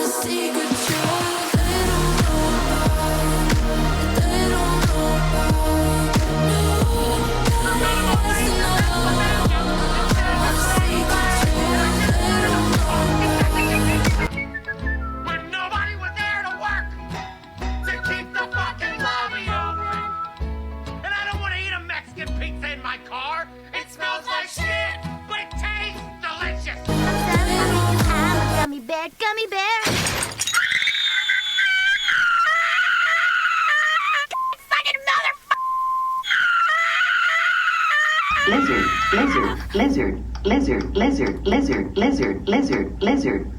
secret truth they don't know about, they don't know about. Nobody wants to know our secret truth they don't know about. When nobody was there to work to keep the fucking lobby open. And I don't want to eat a Mexican pizza in my car. It smells like shit, but it tastes delicious. I'm a gummy bear, gummy bear. Fucking Lizard, lizard, lizard, lizard, lizard, lizard, lizard, lizard.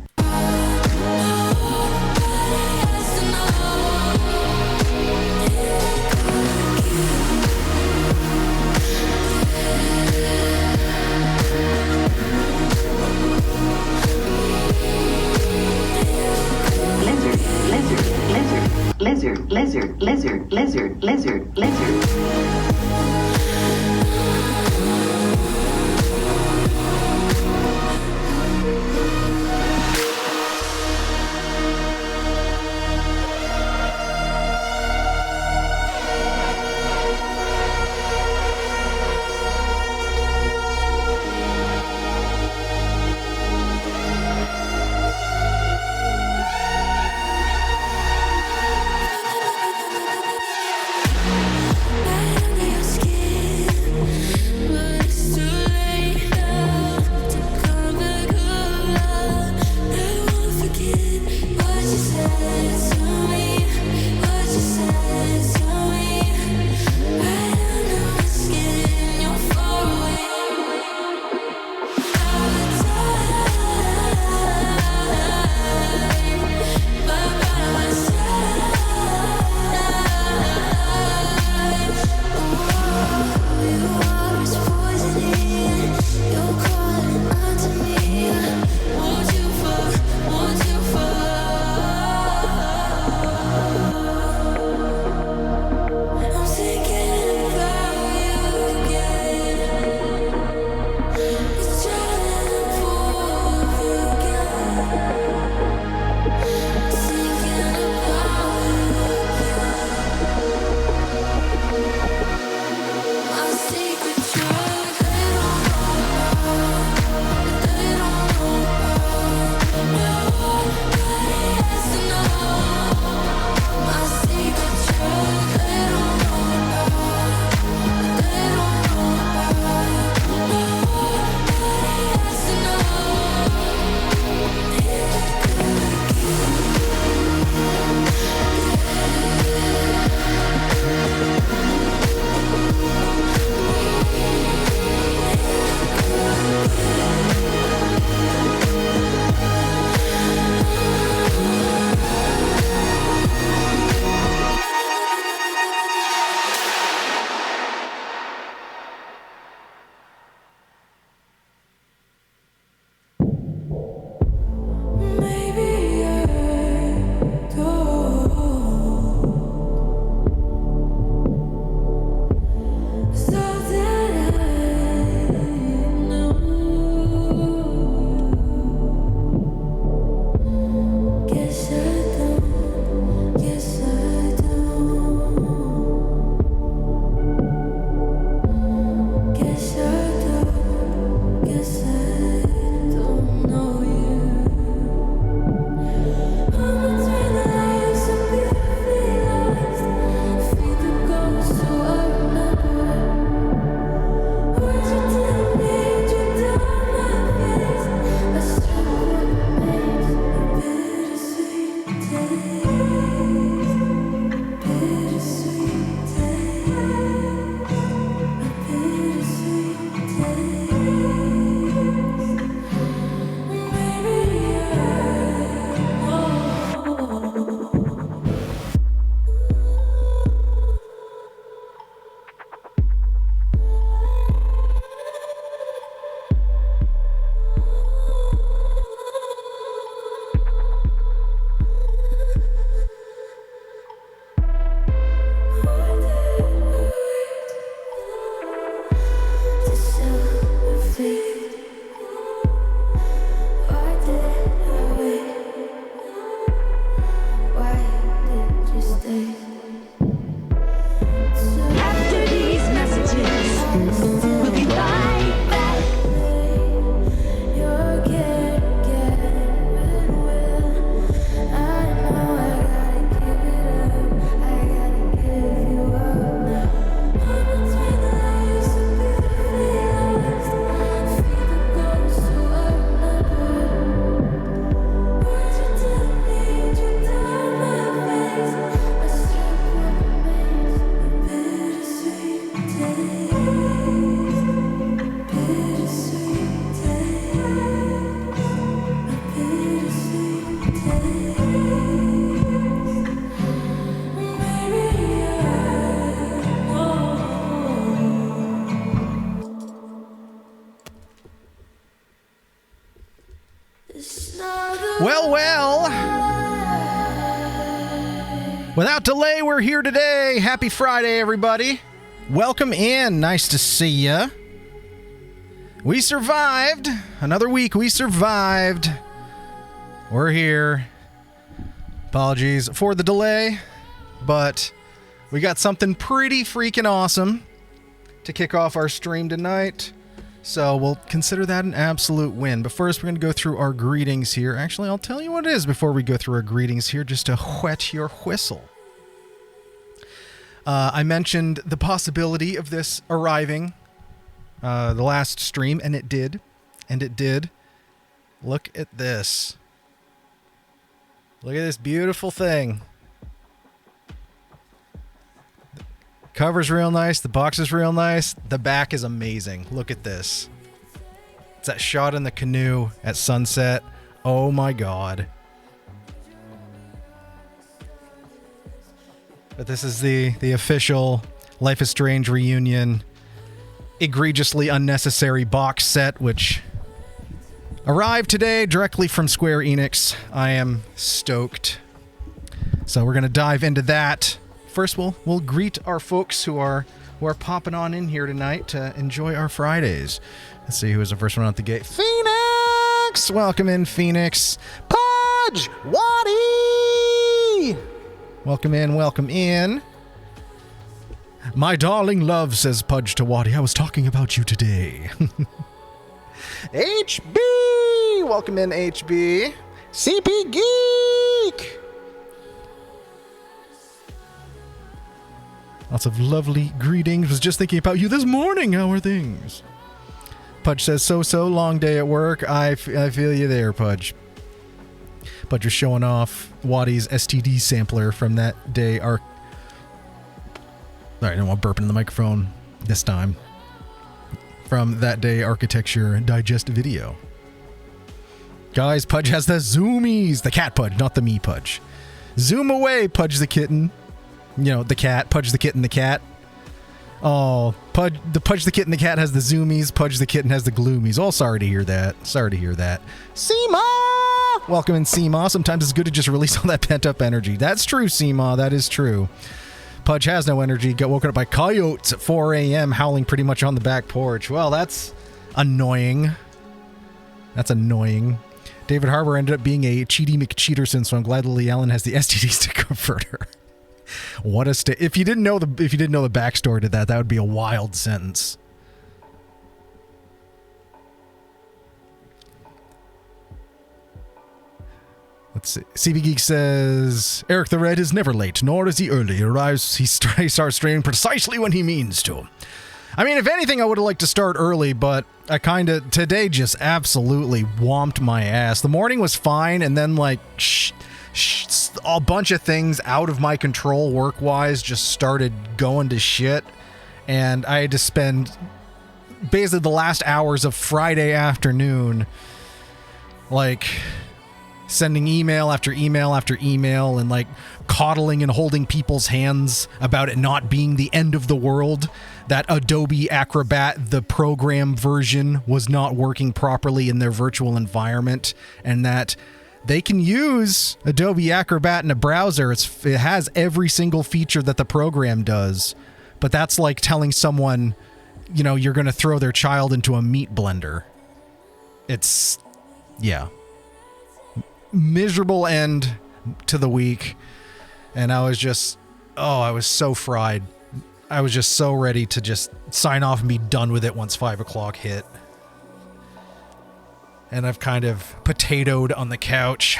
Lizard, lizard, lizard, lizard, lizard, lizard. Bend your skin. After these messages, we'll be right back. You're getting well. I know I gotta give it up. I gotta give you up. I'm between the lines, so beautifully lost. Feel the ghost so outnumbered. Words you didn't need, you died my face. I strip what remains, the bittersweet taste. Bittersweet taste. Bittersweet taste. Maybe it's not the Well, well. Without delay, we're here today. Happy Friday, everybody. Welcome in. Nice to see ya. We survived. Another week, we survived. We're here. Apologies for the delay, but we got something pretty freaking awesome to kick off our stream tonight. So we'll consider that an absolute win. But first, we're going to go through our greetings here. Actually, I'll tell you what it is before we go through our greetings here, just to whet your whistle. I mentioned the possibility of this arriving the last stream, and it did. And it did. Look at this. Look at this beautiful thing. Cover's real nice. The box is real nice. The back is amazing. Look at this. It's that shot in the canoe at sunset. Oh my god. But this is the official Life is Strange reunion egregiously unnecessary box set, which arrived today directly from Square Enix. I am stoked. So we're going to dive into that. First, we'll greet our folks who are popping on in here tonight to enjoy our Fridays. Let's see who was the first one out the gate. Phoenix! Welcome in, Phoenix. Pudge! Waddy! Welcome in, welcome in. My darling love, says Pudge to Waddy. I was talking about you today. HB! Welcome in, HB. CP Geek! Lots of lovely greetings. Was just thinking about you this morning. How are things? Pudge says, so, long day at work. I feel you there, Pudge. Pudge was showing off Waddy's STD sampler from that day. All right, I don't want burping in the microphone this time. From that day Architecture Digest video. Guys, Pudge has the zoomies. The cat Pudge, not the me Pudge. Zoom away, Pudge the kitten. You know, the cat. Pudge the kitten, the cat. Oh, Pudge the kitten, the cat has the zoomies. Pudge the kitten has the gloomies. Oh, sorry to hear that. Sorry to hear that. Seema! Welcome in, Seema. Sometimes it's good to just release all that pent-up energy. That's true, Seema. That is true. Pudge has no energy. Got woken up by coyotes at 4 a.m. howling pretty much on the back porch. Well, that's annoying. That's annoying. David Harbour ended up being a Cheaty McCheaterson, so I'm glad Lily Allen has the STDs to convert her. What a if you didn't know the backstory to that would be a wild sentence. Let's see. CB Geek says, Eric the Red is never late, nor is he early. He arrives, he starts streaming precisely when he means to. I mean, if anything, I would have liked to start early, but I today just absolutely whomped my ass. The morning was fine, and then like, a bunch of things out of my control work-wise just started going to shit, and I had to spend basically the last hours of Friday afternoon like sending email after email after email and like coddling and holding people's hands about it not being the end of the world, that Adobe Acrobat, the program version, was not working properly in their virtual environment, and that they can use Adobe Acrobat in a browser. It has every single feature that the program does, but that's like telling someone, you know, you're going to throw their child into a meat blender. It's, yeah. Miserable end to the week. And I was just oh, I was so fried. I was just so ready to just sign off and be done with it once 5 o'clock hit. And I've kind of potatoed on the couch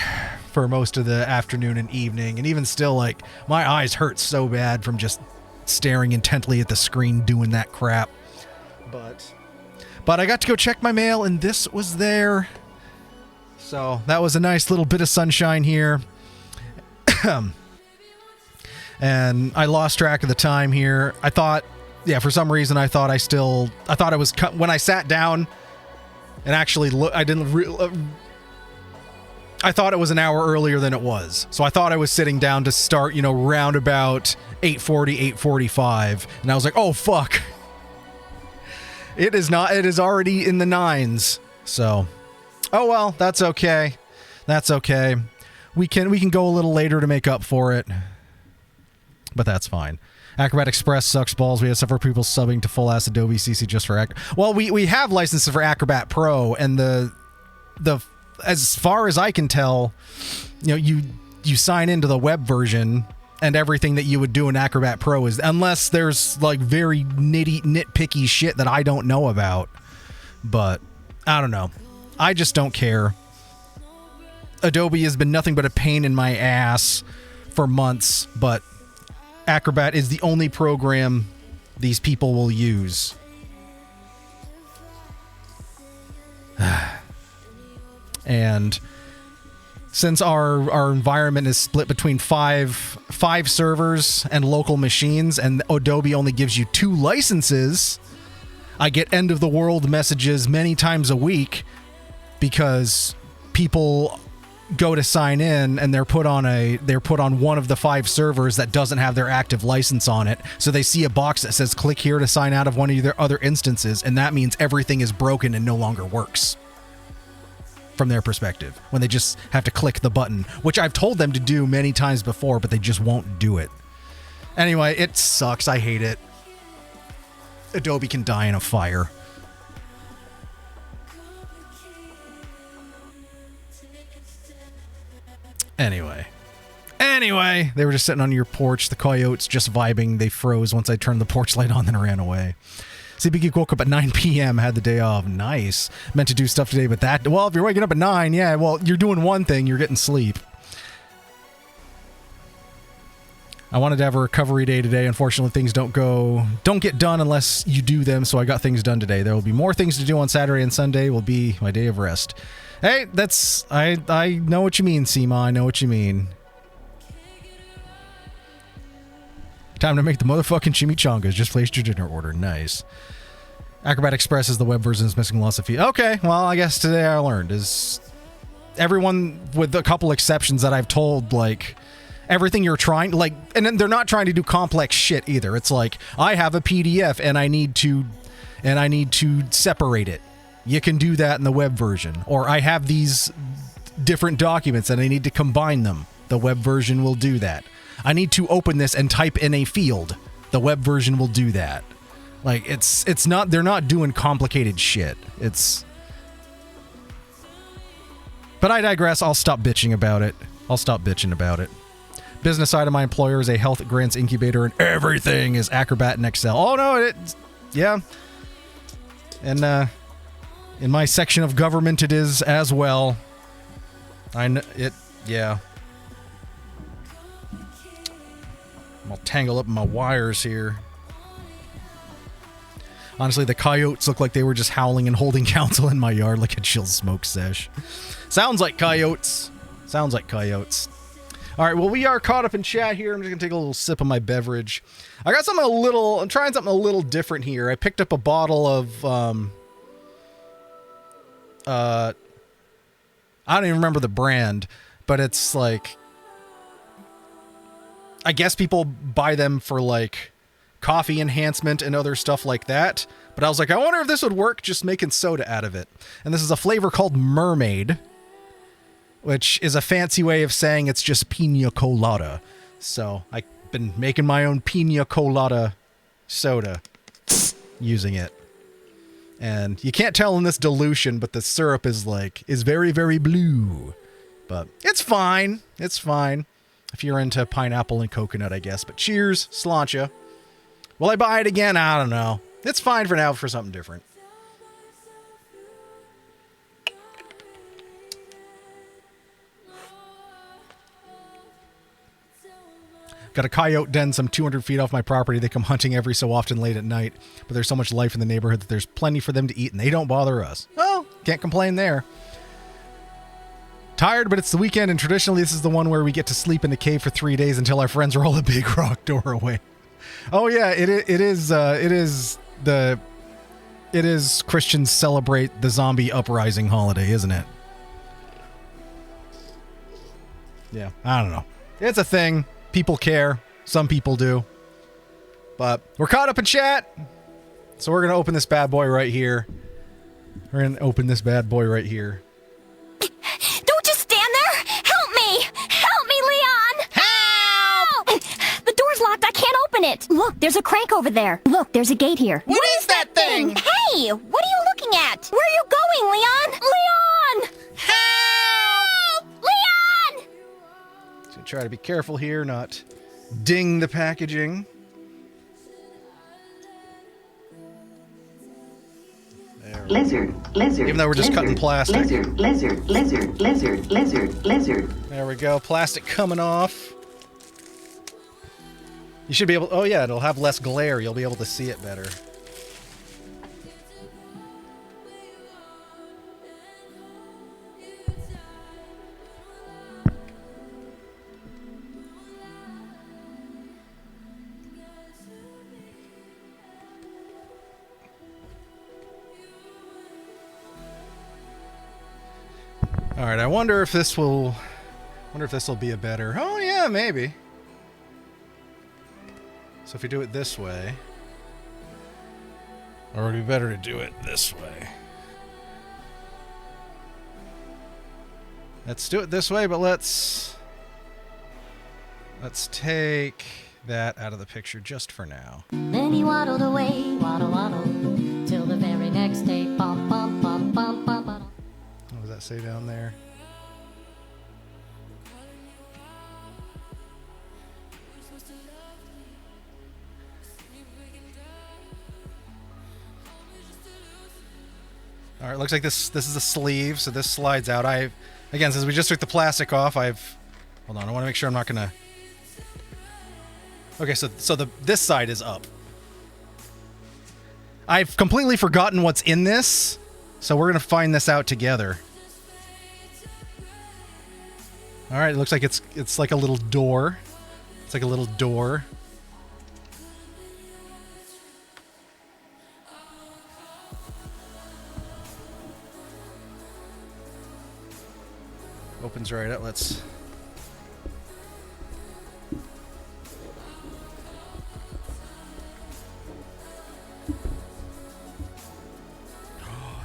for most of the afternoon and evening. And even still, like, my eyes hurt so bad from just staring intently at the screen doing that crap. But I got to go check my mail, and this was there. So that was a nice little bit of sunshine here. And I lost track of the time here. I thought, yeah, for some reason I thought it was when I sat down and actually I thought it was an hour earlier than it was. So I thought I was sitting down to start, round about 8:40, 8:45. And I was like, oh, fuck. It is not. It is already in the 9s. So, oh, well, that's okay. That's okay. We can go a little later to make up for it. But that's fine. Acrobat Express sucks balls. We have several people subbing to full-ass Adobe CC just for Well, we have licenses for Acrobat Pro, and the as far as I can tell, you sign into the web version, and everything that you would do in Acrobat Pro is, unless there's like very nitpicky shit that I don't know about. But I don't know. I just don't care. Adobe has been nothing but a pain in my ass for months, but Acrobat is the only program these people will use. And since our environment is split between five servers and local machines, and Adobe only gives you 2 licenses, I get end of the world messages many times a week because people go to sign in and they're put on one of the 5 servers that doesn't have their active license on it. So they see a box that says click here to sign out of one of their other instances, and that means everything is broken and no longer works from their perspective, when they just have to click the button, which I've told them to do many times before, but they just won't do it. Anyway, it sucks. I hate it. Adobe can die in a fire. Anyway, they were just sitting on your porch, the coyotes just vibing. They froze once I turned the porch light on, then ran away. CB woke up at 9 p.m., had the day off. Nice. Meant to do stuff today, but well, if you're waking up at 9, yeah, well, you're doing one thing, you're getting sleep. I wanted to have a recovery day today. Unfortunately, things don't get done unless you do them, so I got things done today. There will be more things to do on Saturday, and Sunday will be my day of rest. Hey, I know what you mean, Seema. I know what you mean. Time to make the motherfucking chimichangas. Just placed your dinner order. Nice. Acrobat Express is the web version, is missing lots of feet. Okay, well, I guess today I learned is everyone, with a couple exceptions that I've told, like, everything you're trying, like, and then they're not trying to do complex shit either. It's like, I have a PDF and I need to separate it. You can do that in the web version. Or I have these different documents and I need to combine them. The web version will do that. I need to open this and type in a field. The web version will do that. Like, it's not, they're not doing complicated shit. But I digress. I'll stop bitching about it. Business side of my employer is a health grants incubator, and everything is Acrobat and Excel. Oh no, yeah. And in my section of government, it is as well. Yeah. I'll tangle up my wires here. Honestly, the coyotes look like they were just howling and holding council in my yard like a chill smoke sesh. Sounds like coyotes. All right, well, we are caught up in chat here. I'm just going to take a little sip of my beverage. I'm trying something a little different here. I picked up a bottle of, I don't even remember the brand, but it's like, I guess people buy them for like coffee enhancement and other stuff like that. But I was like, I wonder if this would work just making soda out of it. And this is a flavor called Mermaid, which is a fancy way of saying it's just pina colada. So I've been making my own pina colada soda using it. And you can't tell in this dilution, but the syrup is very, very blue. But it's fine. If you're into pineapple and coconut, I guess. But cheers, sláinte. Will I buy it again? I don't know. It's fine for now for something different. Got a coyote den some 200 feet off my property. They come hunting every so often late at night, but there's so much life in the neighborhood that there's plenty for them to eat, and they don't bother us. Well, can't complain there. Tired, but it's the weekend, and traditionally this is the one where we get to sleep in the cave for 3 days until our friends roll a big rock door away. Oh yeah, it is Christians celebrate the zombie uprising holiday, isn't it? Yeah, I don't know. It's a thing. People care. Some people do. But we're caught up in chat. So we're going to open this bad boy right here. We're going to open this bad boy right here. Don't just stand there! Help me! Help me, Leon! Help! The door's locked. I can't open it. Look, there's a crank over there. Look, there's a gate here. What is that thing? Hey! What are you looking at? Where are you going, Leon? Leon! Help! Leon! So try to be careful here, not ding the packaging. Lizard, lizard. Even though we're just lizard, cutting plastic. Lizard, lizard, lizard, lizard, lizard, lizard. There we go. Plastic coming off. You should be able... Oh, yeah, it'll have less glare. You'll be able to see it better. All right, I wonder if this will be a better... Oh, yeah, maybe. So if we do it this way... Or would it be better to do it this way? Let's do it this way, but let's take that out of the picture just for now. Then he waddled away, waddle, waddle, till the very next day. Bum, bum, bum, bum, bum, bum. What does that say down there? All right, looks like this is a sleeve, so this slides out. Again, since we just took the plastic off, hold on, I want to make sure I'm not gonna. Okay, so this side is up. I've completely forgotten what's in this, so we're gonna find this out together. All right, it looks like it's like a little door. It's like a little door. Opens right up. Let's...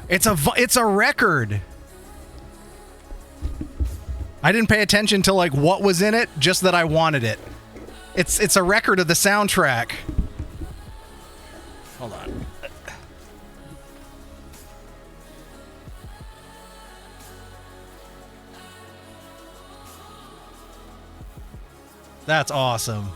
It's a record. I didn't pay attention to like what was in it, just that I wanted it. It's a record of the soundtrack. Hold on. That's awesome.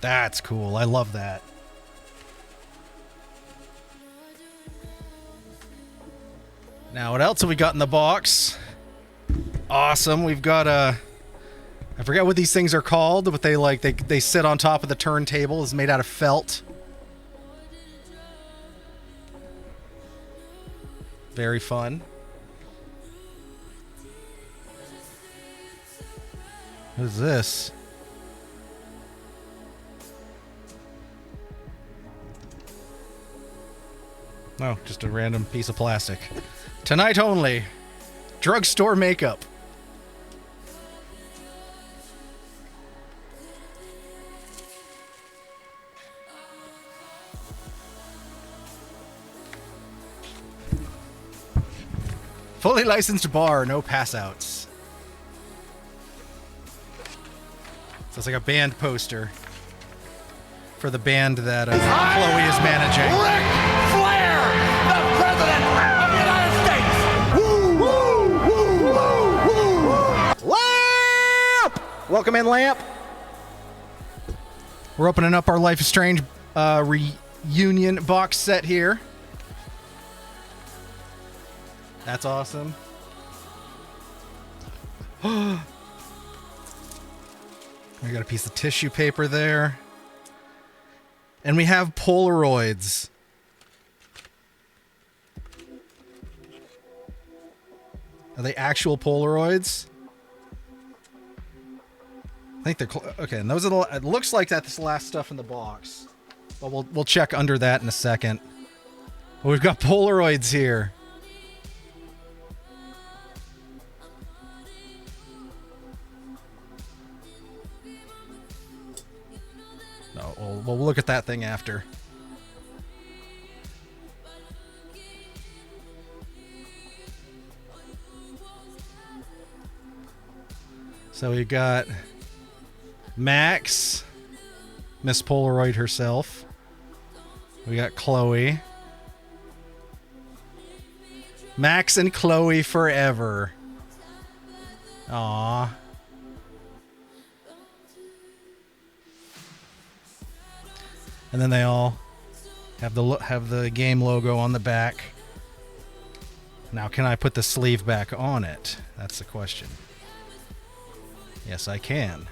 That's cool. I love that. Now, what else have we got in the box? Awesome. We've got I forget what these things are called, but they sit on top of the turntable. It's made out of felt. Very fun. What is this? Oh, just a random piece of plastic. Tonight only. Drugstore makeup. Fully licensed bar, no passouts. So it's like a band poster for the band that Chloe is managing. Ric Flair, the President of the United States! Woo, woo, woo, woo, woo! Lamp! Welcome in, Lamp. We're opening up our Life is Strange reunion box set here. That's awesome. We got a piece of tissue paper there. And we have Polaroids. Are they actual Polaroids? I think they're okay. And those are the. It looks like that's the last stuff in the box, but we'll check under that in a second. But we've got Polaroids here. No, we'll look at that thing after. So we got Max, Miss Polaroid herself. We got Chloe. Max and Chloe forever. Aww. And then they all have the game logo on the back. Now, can I put the sleeve back on it? That's the question. Yes, I can.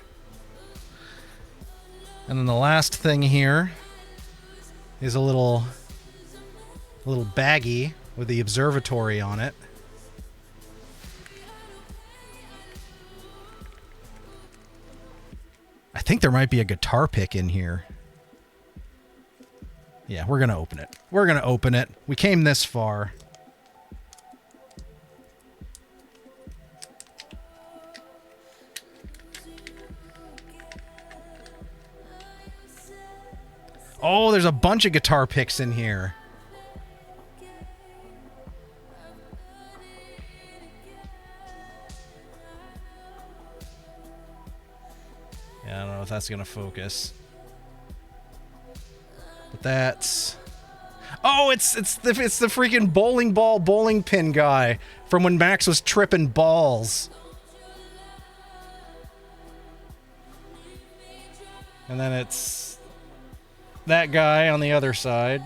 And then the last thing here is a little baggie with the observatory on it. I think there might be a guitar pick in here. Yeah, we're going to open it. We're going to open it. We came this far. Oh, there's a bunch of guitar picks in here. Yeah, I don't know if that's going to focus. But that's... Oh, it's the freaking bowling pin guy from when Max was tripping balls. And then it's that guy on the other side.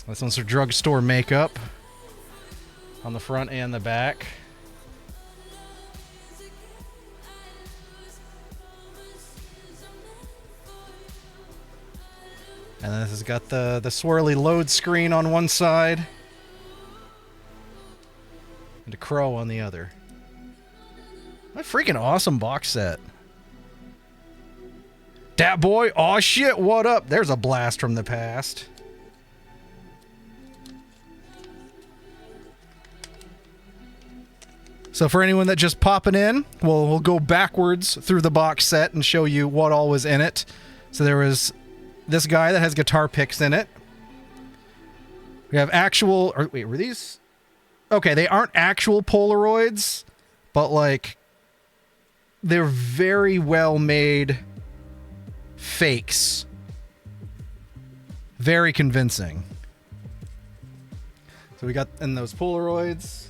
This one's for drugstore makeup on the front and the back. And this has got the swirly load screen on one side and a crow on the other. What a freaking awesome box set. Dat boy, aw shit, what up? There's a blast from the past. So for anyone that just popping in, we'll go backwards through the box set and show you what all was in it. So there was this guy that has guitar picks in it. We have actual... wait, were these... Okay, they aren't actual Polaroids, but like... they're very well made fakes. Very convincing. So we got in those Polaroids...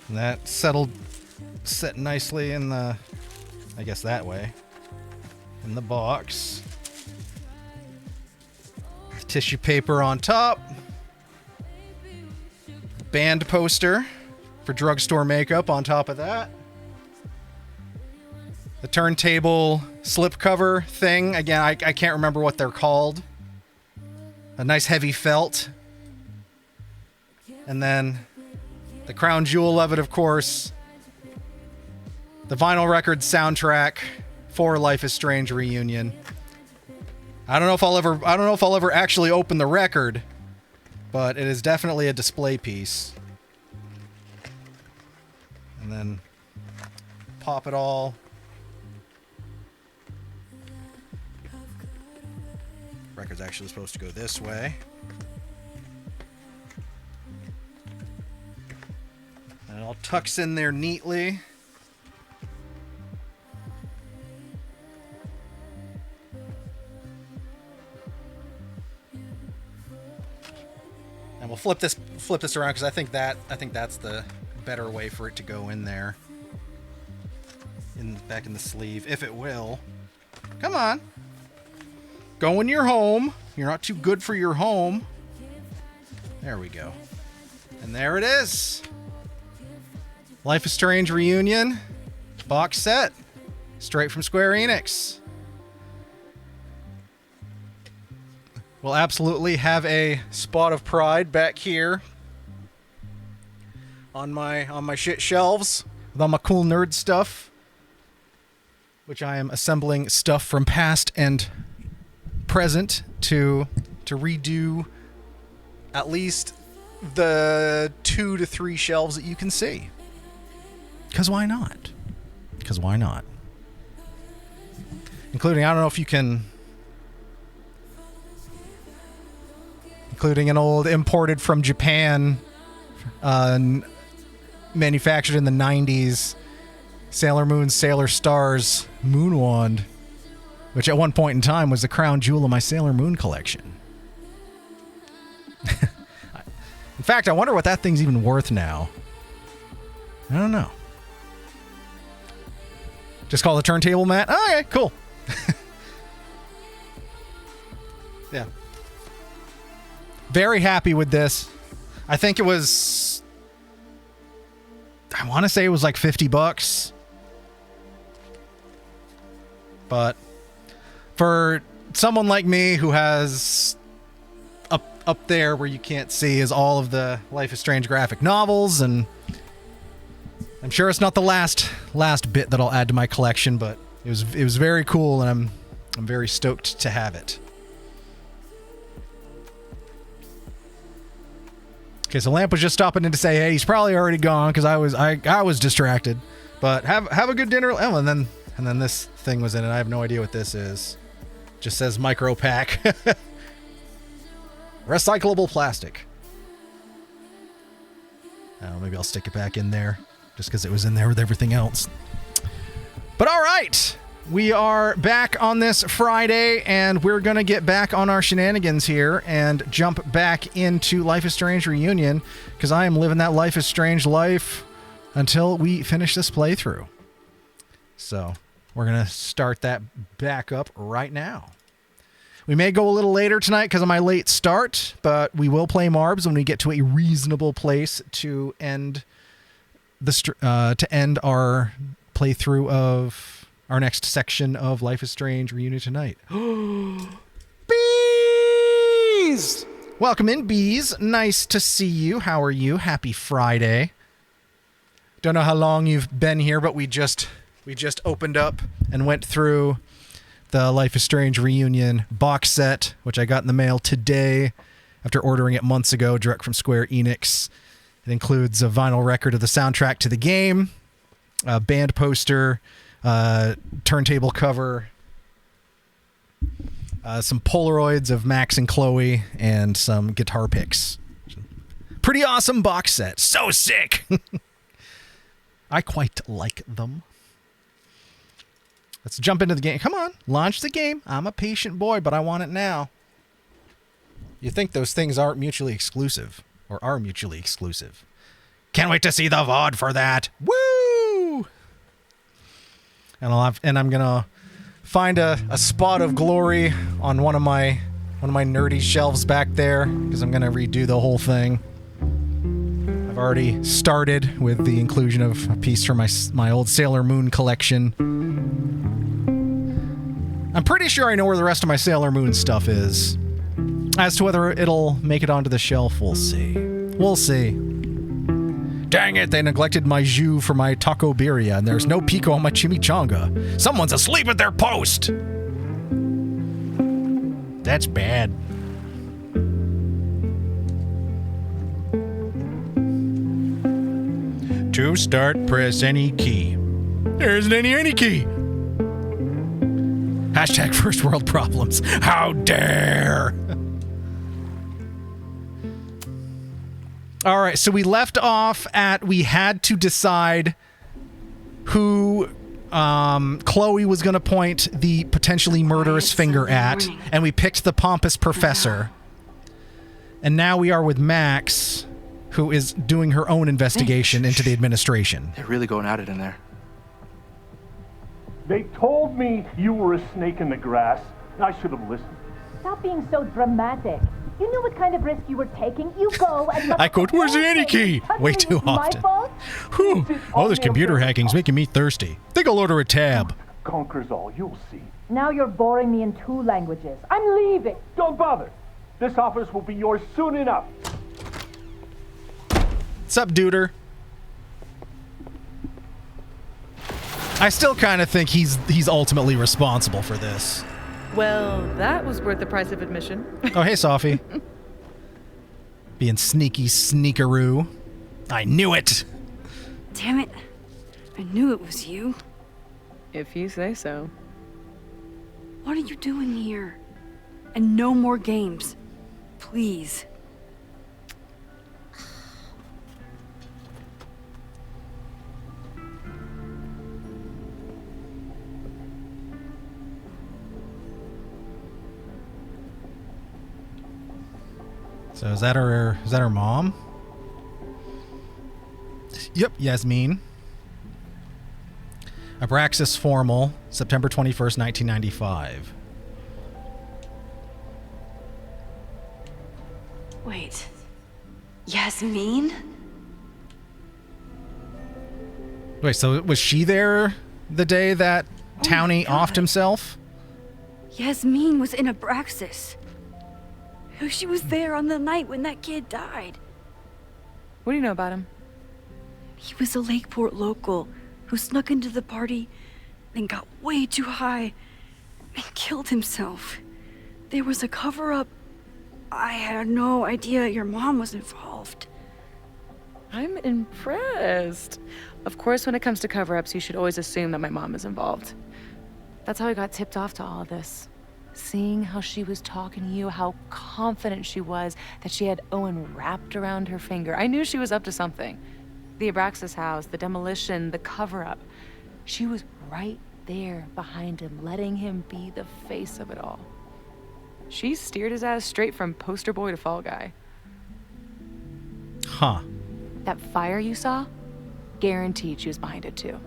And that set nicely in the, I guess that way, in the box. Tissue paper on top. Band poster for drugstore makeup on top of that. The turntable slipcover thing. Again, I can't remember what they're called. A nice heavy felt. And then the crown jewel of it, of course, the vinyl record soundtrack for Life is Strange Reunion. I don't know if I'll ever actually open the record, but it is definitely a display piece. And then pop it all. Record's actually supposed to go this way. And it all tucks in there neatly. And we'll flip this around because I think that's the better way for it to go in there. Back in the sleeve, if it will. Come on. Go in your home. You're not too good for your home. There we go. And there it is. Life is Strange Reunion box set. Straight from Square Enix. We'll absolutely have a spot of pride back here on my shit shelves with all my cool nerd stuff, which I am assembling stuff from past and present to redo at least the 2 to 3 shelves that you can see. Because why not? Because why not? Including, I don't know if you can... Including an old imported from Japan, manufactured in the 90s, Sailor Moon, Sailor Stars Moon Wand, which at one point in time was the crown jewel of my Sailor Moon collection. In fact, I wonder what that thing's even worth now. I don't know. Just call the turntable mat? Oh, okay, cool. Yeah. Very happy with this. I think it was... I want to say it was like $50. But for someone like me who has up there where you can't see is all of the Life is Strange graphic novels, and I'm sure it's not the last bit that I'll add to my collection, but it was very cool, and I'm very stoked to have it. Okay, so Lamp was just stopping in to say, hey, he's probably already gone because I was distracted. But have a good dinner. Oh, and then this thing was in it. I have no idea what this is. Just says micro pack. Recyclable plastic. Oh, maybe I'll stick it back in there just because it was in there with everything else. But all right, we are back on this Friday, and we're going to get back on our shenanigans here and jump back into Life is Strange Reunion because I am living that Life is Strange life until we finish this playthrough. So we're going to start that back up right now. We may go a little later tonight because of my late start, but we will play Marbs when we get to a reasonable place to end our playthrough of our next section of Life is Strange Reunion tonight. Bees! Welcome in, Bees. Nice to see you. How are you? Happy Friday. Don't know how long you've been here, but we just opened up and went through the Life is Strange Reunion box set, which I got in the mail today after ordering it months ago, direct from Square Enix. It includes a vinyl record of the soundtrack to the game, a band poster, turntable cover, some Polaroids of Max and Chloe, and some guitar picks. Pretty awesome box set. So sick! I quite like them. Let's jump into the game. Come on, launch the game. I'm a patient boy, but I want it now. You think those things aren't mutually exclusive, or are mutually exclusive. Can't wait to see the VOD for that. Woo! And I'm gonna find a spot of glory on one of my nerdy shelves back there because I'm gonna redo the whole thing. I've already started with the inclusion of a piece from my old Sailor Moon collection. I'm pretty sure I know where the rest of my Sailor Moon stuff is. As to whether it'll make it onto the shelf, we'll see. We'll see. Dang it, they neglected my jus for my taco birria, and there's no pico on my chimichanga. Someone's asleep at their post! That's bad. To start, press any key. There isn't any key. Hashtag first world problems. How dare! All right, so we left off at we had to decide who Chloe was going to point the potentially murderous finger at, and we picked the pompous professor. And now we are with Max, who is doing her own investigation into the administration. They're really going at it in there. They told me you were a snake in the grass. I should have listened. Stop being so dramatic. You knew what kind of risk you were taking. You go and I quote, where's the any key? Way too often. Whew. All this computer hacking's making me thirsty. Think I'll order a tab. Conquers all, you'll see. Now you're boring me in 2 languages. I'm leaving. Don't bother. This office will be yours soon enough. What's up, duder? I still kind of think he's ultimately responsible for this. Well, that was worth the price of admission. Oh, hey, Sophie. Being sneaky sneakeroo. I knew it. Damn it. I knew it was you. If you say so. What are you doing here? And no more games. Please. So is that her mom? Yep, Yasmin. Abraxas Formal, September 21st, 1995. Wait. Yasmin? Wait, so was she there the day that Townie offed himself? Yasmin was in Abraxas. She was there on the night when that kid died. What do you know about him? He was a Lakeport local who snuck into the party, then got way too high and killed himself. There was a cover-up. I had no idea your mom was involved. I'm impressed. Of course, when it comes to cover-ups, you should always assume that my mom is involved. That's how I got tipped off to all this. Seeing how she was talking to you, how confident she was that she had Owen wrapped around her finger. I knew she was up to something. The Abraxas house, the demolition, the cover-up. She was right there behind him, letting him be the face of it all. She steered his ass straight from poster boy to fall guy. Huh. That fire you saw? Guaranteed she was behind it too.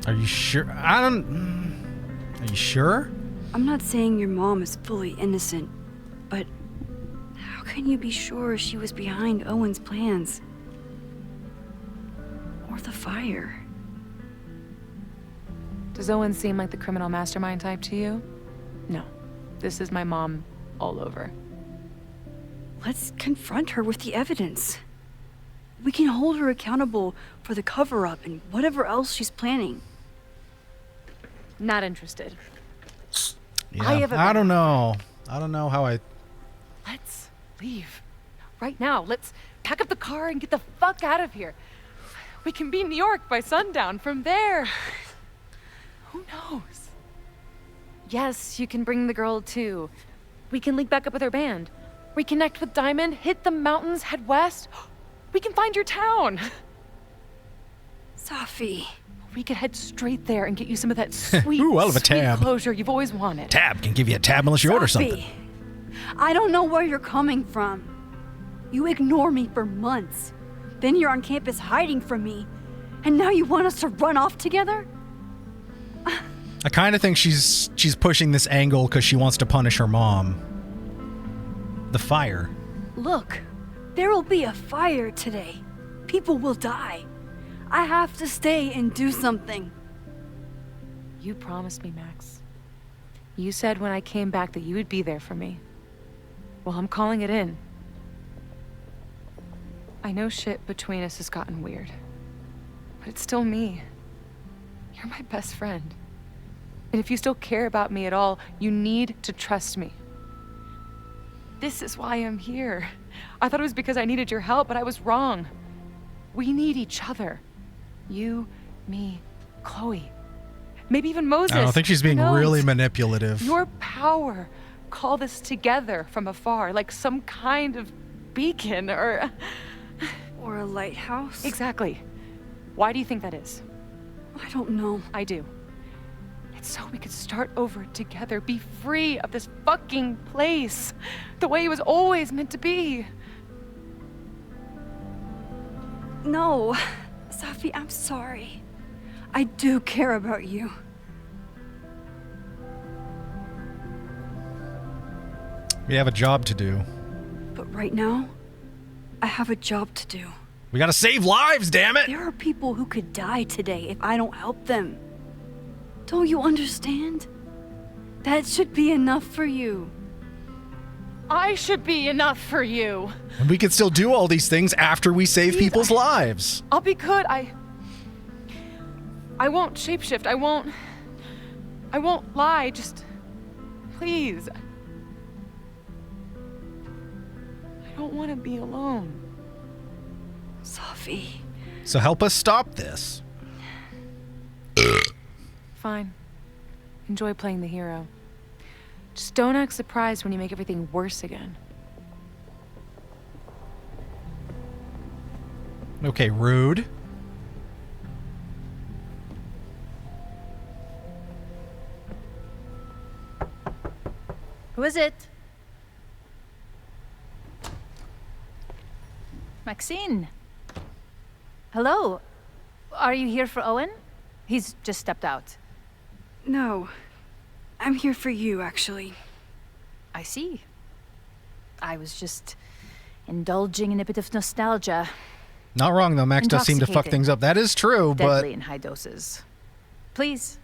Are you sure? Are you sure? I'm not saying your mom is fully innocent, but how can you be sure she was behind Owen's plans? Or the fire? Does Owen seem like the criminal mastermind type to you? No. This is my mom all over. Let's confront her with the evidence. We can hold her accountable for the cover-up and whatever else she's planning. Not interested. Yeah, I don't know. I don't know how I... Let's leave. Right now. Let's pack up the car and get the fuck out of here. We can be in New York by sundown. From there... Who knows? Yes, you can bring the girl too. We can link back up with her band. Reconnect with Diamond, hit the mountains, head west. We can find your town. Safi. We could head straight there and get you some of that sweet, Ooh, hell of a sweet tab. closure you've always wanted. Tab can give you a tab unless you order something. I don't know where you're coming from. You ignore me for months. Then you're on campus hiding from me. And now you want us to run off together? I kind of think she's pushing this angle because she wants to punish her mom. The fire. Look, there will be a fire today. People will die. I have to stay and do something. You promised me, Max. You said when I came back that you would be there for me. Well, I'm calling it in. I know shit between us has gotten weird. But it's still me. You're my best friend. And if you still care about me at all, you need to trust me. This is why I'm here. I thought it was because I needed your help, but I was wrong. We need each other. You, me, Chloe. Maybe even Moses. I don't think she's being Who knows? really manipulative. Your power called us together from afar, like some kind of beacon or Or a lighthouse? Exactly. Why do you think that is? I don't know. I do. It's so we could start over together, be free of this fucking place, the way it was always meant to be. No. Safi, I'm sorry. I do care about you. We have a job to do. But right now, I have a job to do. We gotta save lives, damn it! There are people who could die today if I don't help them. Don't you understand? That should be enough for you. I should be enough for you. And we can still do all these things after we save people's lives. I'll be good. I won't shapeshift. I won't lie. Just please. I don't want to be alone. Safi. So help us stop this. Fine. Enjoy playing the hero. Just don't act surprised when you make everything worse again. Okay, rude. Who is it? Maxine. Hello. Are you here for Owen? He's just stepped out. No. I'm here for you, actually. I see. I was just indulging in a bit of nostalgia. Not wrong, though. Max does seem to fuck Intoxicating. things up. That is true, but Deadly in high doses. Please.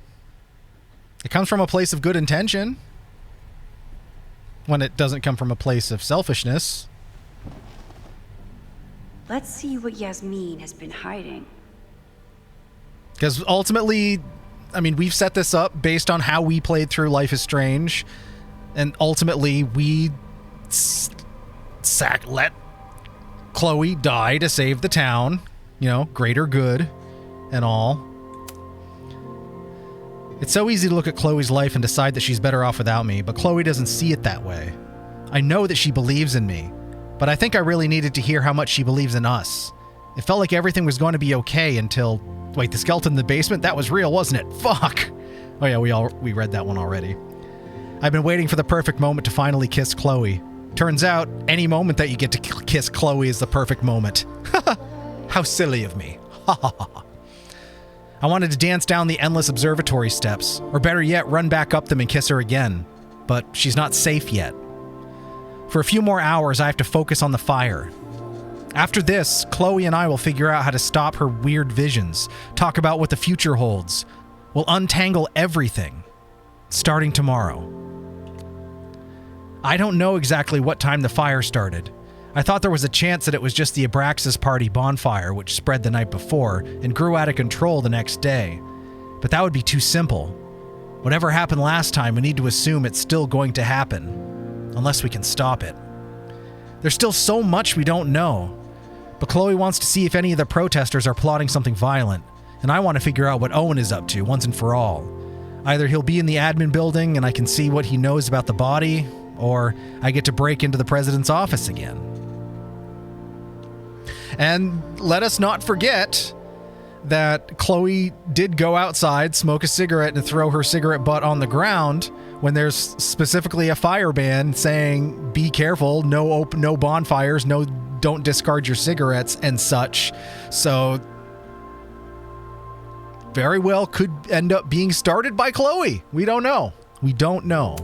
it comes from a place of good intention. When it doesn't come from a place of selfishness. Let's see what Yasmin has been hiding. Because ultimately, I mean, we've set this up based on how we played through Life is Strange. And ultimately, we let Chloe die to save the town. You know, greater good and all. It's so easy to look at Chloe's life and decide that she's better off without me, but Chloe doesn't see it that way. I know that she believes in me, but I think I really needed to hear how much she believes in us. It felt like everything was going to be okay until... Wait, the skeleton in the basement? That was real, wasn't it? Fuck! Oh yeah, we read that one already. I've been waiting for the perfect moment to finally kiss Chloe. Turns out, any moment that you get to kiss Chloe is the perfect moment. How silly of me. I wanted to dance down the endless observatory steps, or better yet, run back up them and kiss her again. But she's not safe yet. For a few more hours, I have to focus on the fire. After this, Chloe and I will figure out how to stop her weird visions, talk about what the future holds. We'll untangle everything, starting tomorrow. I don't know exactly what time the fire started. I thought there was a chance that it was just the Abraxas party bonfire, which spread the night before and grew out of control the next day. But that would be too simple. Whatever happened last time, we need to assume it's still going to happen, unless we can stop it. There's still so much we don't know. But Chloe wants to see if any of the protesters are plotting something violent, and I want to figure out what Owen is up to once and for all. Either he'll be in the admin building and I can see what he knows about the body, or I get to break into the president's office again. And let us not forget that Chloe did go outside, smoke a cigarette, and throw her cigarette butt on the ground when there's specifically a fire ban saying, be careful, no bonfires, don't discard your cigarettes and such. So very well could end up being started by Chloe. We don't know. We don't know.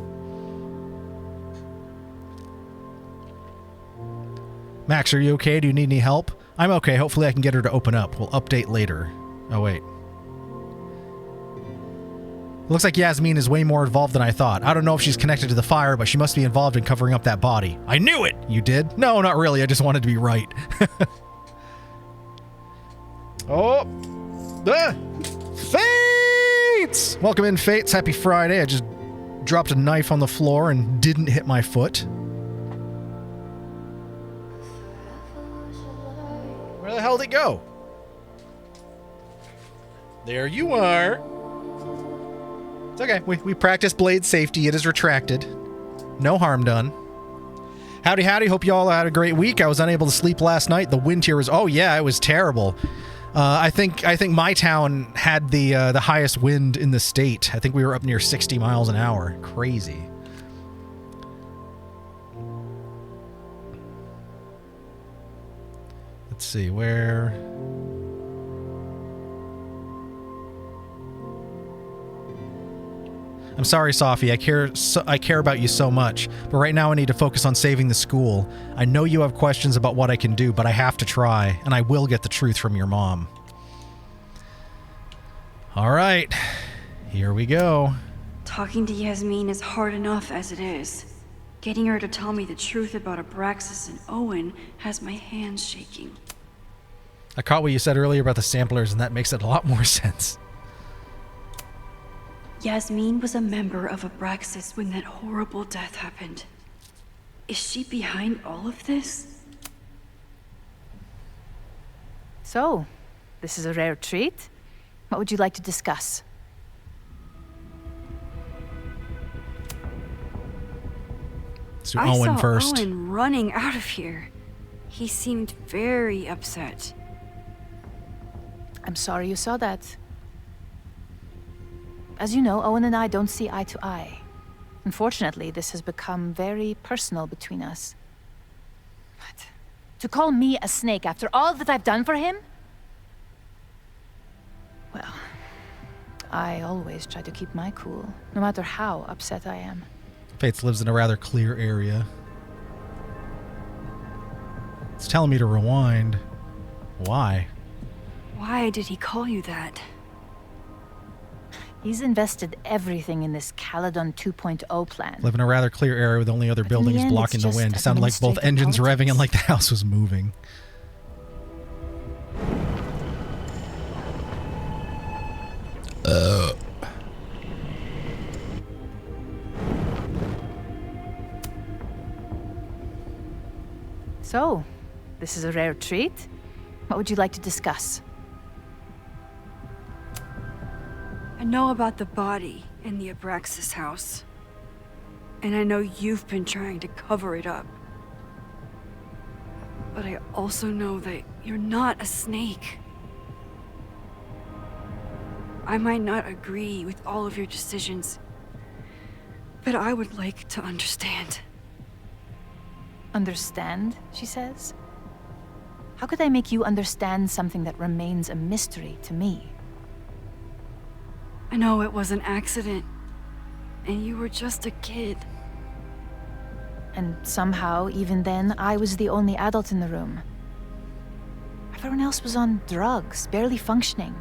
Max, are you okay? Do you need any help? I'm okay. Hopefully I can get her to open up. We'll update later. Oh, wait. Looks like Yasmin is way more involved than I thought. I don't know if she's connected to the fire, but she must be involved in covering up that body. I knew it! You did? No, not really. I just wanted to be right. Oh! Fade! Fates! Welcome in, Fates. Happy Friday. I just dropped a knife on the floor and didn't hit my foot. Where the hell did it go? There you are. It's okay. We practiced blade safety. It is retracted. No harm done. Howdy, howdy. Hope you all had a great week. I was unable to sleep last night. The wind here was... Oh, yeah, it was terrible. I think my town had the highest wind in the state. I think we were up near 60 miles an hour. Crazy. Let's see, where... I'm sorry, Safi. I care about you so much, but right now I need to focus on saving the school. I know you have questions about what I can do, but I have to try, and I will get the truth from your mom. All right, here we go. Talking to Yasmin is hard enough as it is. Getting her to tell me the truth about Abraxas and Owen has my hands shaking. I caught what you said earlier about the samplers, and that makes it a lot more sense. Yasmin was a member of Abraxas when that horrible death happened. Is she behind all of this? So, this is a rare treat. What would you like to discuss? Let's do I Owen saw first. Owen running out of here. He seemed very upset. I'm sorry you saw that. As you know, Owen and I don't see eye to eye. Unfortunately, this has become very personal between us. But to call me a snake after all that I've done for him? Well, I always try to keep my cool, no matter how upset I am. Fates lives in a rather clear area. It's telling me to rewind. Why? Why did he call you that? He's invested everything in this Caledon 2.0 plan. Live in a rather clear area with only other But in the buildings end, blocking it's the just wind. It sounded like both administrative engines revving and politics. like the house was moving. So, this is a rare treat. What would you like to discuss? I know about the body in the Abraxas house. And I know you've been trying to cover it up. But I also know that you're not a snake. I might not agree with all of your decisions, but I would like to understand. Understand, she says? How could I make you understand something that remains a mystery to me? I know it was an accident, and you were just a kid. And somehow, even then, I was the only adult in the room. Everyone else was on drugs, barely functioning.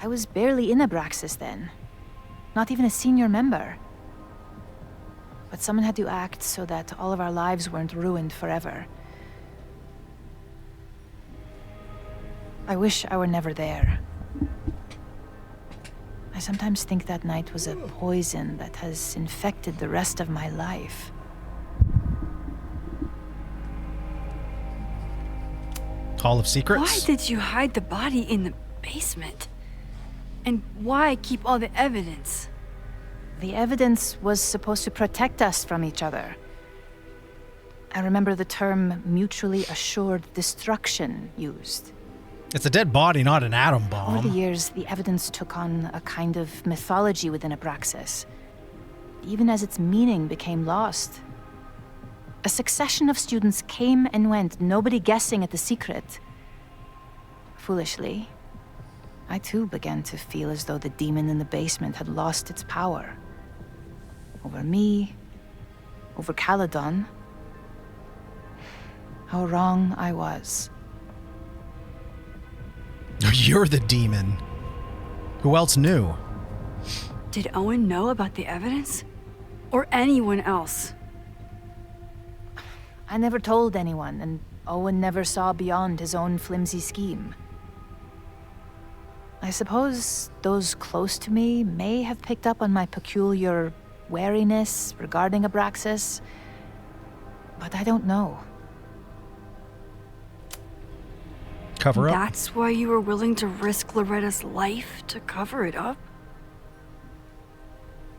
I was barely in Abraxas then. Not even a senior member. But someone had to act so that all of our lives weren't ruined forever. I wish I were never there. I sometimes think that night was a poison that has infected the rest of my life. Hall of Secrets? Why did you hide the body in the basement? And why keep all the evidence? The evidence was supposed to protect us from each other. I remember the term mutually assured destruction used. It's a dead body, not an atom bomb. Over the years, the evidence took on a kind of mythology within Abraxas, even as its meaning became lost. A succession of students came and went, nobody guessing at the secret. Foolishly, I too began to feel as though the demon in the basement had lost its power. Over me, over Caledon. How wrong I was. You're the demon. Who else knew? Did Owen know about the evidence? Or anyone else? I never told anyone, and Owen never saw beyond his own flimsy scheme. I suppose those close to me may have picked up on my peculiar wariness regarding Abraxas, but I don't know. Cover up. That's why you were willing to risk Loretta's life to cover it up?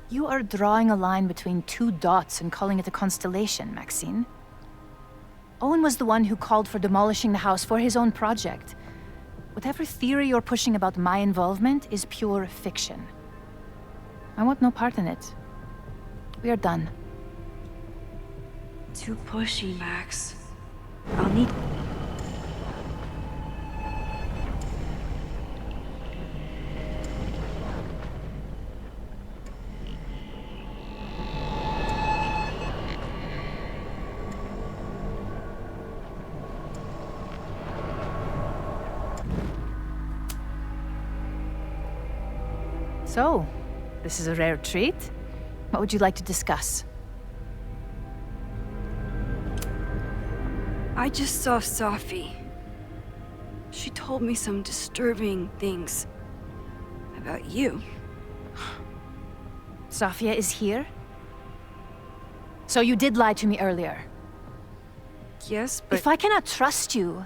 You are drawing a line between two dots and calling it a constellation, Maxine. Owen was the one who called for demolishing the house for his own project. Whatever theory you're pushing about my involvement is pure fiction. I want no part in it. We are done. Too pushy, Max. I'll need... So, this is a rare treat. What would you like to discuss? I just saw Safi. She told me some disturbing things about you. Safia is here? So you did lie to me earlier? Yes, but... If I cannot trust you,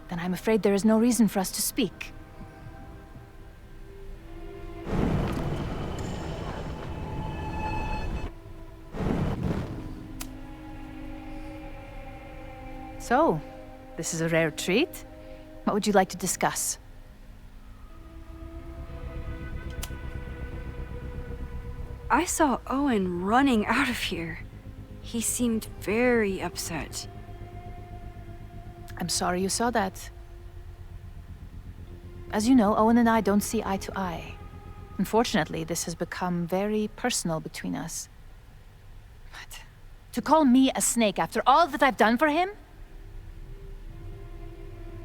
then I'm afraid there is no reason for us to speak. So, this is a rare treat. What would you like to discuss? I saw Owen running out of here. He seemed very upset. I'm sorry you saw that. As you know, Owen and I don't see eye to eye. Unfortunately, this has become very personal between us. But to call me a snake after all that I've done for him?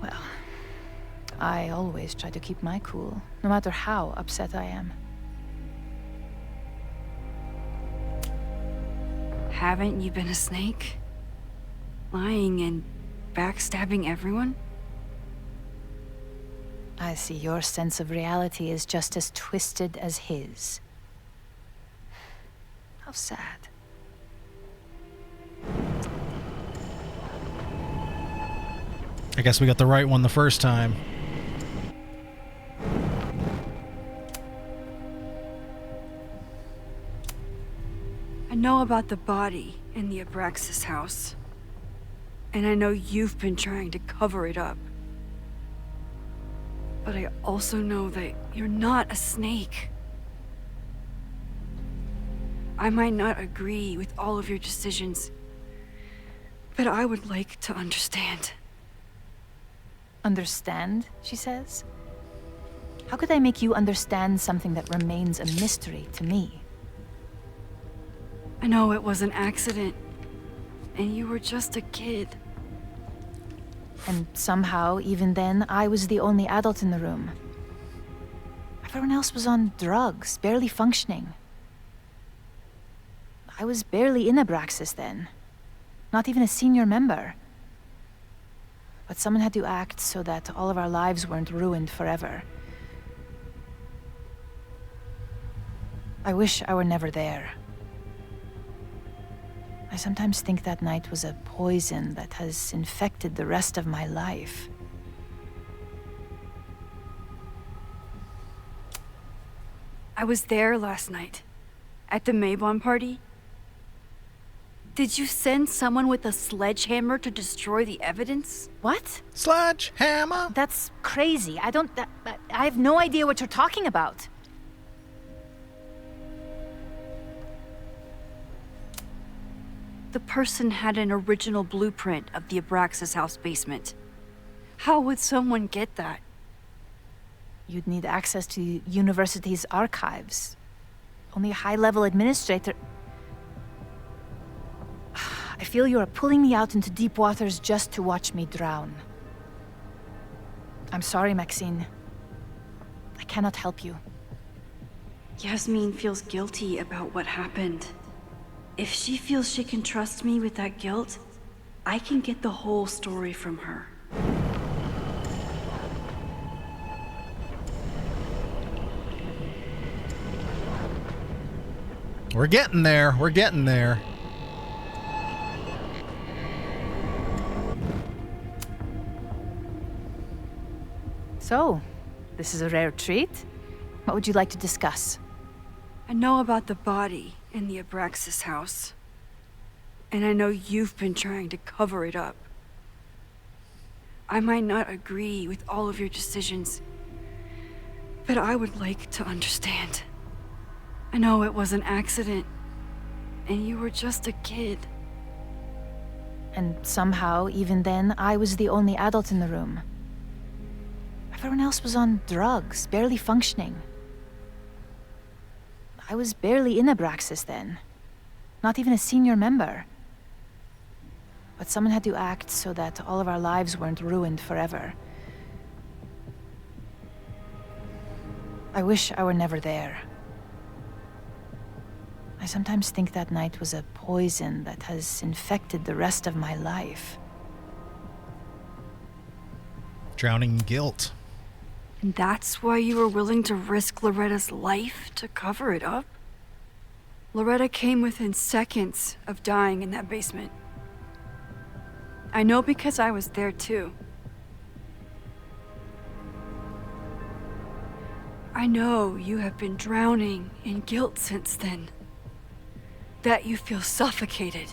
Well, I always try to keep my cool, no matter how upset I am. Haven't you been a snake? Lying and backstabbing everyone? I see your sense of reality is just as twisted as his. How sad. I guess we got the right one the first time. I know about the body in the Abraxas house. And I know you've been trying to cover it up. But I also know that you're not a snake. I might not agree with all of your decisions, but I would like to understand. Understand, she says? How could I make you understand something that remains a mystery to me? I know it was an accident, and you were just a kid. And somehow, even then, I was the only adult in the room. Everyone else was on drugs, barely functioning. I was barely in Abraxas then. Not even a senior member. But someone had to act so that all of our lives weren't ruined forever. I wish I were never there. I sometimes think that night was a poison that has infected the rest of my life. I was there last night, at the Maybon party. Did you send someone with a sledgehammer to destroy the evidence? What? Sledgehammer? That's crazy. I have no idea what you're talking about. The person had an original blueprint of the Abraxas house basement. How would someone get that? You'd need access to the university's archives. Only a high-level administrator... I feel you are pulling me out into deep waters just to watch me drown. I'm sorry, Maxine. I cannot help you. Yasmin feels guilty about what happened. If she feels she can trust me with that guilt, I can get the whole story from her. We're getting there. We're getting there. So, this is a rare treat. What would you like to discuss? I know about the body in the Abraxas house. And I know you've been trying to cover it up. I might not agree with all of your decisions, but I would like to understand. I know it was an accident, and you were just a kid. And somehow, even then, I was the only adult in the room. Everyone else was on drugs, barely functioning. I was barely in Abraxas then. Not even a senior member. But someone had to act so that all of our lives weren't ruined forever. I wish I were never there. I sometimes think that night was a poison that has infected the rest of my life. Drowning in guilt. And that's why you were willing to risk Loretta's life to cover it up? Loretta came within seconds of dying in that basement. I know because I was there too. I know you have been drowning in guilt since then. That you feel suffocated.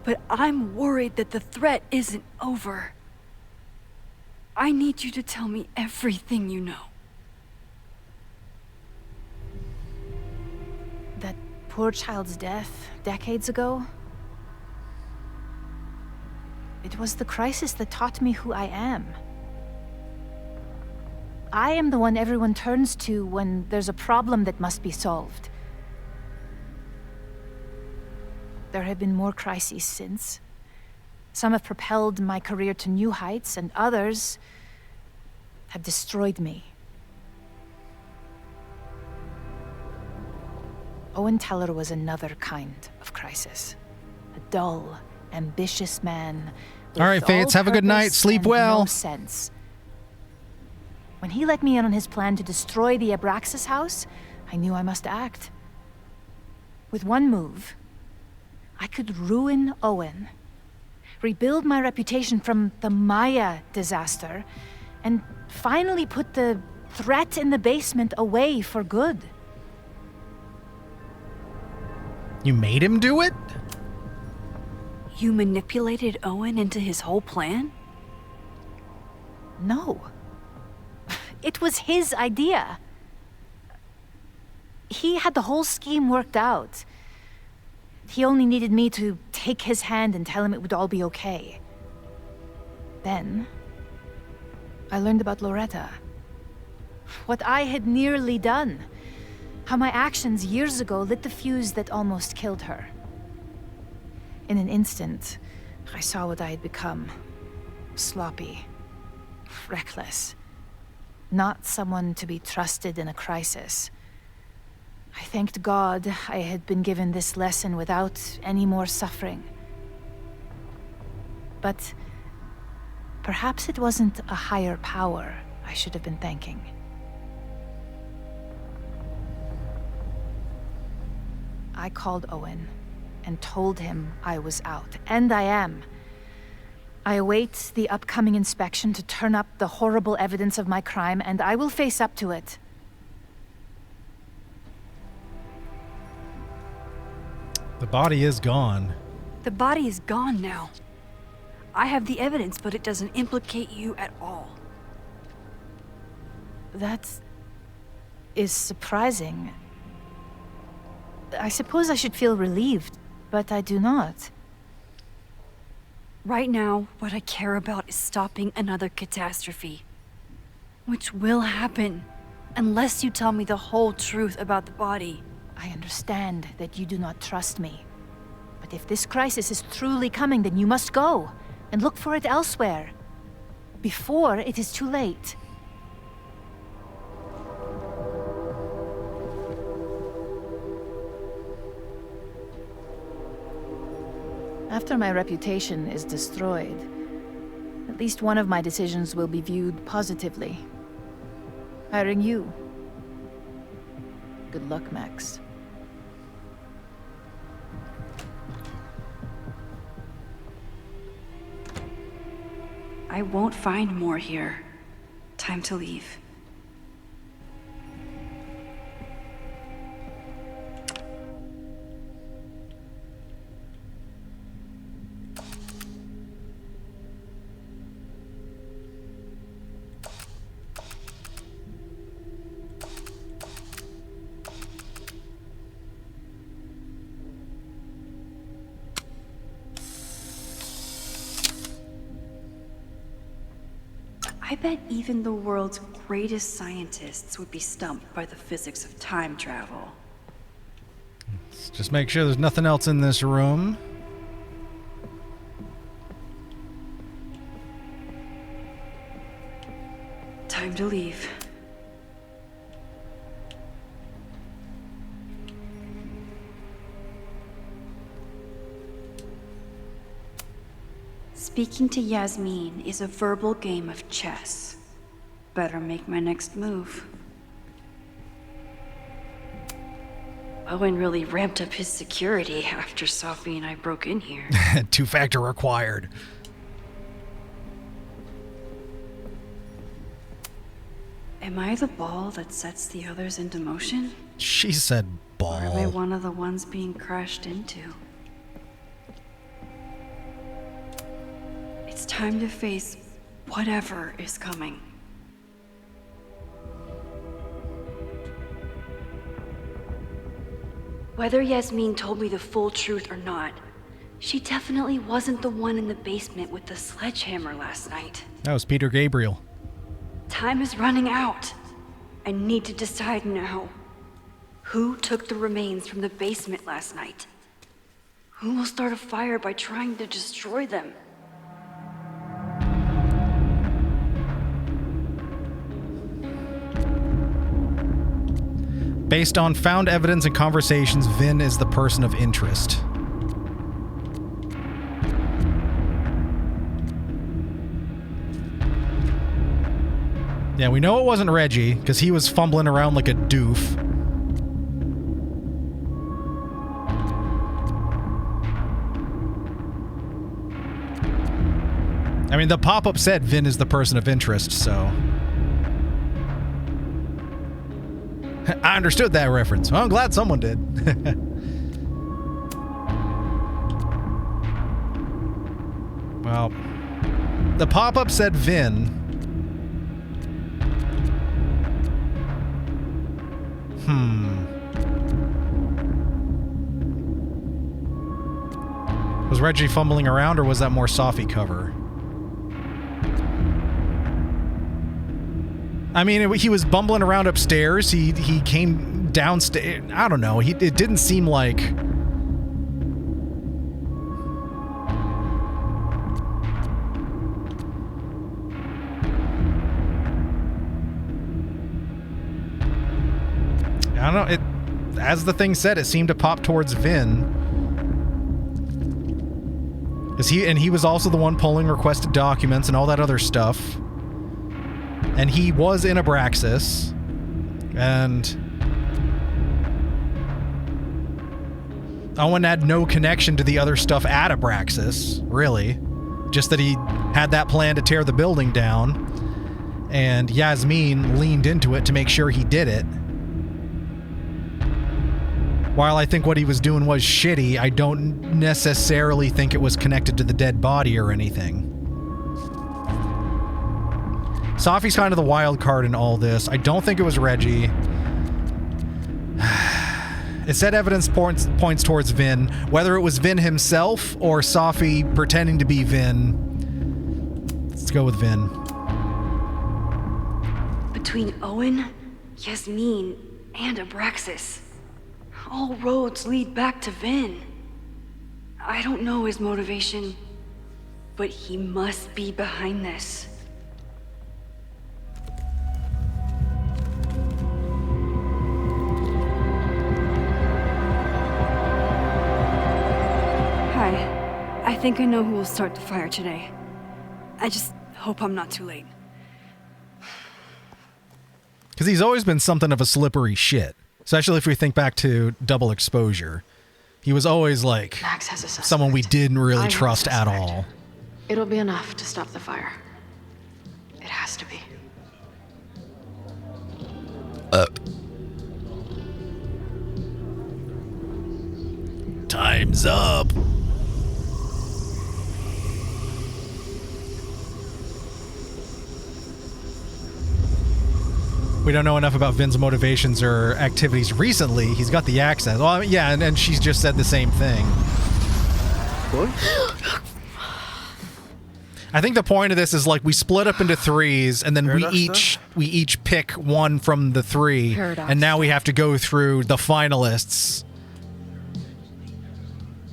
But I'm worried that the threat isn't over. I need you to tell me everything you know. That poor child's death, decades ago? It was the crisis that taught me who I am. I am the one everyone turns to when there's a problem that must be solved. There have been more crises since. Some have propelled my career to new heights, and others have destroyed me. Owen Teller was another kind of crisis. A dull, ambitious man. All right, Fates, have a good night. Sleep well. No sense. When he let me in on his plan to destroy the Abraxas house, I knew I must act. With one move, I could ruin Owen, rebuild my reputation from the Maya disaster, and finally put the threat in the basement away for good. You made him do it? You manipulated Owen into his whole plan? No. It was his idea. He had the whole scheme worked out. He only needed me to take his hand and tell him it would all be okay. Then, I learned about Loretta. What I had nearly done. How my actions years ago lit the fuse that almost killed her. In an instant, I saw what I had become. Sloppy. Reckless. Not someone to be trusted in a crisis. I thanked God I had been given this lesson without any more suffering. But perhaps it wasn't a higher power I should have been thanking. I called Owen and told him I was out, and I am. I await the upcoming inspection to turn up the horrible evidence of my crime, and I will face up to it. The body is gone. The body is gone now. I have the evidence, but it doesn't implicate you at all. That is surprising. I suppose I should feel relieved, but I do not. Right now, what I care about is stopping another catastrophe. Which will happen, unless you tell me the whole truth about the body. I understand that you do not trust me. But if this crisis is truly coming, then you must go and look for it elsewhere. Before it is too late. After my reputation is destroyed, at least one of my decisions will be viewed positively. Hiring you. Good luck, Max. I won't find more here. Time to leave. I bet even the world's greatest scientists would be stumped by the physics of time travel. Let's just make sure there's nothing else in this room. Time to leave. Speaking to Yasmin is a verbal game of chess. Better make my next move. Owen really ramped up his security after Sophie and I broke in here. Two-factor required. Am I the ball that sets the others into motion? She said ball. Or am I one of the ones being crashed into? It's time to face whatever is coming. Whether Yasmin told me the full truth or not, she definitely wasn't the one in the basement with the sledgehammer last night. That was Peter Gabriel. Time is running out. I need to decide now. Who took the remains from the basement last night? Who will start a fire by trying to destroy them? Based on found evidence and conversations, Vin is the person of interest. Yeah, we know it wasn't Reggie, because he was fumbling around like a doof. I mean, the pop-up said Vin is the person of interest, so... I understood that reference. Well, I'm glad someone did. Well, the pop-up said Vin. Was Reggie fumbling around, or was that more Sophie cover? I mean, he was bumbling around upstairs. He came downstairs. I don't know. It didn't seem like... I don't know. As the thing said, it seemed to pop towards Vin. He was also the one pulling requested documents and all that other stuff. And he was in Abraxas, and Owen had no connection to the other stuff at Abraxas, really. Just that he had that plan to tear the building down, and Yasmin leaned into it to make sure he did it. While I think what he was doing was shitty, I don't necessarily think it was connected to the dead body or anything. Sophie's kind of the wild card in all this. I don't think it was Reggie. It said evidence points towards Vin. Whether it was Vin himself or Sophie pretending to be Vin, let's go with Vin. Between Owen, Yasmin, and Abraxas, all roads lead back to Vin. I don't know his motivation, but he must be behind this. Hi. I think I know who will start the fire today. I just hope I'm not too late. Because he's always been something of a slippery shit. Especially if we think back to Double Exposure. He was always like Max has a suspect. someone we didn't I really have a trust at suspect. all. It'll be enough to stop the fire. It has to be. Time's up. We don't know enough about Vin's motivations or activities recently. He's got the access. Well, yeah, and she's just said the same thing. What? I think the point of this is like we split up into threes, and then we each pick one from the three, and now we have to go through the finalists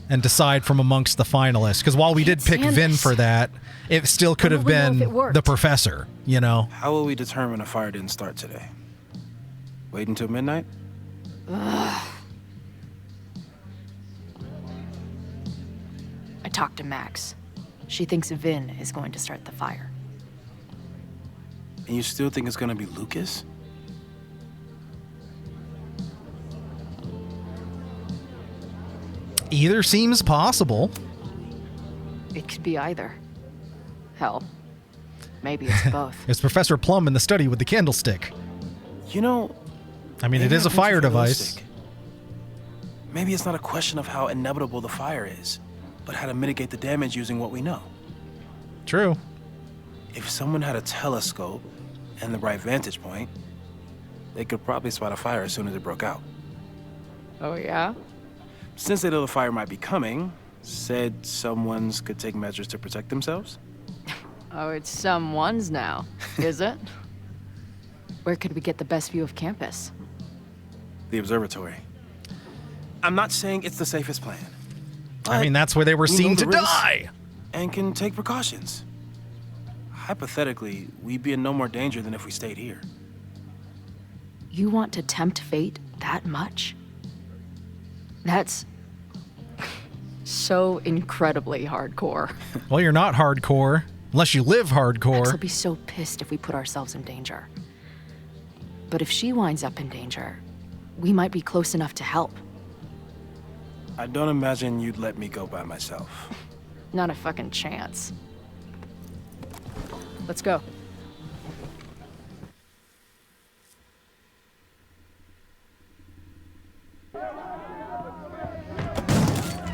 and decide from amongst the finalists. Because while we did pick Vin for that, it still could have been the professor, you know? How will we determine a fire didn't start today? Wait until midnight? Ugh. I talked to Max. She thinks Vin is going to start the fire. And you still think it's gonna be Lucas? Either seems possible. It could be either. Hell, maybe it's both. It's Professor Plum in the study with the candlestick. You know... I mean, it is a fire device. Maybe it's not a question of how inevitable the fire is, but how to mitigate the damage using what we know. True. If someone had a telescope and the right vantage point, they could probably spot a fire as soon as it broke out. Oh, yeah? Since they know the fire might be coming, said someone's could take measures to protect themselves? Oh, it's someone's now, is it? Where could we get the best view of campus? The observatory. I'm not saying it's the safest plan. I mean, that's where they were seen to die. And can take precautions. Hypothetically, we'd be in no more danger than if we stayed here. You want to tempt fate that much? That's so incredibly hardcore. Well, you're not hardcore, unless you live hardcore. Max will be so pissed if we put ourselves in danger. But if she winds up in danger, we might be close enough to help. I don't imagine you'd let me go by myself. Not a fucking chance. Let's go.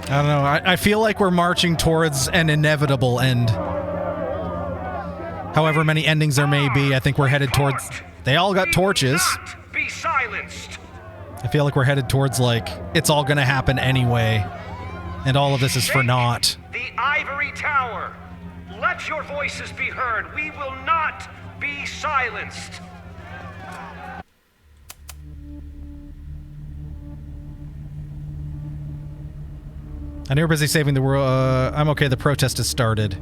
I don't know. I feel like we're marching towards an inevitable end. However many endings there may be, I think we're headed towards... They all got torches. Be silenced. I feel like we're headed towards, like, it's all gonna happen anyway. And all of this is for naught. The ivory tower. Let your voices be heard. We will not be silenced. I know we're busy saving the world. I'm okay. The protest has started.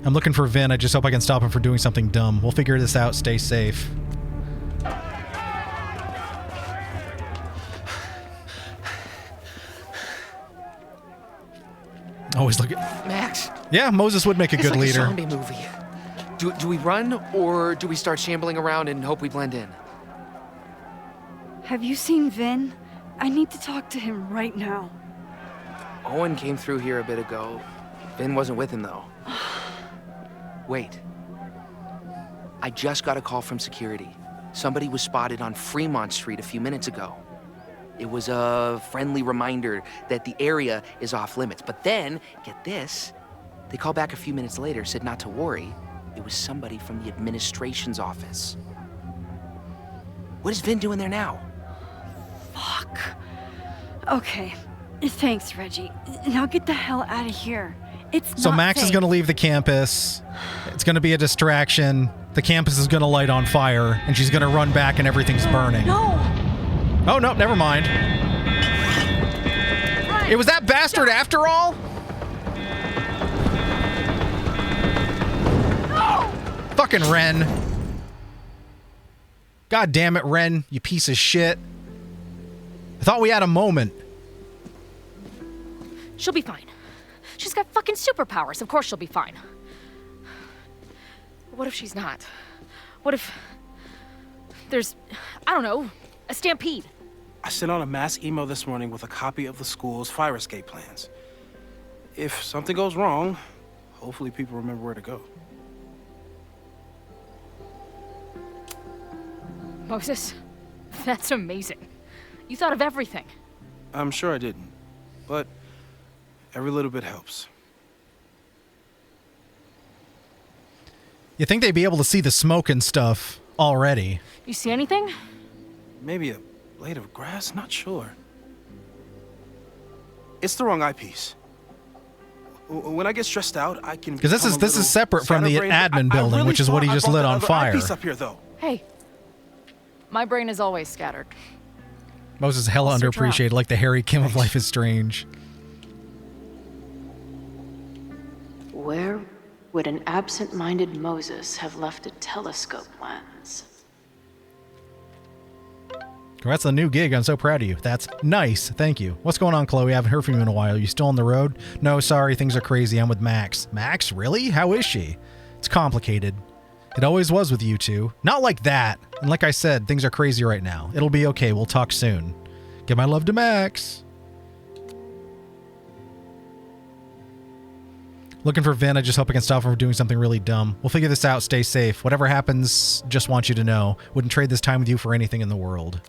I'm looking for Vin. I just hope I can stop him from doing something dumb. We'll figure this out. Stay safe. Always look at... Max. Yeah, Moses would make a good like leader. A zombie movie. Do we run, or do we start shambling around and hope we blend in? Have you seen Vin? I need to talk to him right now. Owen came through here a bit ago. Vin wasn't with him, though. Wait. I just got a call from security. Somebody was spotted on Fremont Street a few minutes ago. It was a friendly reminder that the area is off limits. But then, get this, they called back a few minutes later, said not to worry. It was somebody from the administration's office. What is Vin doing there now? Fuck. Okay. Thanks, Reggie. Now get the hell out of here. It's So not Max safe. is going to leave the campus. It's going to be a distraction. The campus is going to light on fire, and she's going to run back and everything's burning. No! Oh, no, never mind. Run. It was that bastard after all? No! Fucking Ren. God damn it, Ren, you piece of shit. I thought we had a moment. She'll be fine. She's got fucking superpowers. Of course she'll be fine. What if she's not? What if there's, I don't know, a stampede? I sent out a mass email this morning with a copy of the school's fire escape plans. If something goes wrong, hopefully people remember where to go. Moses, that's amazing. You thought of everything. I'm sure I didn't, but every little bit helps. You think they'd be able to see the smoke and stuff already? You see anything? Maybe a blade of grass? Not sure. It's the wrong eyepiece. When I get stressed out, I can. Because this is separate from the admin building, really which is what he just lit on fire. Eyepiece up here, though. Hey, my brain is always scattered. Moses is hella I'll search underappreciated, like the Harry Kim of Life is Strange. Where would an absent-minded Moses have left a telescope lens? That's a new gig. I'm so proud of you. That's nice. Thank you. What's going on, Chloe? I haven't heard from you in a while. You still on the road? No, sorry. Things are crazy. I'm with Max. Max? Really? How is she? It's complicated. It always was with you two. Not like that. And like I said, things are crazy right now. It'll be okay. We'll talk soon. Give my love to Max. Looking for Vin. I just hope I can stop him from doing something really dumb. We'll figure this out. Stay safe. Whatever happens, just want you to know. Wouldn't trade this time with you for anything in the world.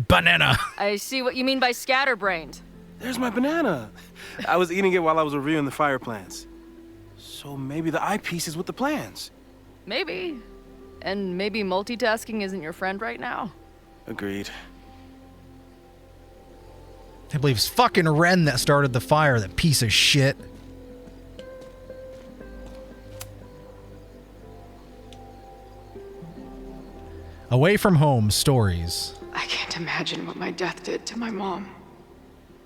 Banana. I see what you mean by scatterbrained. There's my banana. I was eating it while I was reviewing the fire plans. So maybe the eyepiece is with the plans. Maybe. And maybe multitasking isn't your friend right now. Agreed. I believe it's fucking Ren that started the fire, that piece of shit. Away from home stories. I can't imagine what my death did to my mom.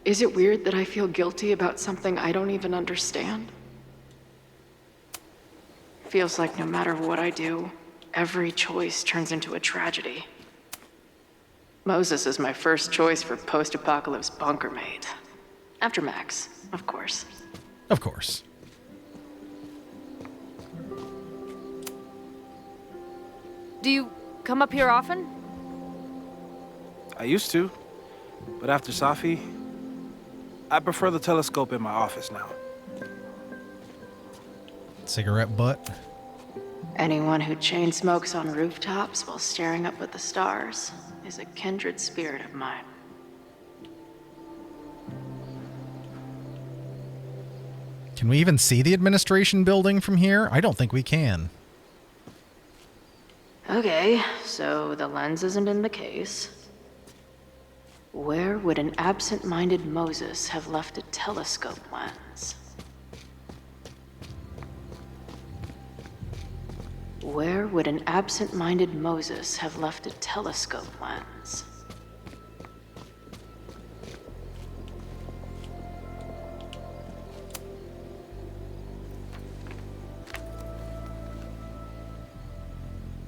Is it weird that I feel guilty about something I don't even understand? Feels like no matter what I do, every choice turns into a tragedy. Moses is my first choice for post-apocalypse bunker mate. After Max, of course. Of course. Do you come up here often? I used to, but after Safi, I prefer the telescope in my office now. Cigarette butt. Anyone who chain smokes on rooftops while staring up at the stars is a kindred spirit of mine. Can we even see the administration building from here? I don't think we can. Okay, so the lens isn't in the case. Where would an absent-minded Moses have left a telescope lens? Where would an absent-minded Moses have left a telescope lens?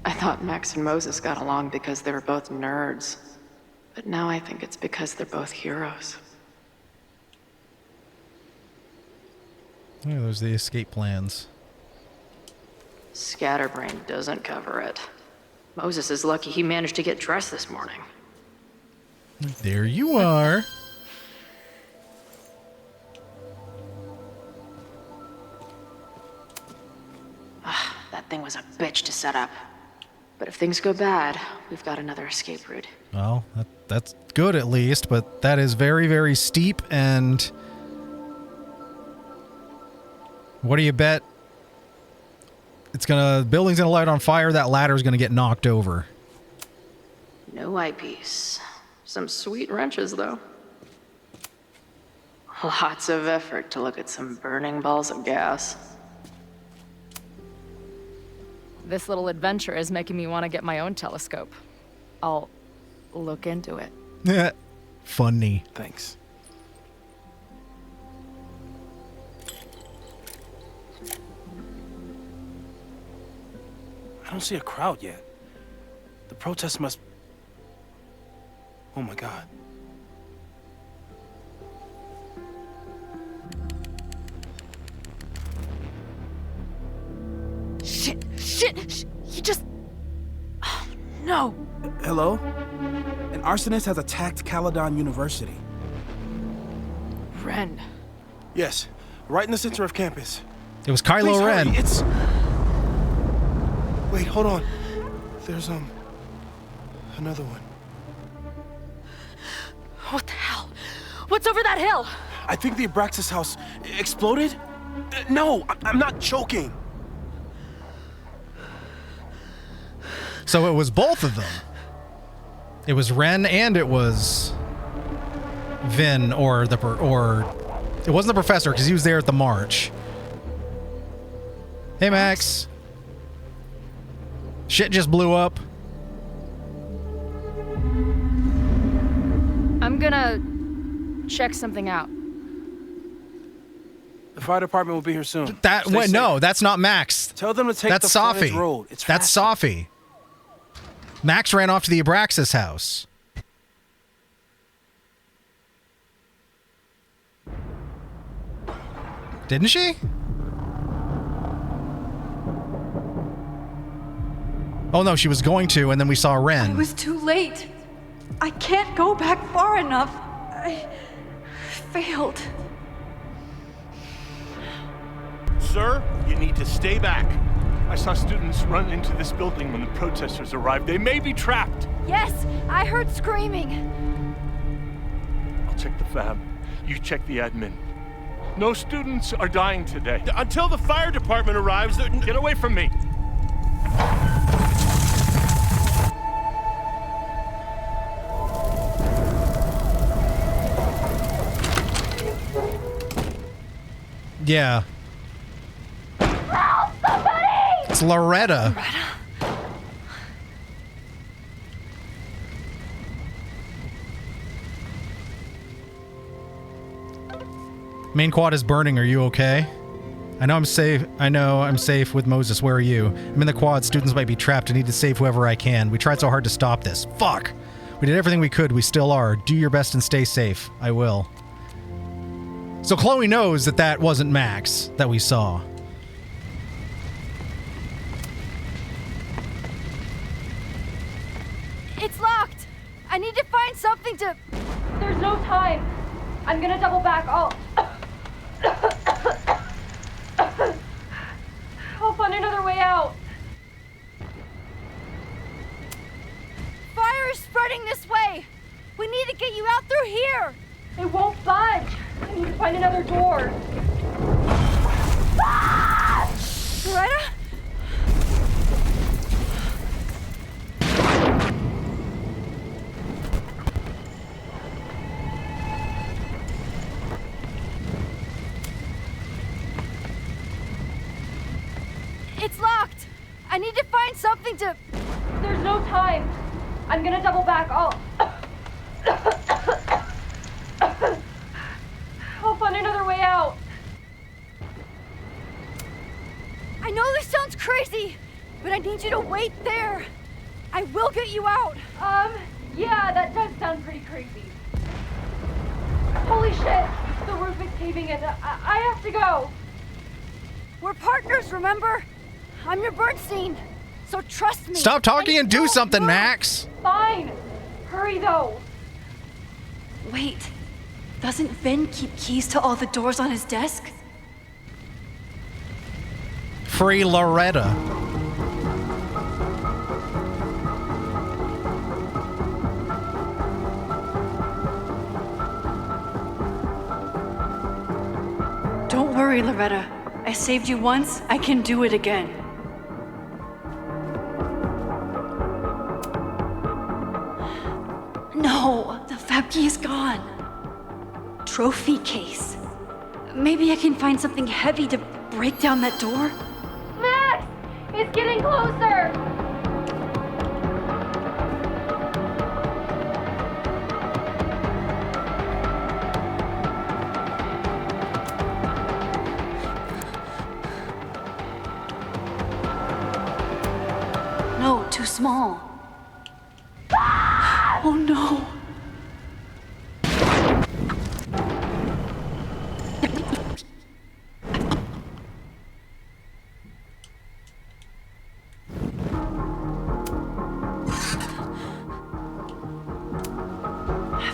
I thought Max and Moses got along because they were both nerds. But now I think it's because they're both heroes. Yeah, those are the escape plans. Scatterbrain doesn't cover it. Moses is lucky he managed to get dressed this morning. There you are. That thing was a bitch to set up. But if things go bad, we've got another escape route. Well, that's good at least, but that is very, very steep, and what do you bet? Building's gonna light on fire, that ladder's gonna get knocked over. No eyepiece. Some sweet wrenches, though. Lots of effort to look at some burning balls of gas. This little adventure is making me want to get my own telescope. I'll look into it. Yeah. Funny. Thanks. I don't see a crowd yet. The protest must... Oh my God. Shit! He just... Oh, no! Hello? An arsonist has attacked Caledon University. Ren. Yes, right in the center of campus. It was Kylo Please Ren. hurry, it's... Wait, hold on. There's, another one. What the hell? What's over that hill? I think the Abraxas house exploded? No, I'm not joking. So it was both of them. It was Ren and it was Vin, or it wasn't the professor because he was there at the march. Hey, Max. Shit just blew up. I'm gonna check something out. The fire department will be here soon. No, that's not Max. Tell them to take that's the frontage Safi. road. It's That's faster. Safi. Max ran off to the Abraxas house. Didn't she? Oh no, she was going to, and then we saw Ren. I was too late. I can't go back far enough. I failed. Sir, you need to stay back. I saw students run into this building when the protesters arrived. They may be trapped. Yes, I heard screaming. I'll check the fab. You check the admin. No students are dying today. Until the fire department arrives, get away from me. Yeah. It's Loretta. Main quad is burning. Are you okay? I know I'm safe with Moses. Where are you? I'm in the quad. Students might be trapped. I need to save whoever I can. We tried so hard to stop this. Fuck. We did everything we could. We still are. Do your best and stay safe. I will. So Chloe knows that that wasn't Max that we saw. It's locked. I need to find something to... There's no time. I'm gonna double back. I'll find another way out. Fire is spreading this way. We need to get you out through here. It won't budge. I need to find another door. Ah! Loretta? It's locked. I need to find something to... There's no time. I'm gonna double back. I'll find another way out. I know this sounds crazy, but I need you to wait there. I will get you out. Yeah, that does sound pretty crazy. Holy shit! The roof is caving in. I have to go. We're partners, remember? I'm your Bernstein, so trust me. Stop talking and do something, Max. Fine. Hurry, though. Wait, doesn't Vin keep keys to all the doors on his desk? Free Loretta. Don't worry, Loretta. I saved you once, I can do it again. No, the fab key is gone. Trophy case. Maybe I can find something heavy to break down that door? Max! It's getting closer! No, too small. Oh no.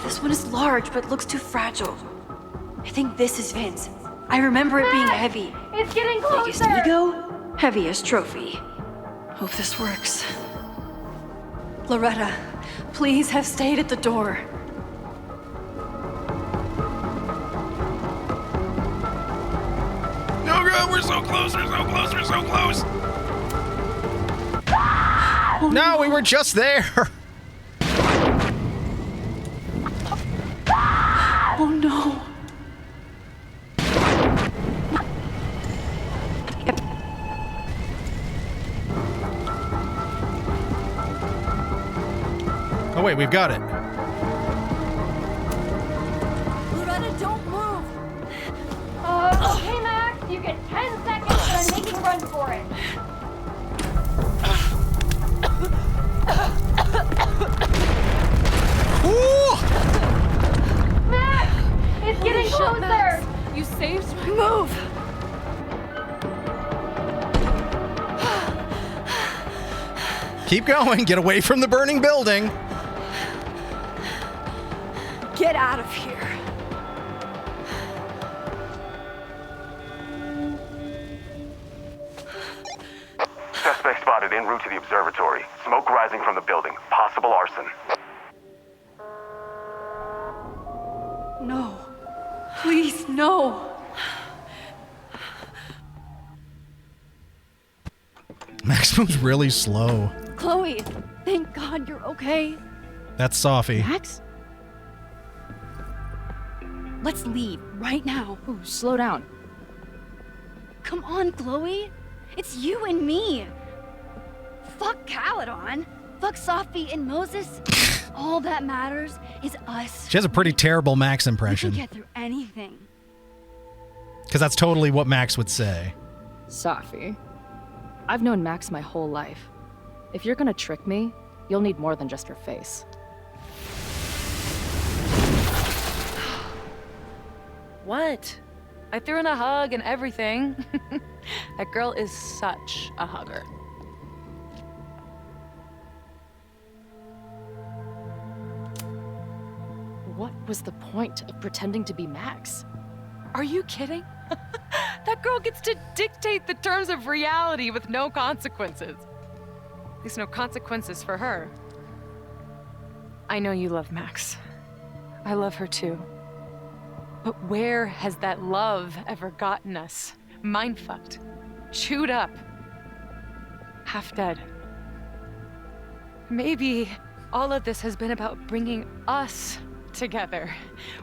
This one is large, but looks too fragile. It think this is Vince. I remember it being heavy. It's getting Biggest closer. ego, heaviest trophy. Hope this works. Loretta, please have stayed at the door. No, God, we're so close, we're so close, we're so close. No, we were just there. Oh no. Oh, wait, we've got it. Loretta, don't move. Okay, Max, you get 10 seconds, but I'm making a run for it. Ooh! Max, it's getting shit, closer. Max. You saved me. Move! Keep going. Get away from the burning building. Get out of here. Suspect spotted en route to the observatory. Smoke rising from the building. Possible arson. No. Please, no. Max moves really slow. Chloe, thank God you're okay. That's Sophie. Max? Let's leave right now. Ooh, slow down. Come on, Chloe. It's you and me. Fuck Caledon. Fuck Sophie and Moses. All that matters is us. She has a pretty terrible Max We can impression. get through anything. Because that's totally what Max would say. Sophie, I've known Max my whole life. If you're gonna trick me, you'll need more than just her face. What? I threw in a hug and everything. That girl is such a hugger. What was the point of pretending to be Max? Are you kidding? That girl gets to dictate the terms of reality with no consequences. At least no consequences for her. I know you love Max. I love her too. But where has that love ever gotten us? Mind-fucked. Chewed up. Half dead. Maybe all of this has been about bringing us together.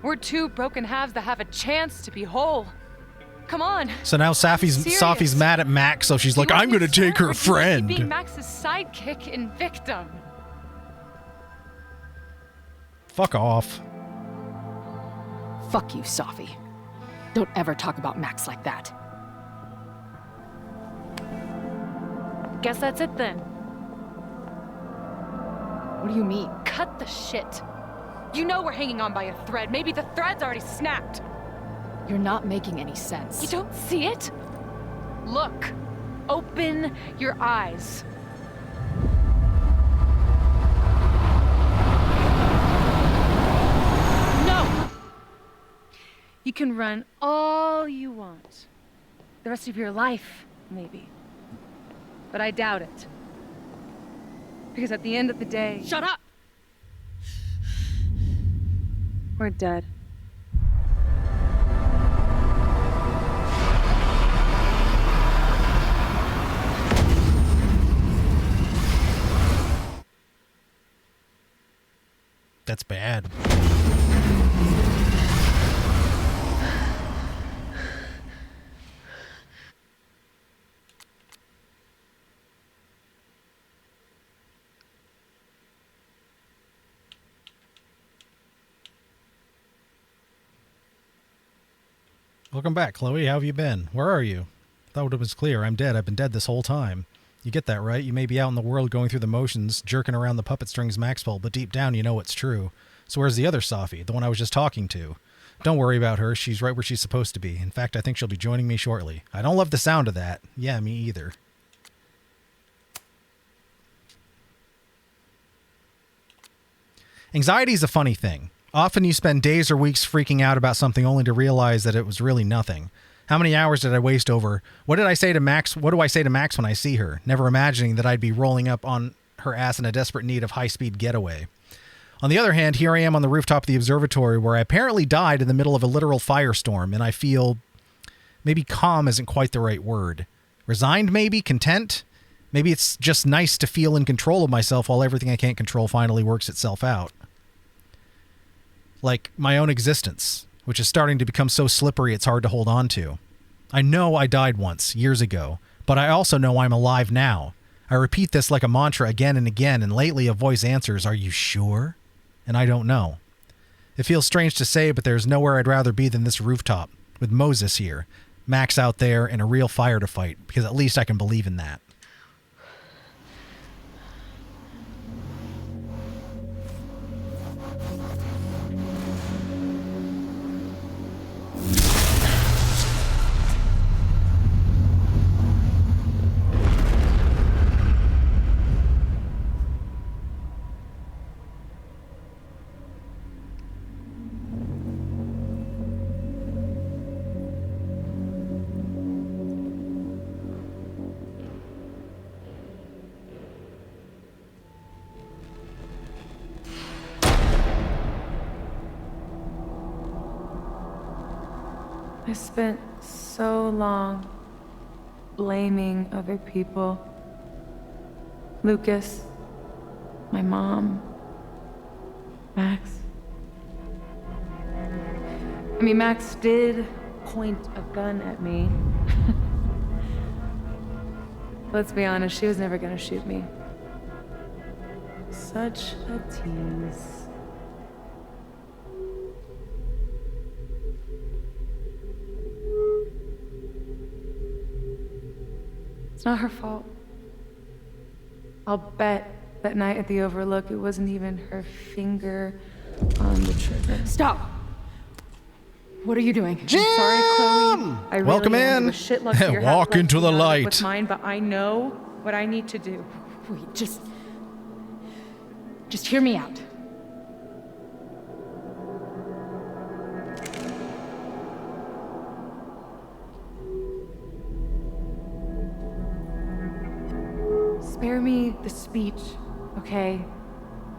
We're two broken halves that have a chance to be whole. Come on. So now Sophie's mad at Max, so she's like, I'm going to take her friend. Being Max's sidekick and victim. Fuck off. Fuck you, Sophie. Don't ever talk about Max like that. Guess that's it then. What do you mean? Cut the shit. You know we're hanging on by a thread. Maybe the thread's already snapped. You're not making any sense. You don't see it? Look. Open your eyes. No! You can run all you want. The rest of your life, maybe. But I doubt it. Because at the end of the day... Shut up! We're dead. That's bad. Welcome back, Chloe. How have you been? Where are you? Thought it was clear. I'm dead. I've been dead this whole time. You get that, right? You may be out in the world going through the motions, jerking around the puppet strings Maxwell, but deep down you know it's true. So where's the other Sophie, the one I was just talking to? Don't worry about her. She's right where she's supposed to be. In fact, I think she'll be joining me shortly. I don't love the sound of that. Yeah, me either. Anxiety is a funny thing. Often you spend days or weeks freaking out about something only to realize that it was really nothing. How many hours did I waste over, what did I say to Max? What do I say to Max when I see her? Never imagining that I'd be rolling up on her ass in a desperate need of high-speed getaway. On the other hand, here I am on the rooftop of the observatory where I apparently died in the middle of a literal firestorm, and I feel maybe calm isn't quite the right word. Resigned, maybe? Content? Maybe it's just nice to feel in control of myself while everything I can't control finally works itself out. Like my own existence, which is starting to become so slippery it's hard to hold on to. I know I died once, years ago, but I also know I'm alive now. I repeat this like a mantra again and again, and lately a voice answers, "Are you sure?" And I don't know. It feels strange to say, but there's nowhere I'd rather be than this rooftop, with Moses here, Max out there, and a real fire to fight, because at least I can believe in that. I spent so long blaming other people. Lucas, my mom, Max. I mean, Max did point a gun at me. Let's be honest, she was never gonna shoot me. Such a tease. It's not her fault. I'll bet that night at the Overlook it wasn't even her finger on the trigger. Stop! What are you doing? I'm sorry, Chloe. I really Welcome am. in. It was shit luck to your Walk half-life into the being out of light. What's mine, but I know what I need to do. Wait, just hear me out. Spare me the speech, okay?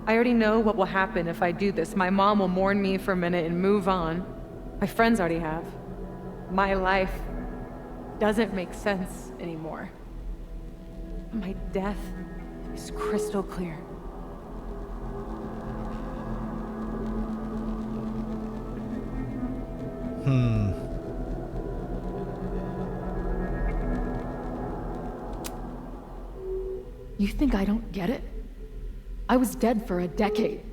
I already know what will happen if I do this. My mom will mourn me for a minute and move on. My friends already have. My life doesn't make sense anymore. My death is crystal clear. You think I don't get it? I was dead for a decade.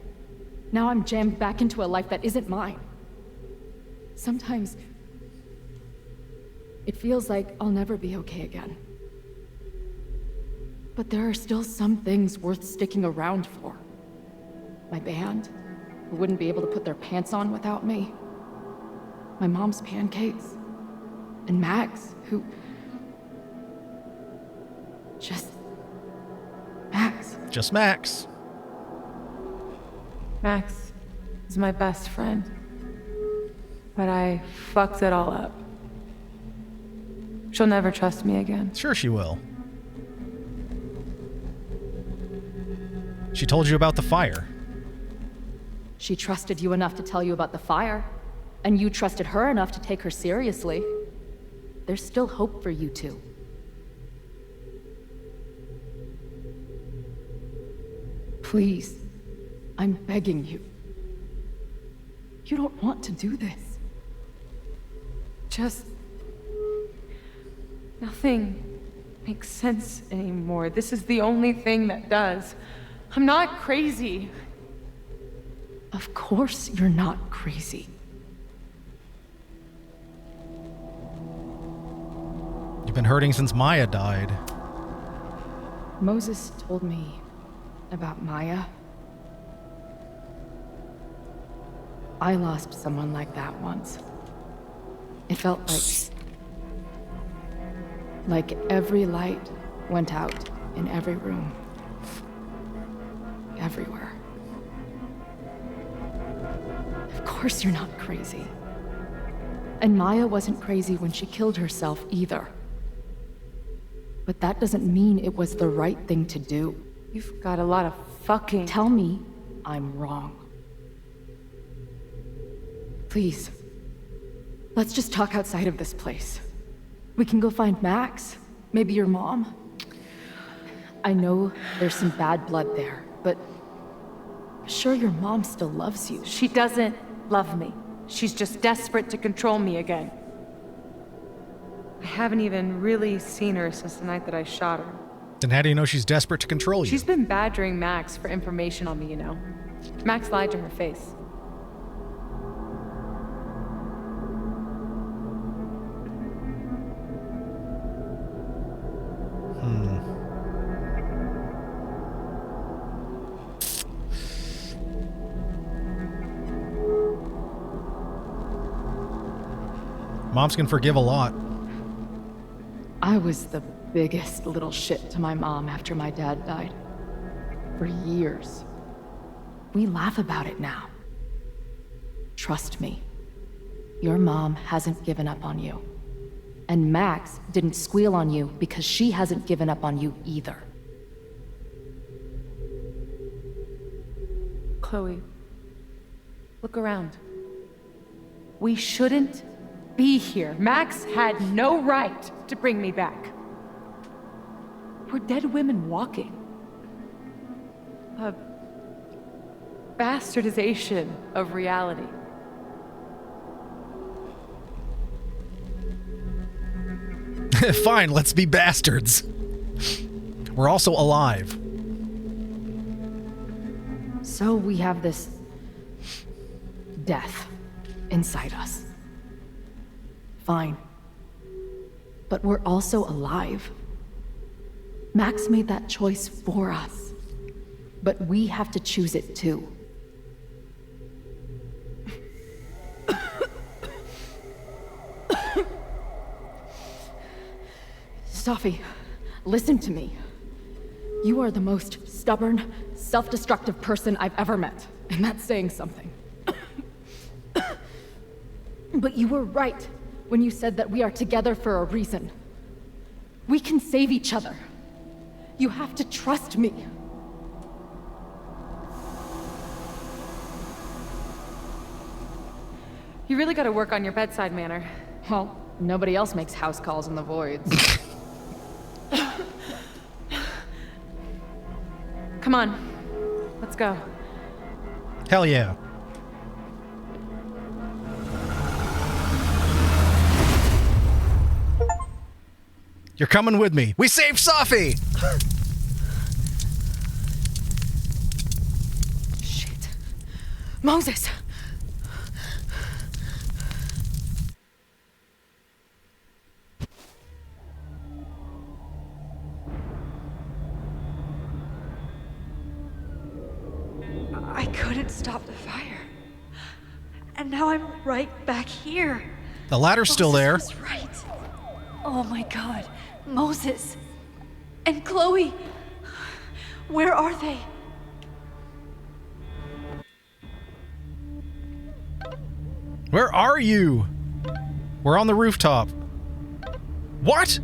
Now I'm jammed back into a life that isn't mine. Sometimes it feels like I'll never be okay again. But there are still some things worth sticking around for. My band, who wouldn't be able to put their pants on without me. My mom's pancakes. And Max, who... Just Max. Max is my best friend. But I fucked it all up. She'll never trust me again. Sure she will. She told you about the fire. She trusted you enough to tell you about the fire, and you trusted her enough to take her seriously. There's still hope for you two. Please, I'm begging you. You don't want to do this. Just... nothing makes sense anymore. This is the only thing that does. I'm not crazy. Of course you're not crazy. You've been hurting since Maya died. Moses told me about Maya. I lost someone like that once. It felt like every light went out in every room. Everywhere. course you're not crazy. And Maya wasn't crazy when she killed herself either. But that doesn't mean it was the right thing to do. You've got a lot of fucking... Tell me I'm wrong. Please. Let's just talk outside of this place. We can go find Max. Maybe your mom. I know there's some bad blood there, but... sure, your mom still loves you. She doesn't love me. She's just desperate to control me again. I haven't even really seen her since the night that I shot her. Then how do you know she's desperate to control you? She's been badgering Max for information on me, you know. Max lied to her face. Moms can forgive a lot. I was the biggest little shit to my mom after my dad died. For years. We laugh about it now. Trust me. Your mom hasn't given up on you. And Max didn't squeal on you because she hasn't given up on you either. Chloe, look around. We shouldn't be here. Max had no right to bring me back. We're dead women walking. A bastardization of reality. Fine, let's be bastards. We're also alive. So we have this death inside us. Fine. But we're also alive. Max made that choice for us. But we have to choose it too. Safi, listen to me. You are the most stubborn, self-destructive person I've ever met, and that's saying something. But you were right when you said that we are together for a reason. We can save each other. You have to trust me. You really gotta work on your bedside manner. Well, nobody else makes house calls in the voids. Come on, let's go. Hell yeah. You're coming with me. We saved Safi! Shit. Moses! I couldn't stop the fire. And now I'm right back here. The ladder's still there. Moses was right. Oh my god. Moses. And Chloe. Where are they? Where are you? We're on the rooftop. What?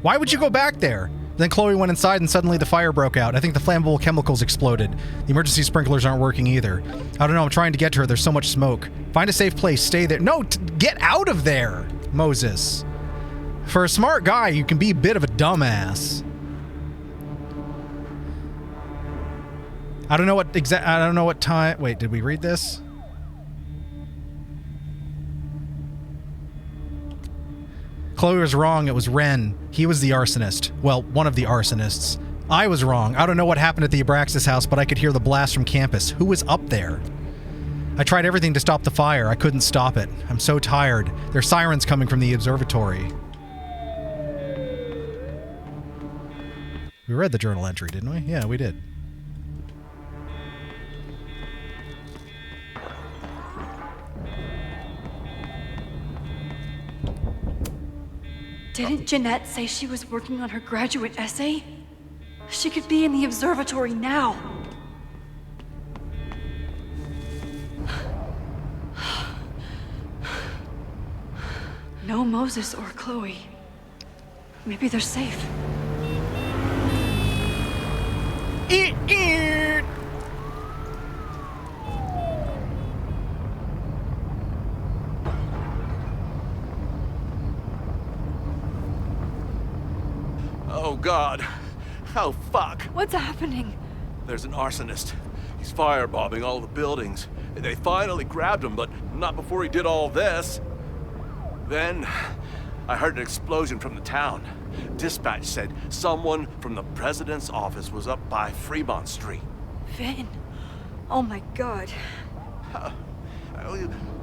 Why would you go back there? Then Chloe went inside and suddenly the fire broke out. I think the flammable chemicals exploded. The emergency sprinklers aren't working either. I don't know, I'm trying to get to her. There's so much smoke. Find a safe place. Stay there. No, get out of there, Moses. For a smart guy, you can be a bit of a dumbass. I don't know what time... Wait, did we read this? Chloe was wrong. It was Ren. He was the arsonist. Well, one of the arsonists. I was wrong. I don't know what happened at the Abraxas house, but I could hear the blast from campus. Who was up there? I tried everything to stop the fire. I couldn't stop it. I'm so tired. There's sirens coming from the observatory. We read the journal entry, didn't we? Yeah, we did. Didn't Jeanette say she was working on her graduate essay? She could be in the observatory now. no Moses or Chloe. Maybe they're safe. Oh, God. Oh, fuck. What's happening? There's an arsonist. He's firebombing all the buildings. They finally grabbed him, but not before he did all this. Then, I heard an explosion from the town. Dispatch said someone from the president's office was up by Fremont Street. Vin. Oh my God.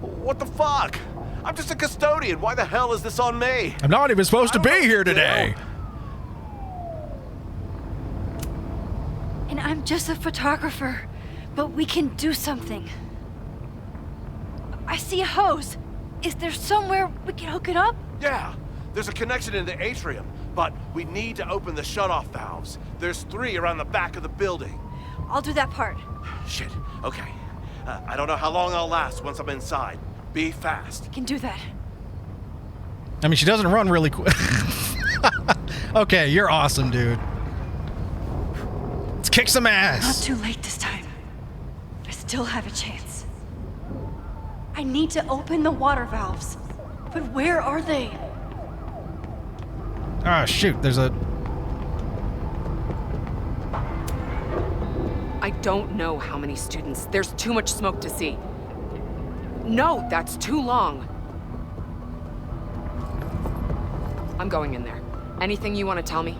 What the fuck? I'm just a custodian. Why the hell is this on me? I'm not even supposed to be here today. And I'm just a photographer, but we can do something. I see a hose. Is there somewhere we can hook it up? Yeah, there's a connection in the atrium, but we need to open the shutoff valves. There's 3 around the back of the building. I'll do that part. Shit, okay. I don't know how long I'll last once I'm inside. Be fast. Can do that. I mean, she doesn't run really quick. Okay, you're awesome, dude. Let's kick some ass. Not too late this time. I still have a chance. I need to open the water valves. But where are they? Ah, shoot, there's a... I don't know how many students. There's too much smoke to see. No, that's too long. I'm going in there. Anything you want to tell me?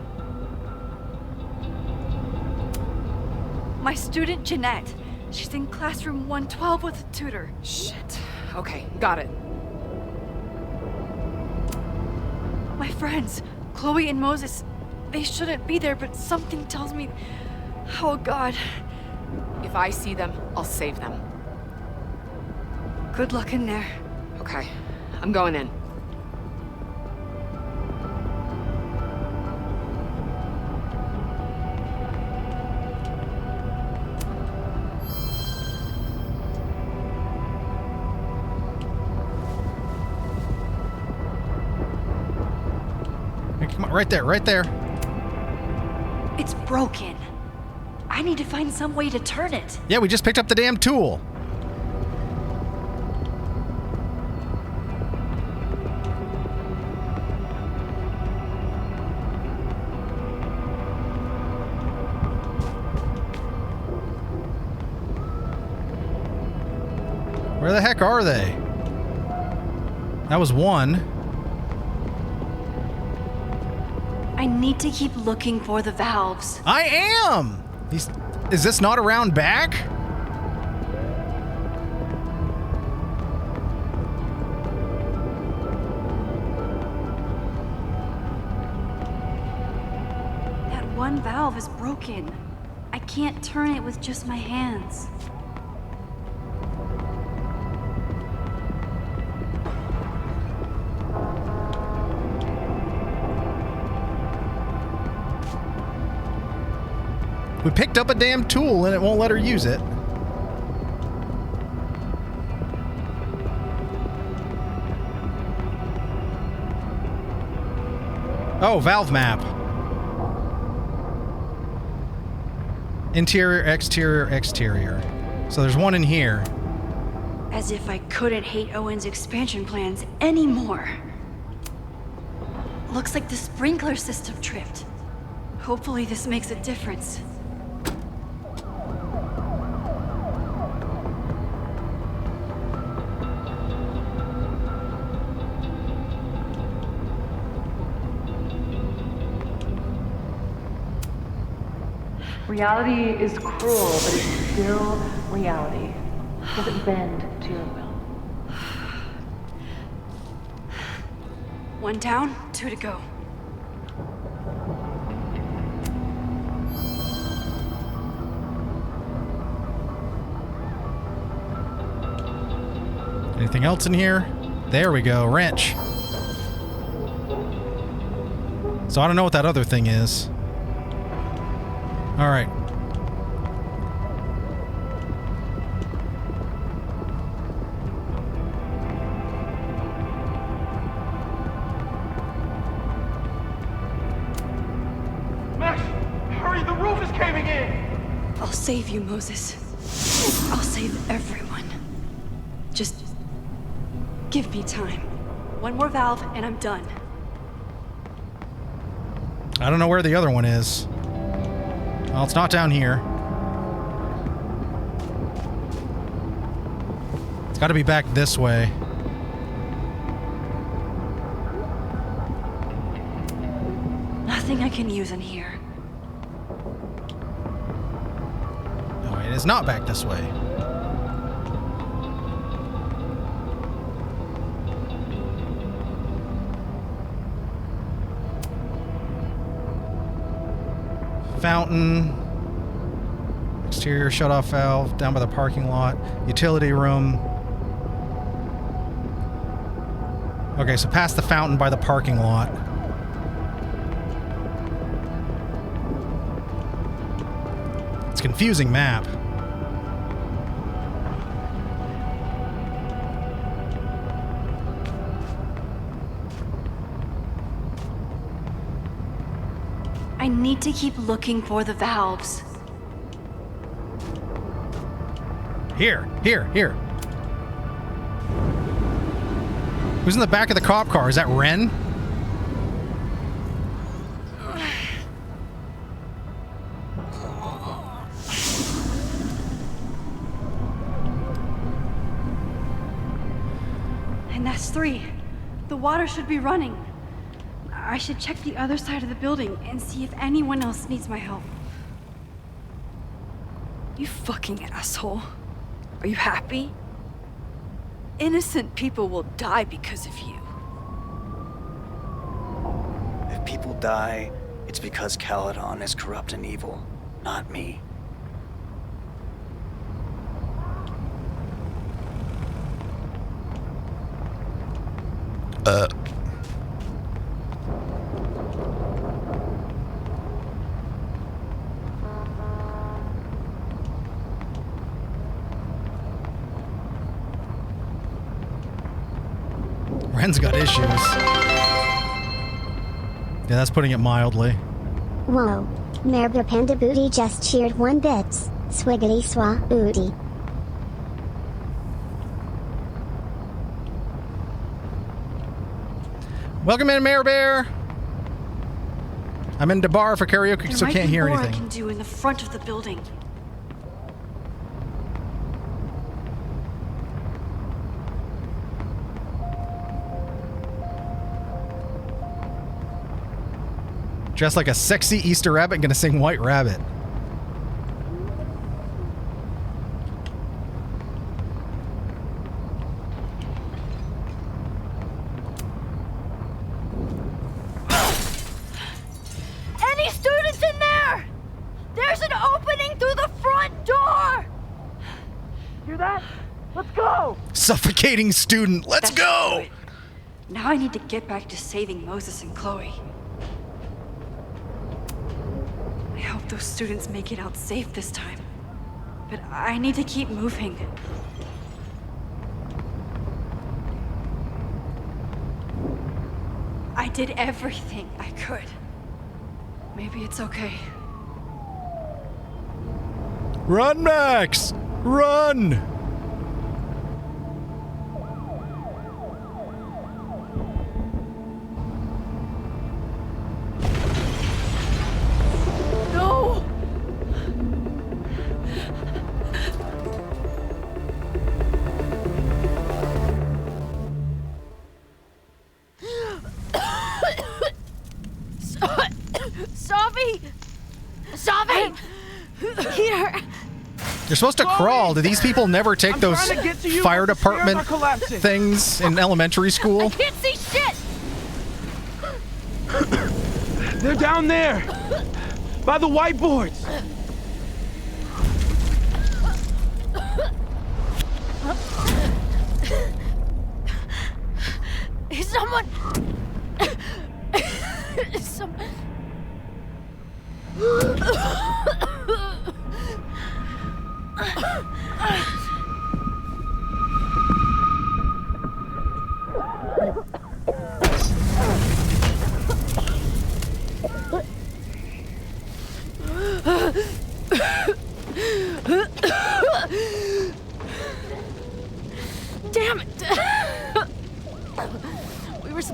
My student, Jeanette. She's in classroom 112 with a tutor. Shit. Okay, got it. My friends, Chloe and Moses, they shouldn't be there, but something tells me... Oh, God. If I see them, I'll save them. Good luck in there. Okay, I'm going in. Hey, come on, right there, right there. It's broken. I need to find some way to turn it. Yeah, we just picked up the damn tool. Where the heck are they? That was one. I need to keep looking for the valves. I am! Is this not around back? That one valve is broken. I can't turn it with just my hands. We picked up a damn tool and it won't let her use it. Oh, valve map. Interior, exterior, exterior. So there's one in here. As if I couldn't hate Owen's expansion plans anymore. Looks like the sprinkler system tripped. Hopefully this makes a difference. Reality is cruel, but it's still reality. It doesn't bend to your will. One down, 2 to go. Anything else in here? There we go, wrench. So I don't know what that other thing is. All right. I'll save you, Moses. I'll save everyone. Just give me time. One more valve and I'm done. I don't know where the other one is. Well, it's not down here. It's got to be back this way. Nothing I can use in here. No, it is not back this way. Fountain. Exterior shutoff valve down by the parking lot. Utility room. Okay, so past the fountain by the parking lot. It's a confusing map. I need to keep looking for the valves. Here. Who's in the back of the cop car? Is that Ren? And that's 3. The water should be running. I should check the other side of the building and see if anyone else needs my help. You fucking asshole. Are you happy? Innocent people will die because of you. If people die, it's because Caledon is corrupt and evil, not me. Ren's got issues. Yeah, that's putting it mildly. Whoa. Merba Panda Booty just cheered 1 bits. Swiggity swa booty. Welcome in, Mayor Bear. I'm in the bar for karaoke, so can't hear anything. There might be more I can do in the front of the building. Dressed like a sexy Easter rabbit, gonna sing White Rabbit. Any students in there? There's an opening through the front door! Hear that? Let's go! Suffocating student, let's go! Now I need to get back to saving Moses and Chloe. I hope those students make it out safe this time. But I need to keep moving. I did everything I could. Maybe it's okay. Run, Max! Run! No! Savi! Savi! Here! You're supposed to crawl. Do these people never take those trying to get to you, fire but the stairs department are collapsing. things in elementary school? Can't see shit! They're down there! By the whiteboards! Is someone... Someone...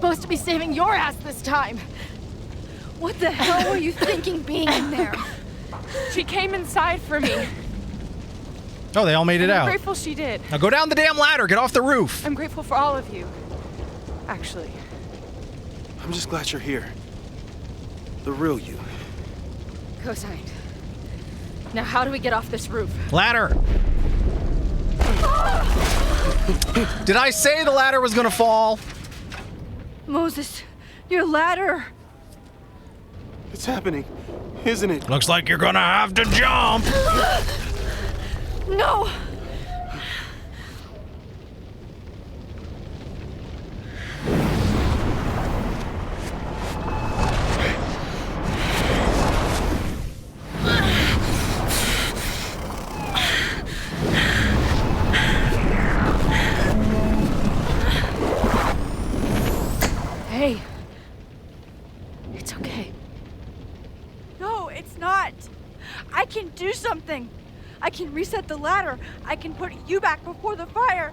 supposed to be saving your ass this time. What the hell were you thinking being in there? She came inside for me. Oh, they all made it I'm out. grateful she did. Now go down the damn ladder. Get off the roof. I'm grateful for all of you. Actually. I'm just glad you're here. The real you. Co-signed. Now how do we get off this roof? Ladder. Did I say the ladder was gonna fall? Moses, your ladder. It's happening, isn't it? Looks like you're gonna have to jump. No! Hey. It's okay. No, it's not. I can do something. I can reset the ladder. I can put you back before the fire.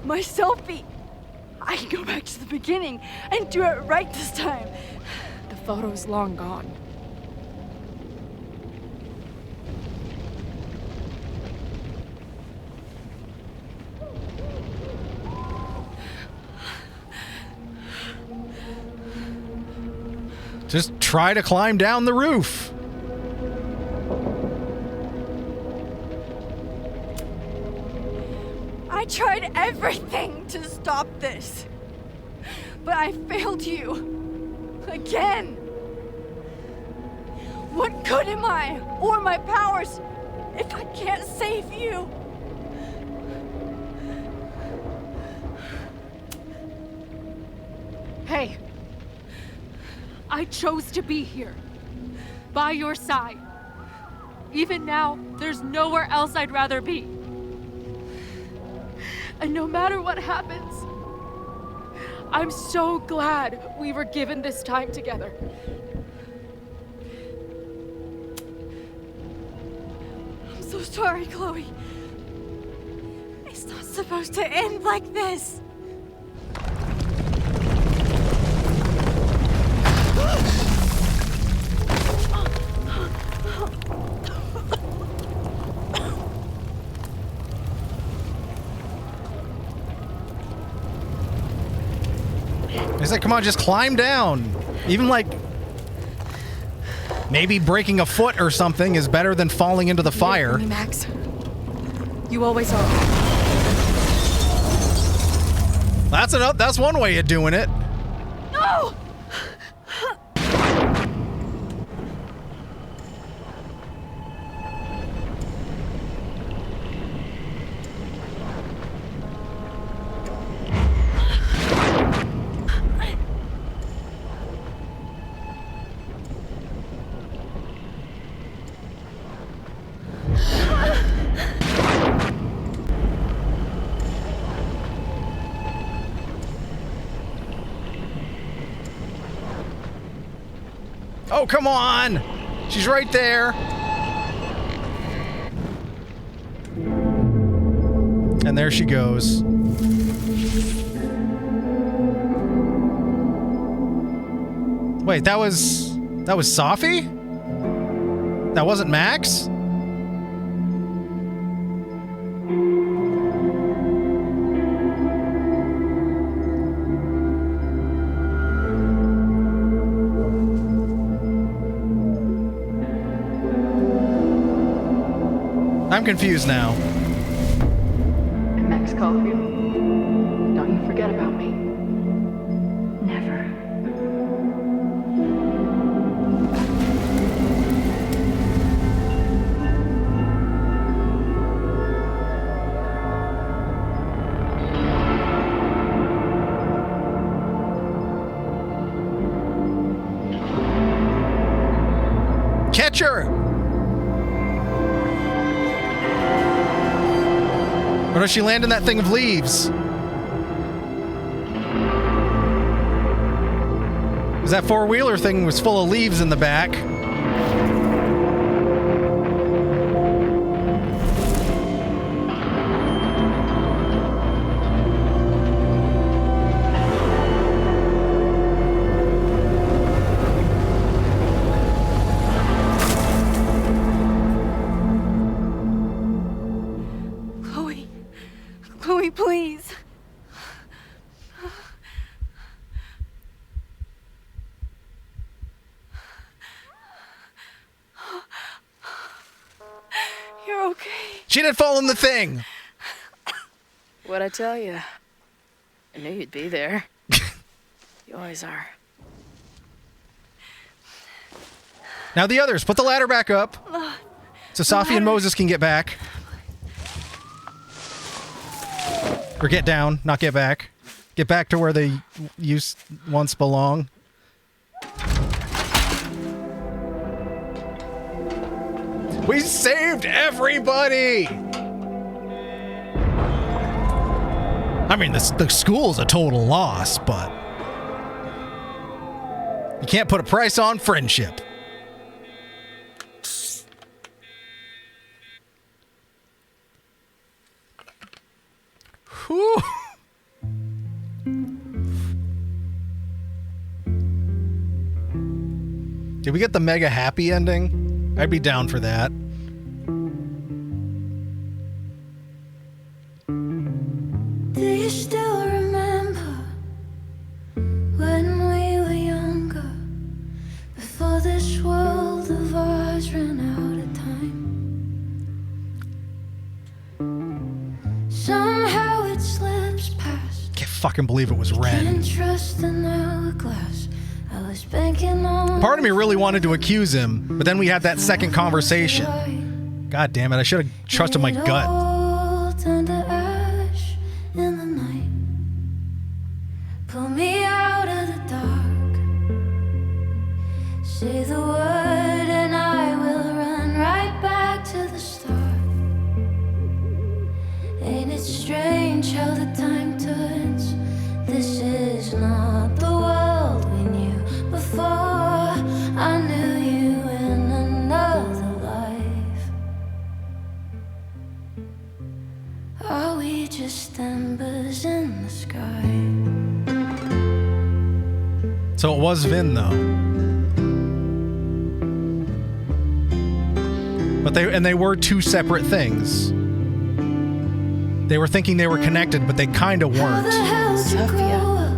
My selfie. I can go back to the beginning and do it right this time. The photo's long gone. Just try to climb down the roof. I tried everything to stop this. But I failed you. Again. What good am I, or my powers, if I can't save you? Hey. I chose to be here. By your side. Even now, there's nowhere else I'd rather be. And no matter what happens, I'm so glad we were given this time together. I'm so sorry, Chloe. It's not supposed to end like this. He's like, come on, just climb down. Even like maybe breaking a foot or something is better than falling into the fire. Me, Max. You always are. That's one way of doing it. No! Oh, come on! She's right there. And there she goes. Wait, that was Safi? That wasn't Max? I'm confused now. And Max called you? Don't you forget about me. Never. Catch her! Or does she land in that thing of leaves? Because that four-wheeler thing was full of leaves in the back. okay? She didn't fall in the thing. What'd I tell you? I knew you'd be there. You always are. Now the others, put the ladder back up so Safi and Moses can get back. Or get down, not get back. Get back to where they once belong. We saved everybody! I mean, the school's a total loss, but you can't put a price on friendship. Whew. Did we get the mega happy ending? I'd be down for that. Do you still remember when we were younger? Before this world of ours ran out of time. Somehow it slips past. Can't fucking believe it was Ren. Can't trust an hourglass. I was banking on. Part of me really wanted to accuse him, but then we had that second conversation. God damn it, I should have trusted my gut. All turned to ash in the night. Pull me out of the dark. Say the word and I will run right back to the start. Ain't it strange how the time turns? This is not the world we knew before. I knew you in another life. Are we just embers in the sky? So it was Vin, though. But they were two separate things. They were thinking they were connected, but they kind of weren't. How the hell did you grow up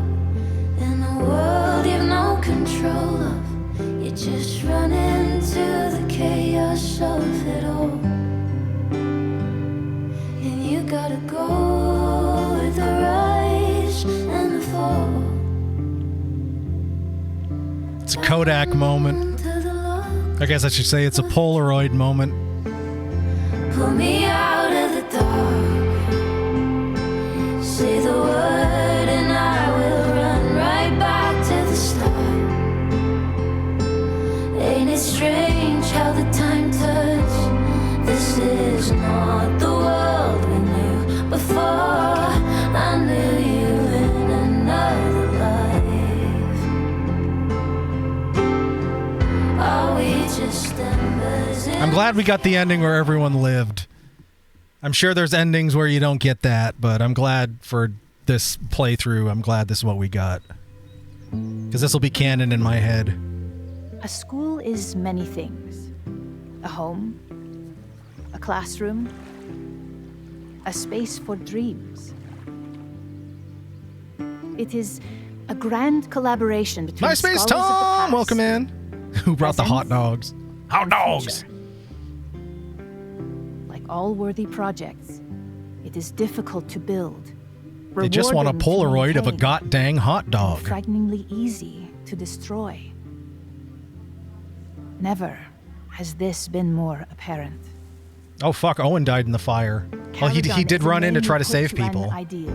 in a world you've no control of? You just run into the chaos of it all. And you gotta go with the rise and the fall. It's a Kodak moment. I guess I should say it's a Polaroid moment. Pull me out of the dark. Say the word and I will run right back to the start. Ain't it strange how the time turns? This is not the world we knew before. I knew you in another life. Are we just embers in I'm glad we got the ending where everyone lived. I'm sure there's endings where you don't get that, but I'm glad for this playthrough. I'm glad this is what we got. Because this will be canon in my head. A school is many things. A home, a classroom, a space for dreams. It is a grand collaboration between MySpace scholars of the Tom! past, Welcome in. Who brought the hot dogs? Hot dogs! Like all worthy projects, it is difficult to build. They just want a rewarding to Polaroid of a maintain, god-dang hot dog. and frighteningly easy to destroy. Never has this been more apparent. Oh fuck, Owen died in the fire. Well, he Caledon did is a run in to name try to put save an people. ideal.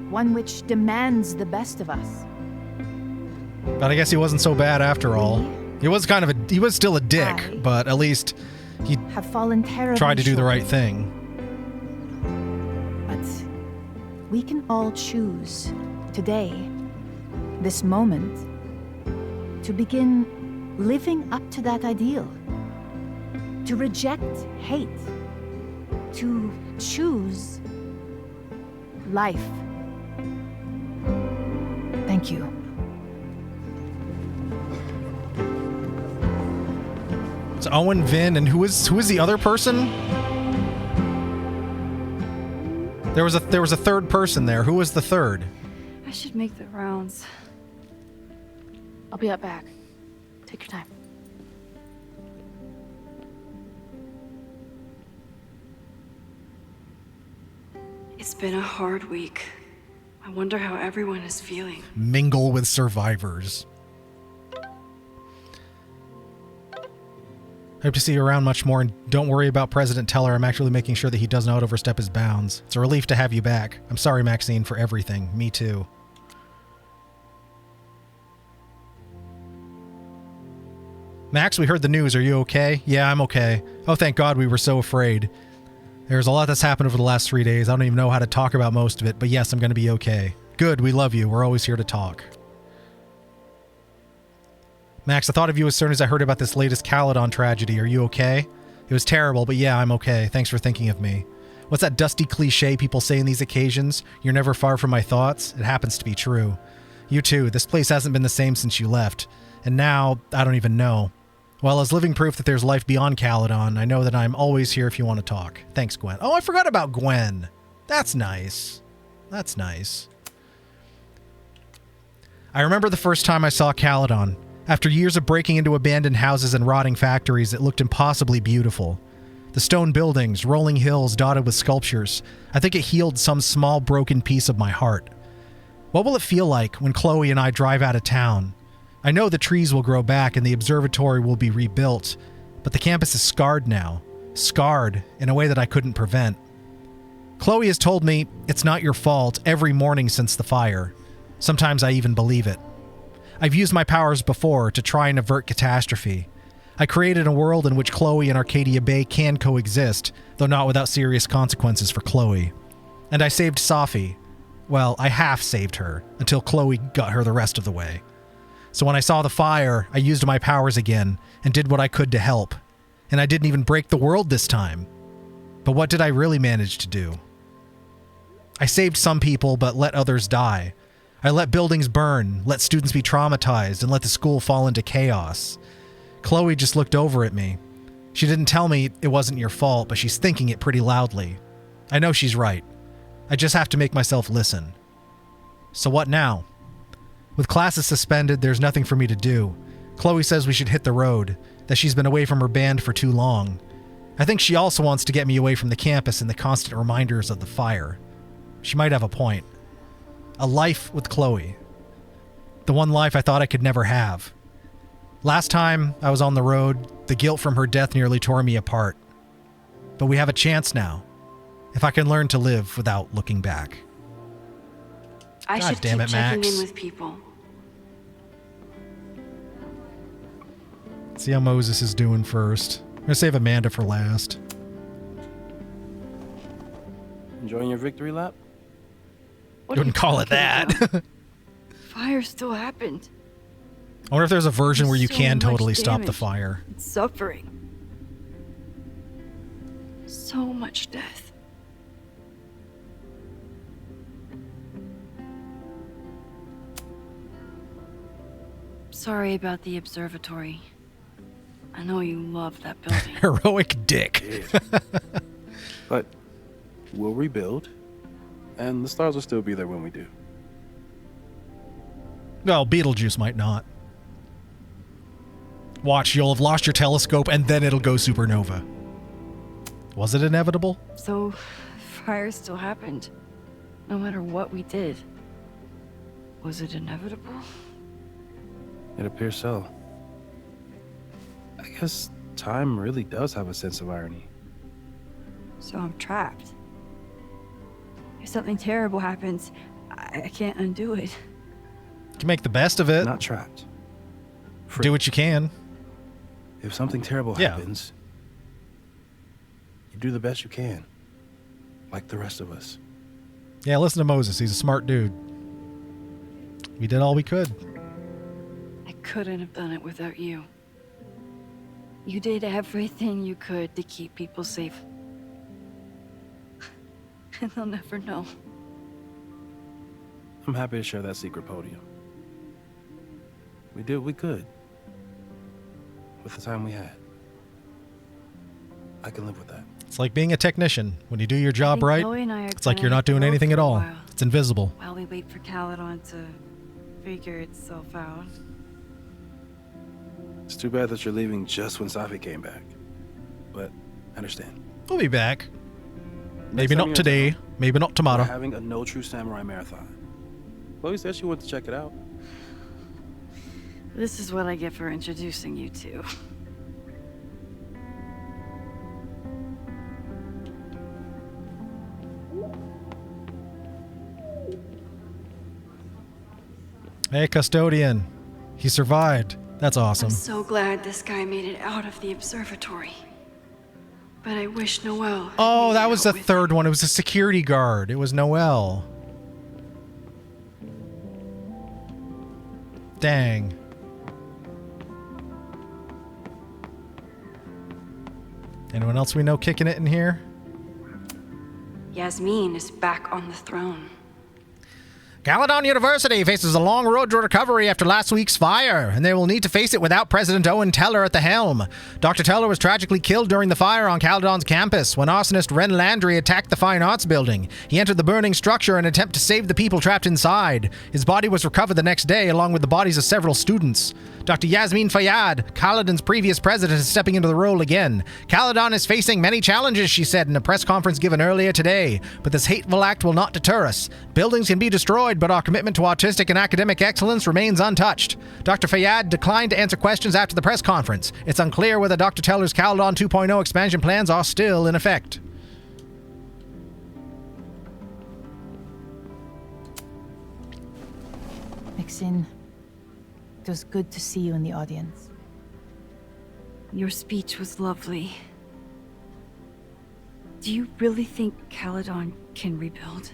One which demands the best of us. But I guess he wasn't so bad after all. He was he was still a dick, but at least he Have fallen terribly tried to do the short. right thing. But we can all choose today, this moment, to begin living up to that ideal. To reject hate. To choose life. Thank you. It's Owen, Vin, and who is the other person? There was a third person there. Who was the third? I should make the rounds. I'll be up back. Take your time. It's been a hard week. I wonder how everyone is feeling. Mingle with survivors. Hope to see you around much more, and don't worry about President Teller. I'm actually making sure that he does not overstep his bounds. It's a relief to have you back. I'm sorry, Maxine, for everything. Me too. Max, we heard the news. Are you okay? Yeah, I'm okay. Oh, thank God, we were so afraid. There's a lot that's happened over the last 3 days. I don't even know how to talk about most of it, but yes, I'm going to be okay. Good, we love you. We're always here to talk. Max, I thought of you as soon as I heard about this latest Caledon tragedy. Are you okay? It was terrible, but yeah, I'm okay. Thanks for thinking of me. What's that dusty cliche people say in these occasions? You're never far from my thoughts? It happens to be true. You too. This place hasn't been the same since you left. And now, I don't even know. Well, as living proof that there's life beyond Caledon, I know that I'm always here if you want to talk. Thanks, Gwen. Oh, I forgot about Gwen. That's nice. That's nice. I remember the first time I saw Caledon. After years of breaking into abandoned houses and rotting factories, it looked impossibly beautiful. The stone buildings, rolling hills dotted with sculptures. I think it healed some small broken piece of my heart. What will it feel like when Chloe and I drive out of town? I know the trees will grow back and the observatory will be rebuilt, but the campus is scarred now. Scarred in a way that I couldn't prevent. Chloe has told me it's not your fault every morning since the fire. Sometimes I even believe it. I've used my powers before to try and avert catastrophe. I created a world in which Chloe and Arcadia Bay can coexist, though not without serious consequences for Chloe. And I saved Safi. Well, I half saved her, until Chloe got her the rest of the way. So when I saw the fire, I used my powers again, and did what I could to help. And I didn't even break the world this time. But what did I really manage to do? I saved some people, but let others die. I let buildings burn, let students be traumatized, and let the school fall into chaos. Chloe just looked over at me. She didn't tell me it wasn't your fault, but she's thinking it pretty loudly. I know she's right. I just have to make myself listen. So what now? With classes suspended, there's nothing for me to do. Chloe says we should hit the road, that she's been away from her band for too long. I think she also wants to get me away from the campus and the constant reminders of the fire. She might have a point. A life with Chloe. The one life I thought I could never have. Last time I was on the road, the guilt from her death nearly tore me apart. But we have a chance now. If I can learn to live without looking back. I God should damn keep it, checking Max. in with people. See how Moses is doing first. I'm going to save Amanda for last. Enjoying your victory lap? You wouldn't call it that. Fire still happened. I wonder if there's a version where you So can much totally stop the damage fire. and suffering. So much death. Sorry about the observatory. I know you love that building. Heroic dick. But we'll rebuild, and the stars will still be there when we do. Well, Beetlejuice might not. Watch, you'll have lost your telescope and then it'll go supernova. Was it inevitable? So, fire still happened. No matter what we did. Was it inevitable? It appears so. I guess time really does have a sense of irony. So I'm trapped. If something terrible happens, I can't undo it. You can make the best of it. Not trapped. Do what you can. If something terrible happens, you do the best you can. Like the rest of us. Yeah, listen to Moses. He's a smart dude. We did all we could. I couldn't have done it without you. You did everything you could to keep people safe. And they'll never know. I'm happy to share that secret podium. We did what we could. With the time we had. I can live with that. It's like being a technician. When you do your job think right, Chloe and I are it's like gonna you're not have to doing go anything for at a all. while. It's invisible. While we wait for Caledon to figure itself out. It's too bad that you're leaving just when Safi came back. But I understand. We'll be back. Next Maybe time not you're in today. town, Maybe not tomorrow. We're having a No True Samurai marathon. Chloe said she wanted to check it out. This is what I get for introducing you to. Hey, custodian. He survived. That's awesome. I'm so glad this guy made it out of the observatory. But I wish Noel. Oh, that was the third one. It was a security guard. It was Noel. Dang. Anyone else we know kicking it in here? Yasmin is back on the throne. Caledon University faces a long road to recovery after last week's fire, and they will need to face it without President Owen Teller at the helm. Dr. Teller was tragically killed during the fire on Caledon's campus when arsonist Ren Landry attacked the Fine Arts building. He entered the burning structure in an attempt to save the people trapped inside. His body was recovered the next day, along with the bodies of several students. Dr. Yasmin Fayyad, Caledon's previous president, is stepping into the role again. Caledon is facing many challenges, she said in a press conference given earlier today, but this hateful act will not deter us. Buildings can be destroyed, but our commitment to artistic and academic excellence remains untouched. Dr. Fayyad declined to answer questions after the press conference. It's unclear whether Dr. Teller's Caledon 2.0 expansion plans are still in effect. Maxine, it was good to see you in the audience. Your speech was lovely. Do you really think Caledon can rebuild?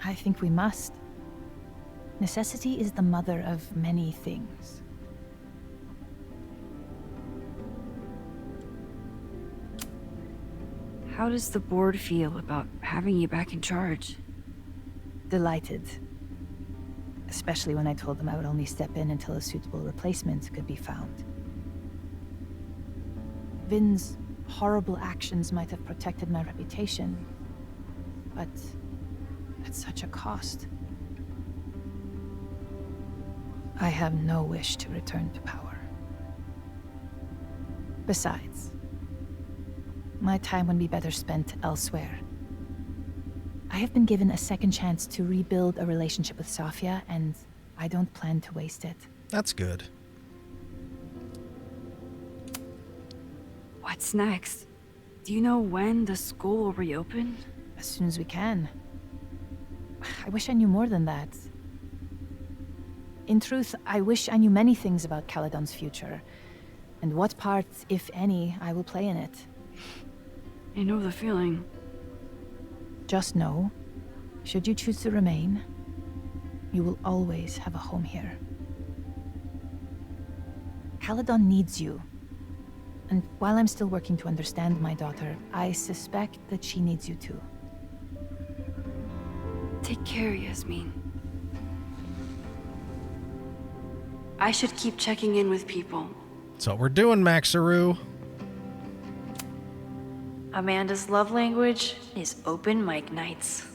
I think we must. Necessity is the mother of many things. How does the board feel about having you back in charge? Delighted. Especially when I told them I would only step in until a suitable replacement could be found. Vin's horrible actions might have protected my reputation, but at such a cost. I have no wish to return to power. Besides, my time would be better spent elsewhere. I have been given a second chance to rebuild a relationship with Safia, and I don't plan to waste it. That's good. What's next? Do you know when the school will reopen? As soon as we can. I wish I knew more than that. In truth, I wish I knew many things about Caledon's future, and what part, if any, I will play in it. I know the feeling. Just know, should you choose to remain, you will always have a home here. Caledon needs you. And while I'm still working to understand my daughter, I suspect that she needs you too. Take care, Yasmin. I should keep checking in with people. That's what we're doing, Maxaru. Amanda's love language is open mic nights.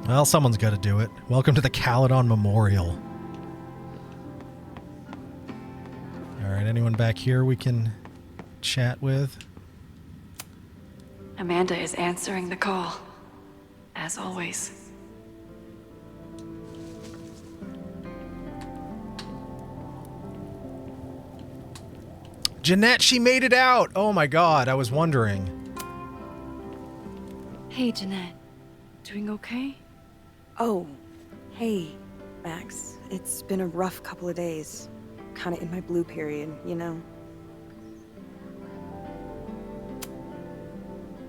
Well, someone's got to do it. Welcome to the Caledon Memorial. All right, anyone back here we can chat with? Amanda is answering the call, as always. Jeanette, she made it out! Oh my god, I was wondering. Hey, Jeanette. Doing okay? Oh, hey, Max. It's been a rough couple of days. Kinda in my blue period, you know?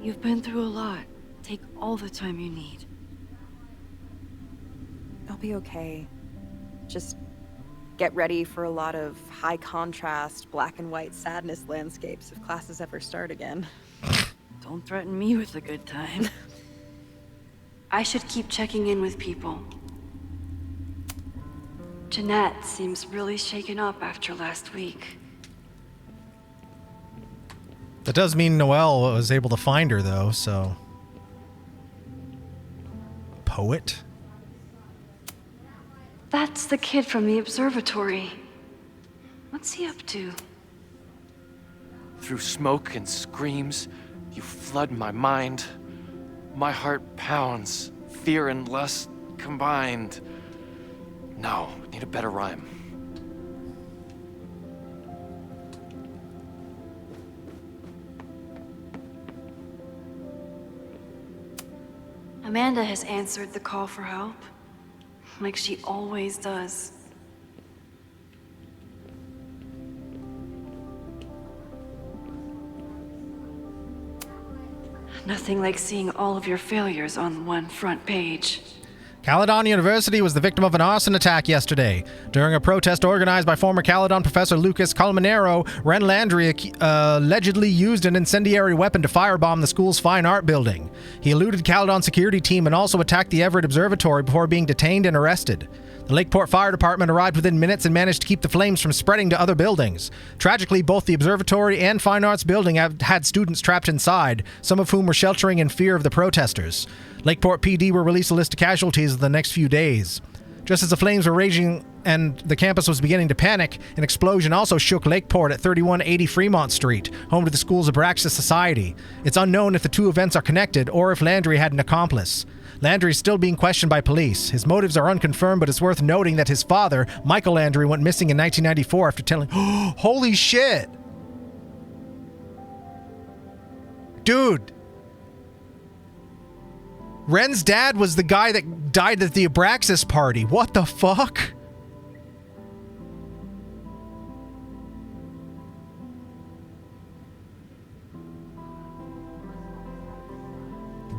You've been through a lot. Take all the time you need. I'll be okay. Just get ready for a lot of high contrast, black and white sadness landscapes if classes ever start again. Don't threaten me with a good time. I should keep checking in with people. Jeanette seems really shaken up after last week. That does mean Noel was able to find her, though, so... Poet? That's the kid from the observatory. What's he up to? Through smoke and screams, You flood my mind. My heart pounds. Fear and lust combined. No, need a better rhyme. Amanda has answered the call for help, like she always does. Nothing like seeing all of your failures on one front page. Caledon University was the victim of an arson attack yesterday. During a protest organized by former Caledon professor Lucas Colmenero, Ren Landry allegedly used an incendiary weapon to firebomb the school's fine art building. He eluded Caledon security team and also attacked the Everett Observatory before being detained and arrested. The Lakeport Fire Department arrived within minutes and managed to keep the flames from spreading to other buildings. Tragically, both the observatory and fine arts building have had students trapped inside, some of whom were sheltering in fear of the protesters. Lakeport PD will release a list of casualties in the next few days. Just as the flames were raging and the campus was beginning to panic, an explosion also shook Lakeport at 3180 Fremont Street, home to the school's Abraxas Society. It's unknown if the two events are connected or if Landry had an accomplice. Landry is still being questioned by police. His motives are unconfirmed, but it's worth noting that his father, Michael Landry, went missing in 1994 after telling... Holy shit! Dude! Ren's dad was the guy that died at the Abraxas party. What the fuck?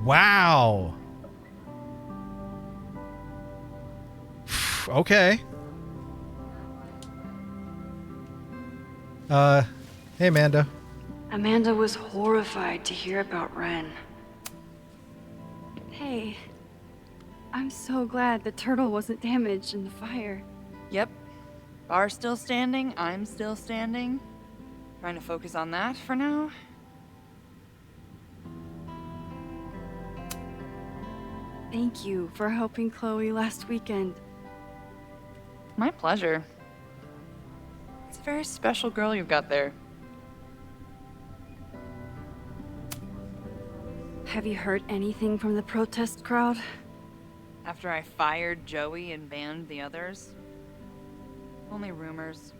Wow. Okay. Hey, Amanda. Amanda was horrified to hear about Ren. Hey, I'm so glad the turtle wasn't damaged in the fire. Yep. Bar's still standing, I'm still standing. Trying to focus on that for now. Thank you for helping Chloe last weekend. My pleasure. It's a very special girl you've got there. Have you heard anything from the protest crowd? After I fired Joey and banned the others? Only rumors.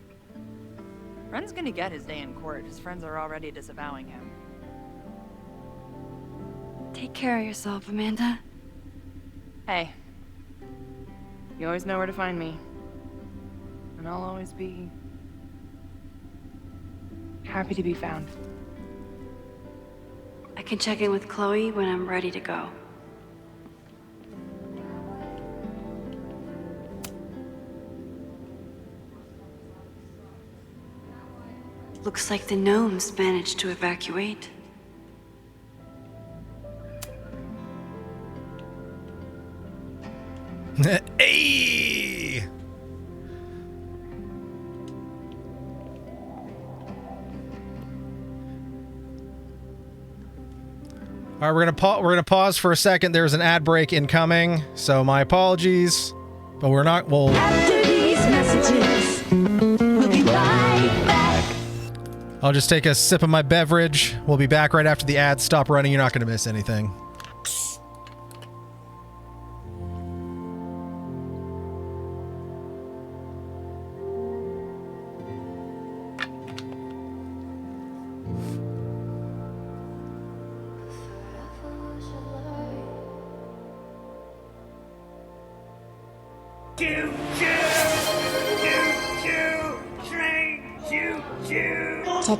Ren's gonna get his day in court. His friends are already disavowing him. Take care of yourself, Amanda. Hey. You always know where to find me. And I'll always be... happy to be found. I can check in with Chloe when I'm ready to go. Looks like the gnomes managed to evacuate. Hey! All right, we're gonna pause for a second. There's an ad break incoming, so my apologies, but we're not. We'll. After these messages, we'll be right back. I'll just take a sip of my beverage. We'll be back right after the ads stop running. You're not gonna miss anything.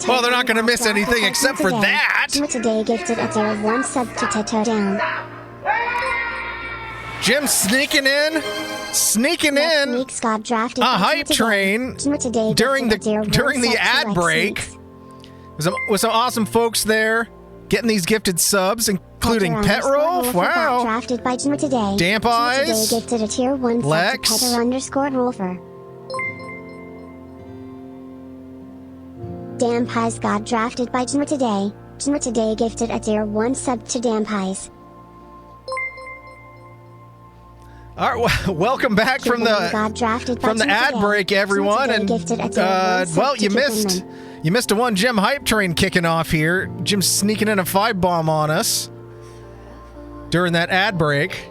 Well, they're not going to miss anything except for that. Today gifted a tier 1 sub to Teto Down. Jim sneaking in. Weeks got drafted a hype train during the ad break. With some awesome folks there getting these gifted subs, including Pet Rolf. Wow. Drafted by Jimmer today. Damp Eyes. Today gifted a tier 1 Lex. sub to Petter_Rolfer. Damp Eyes got drafted by Jimmer today. Jimmer today gifted a tier 1 sub to Damp Eyes. All right, welcome back from the ad break, everyone. And well, you You missed a 1-gem hype train kicking off here. Jim's sneaking in a 5-bomb on us during that ad break.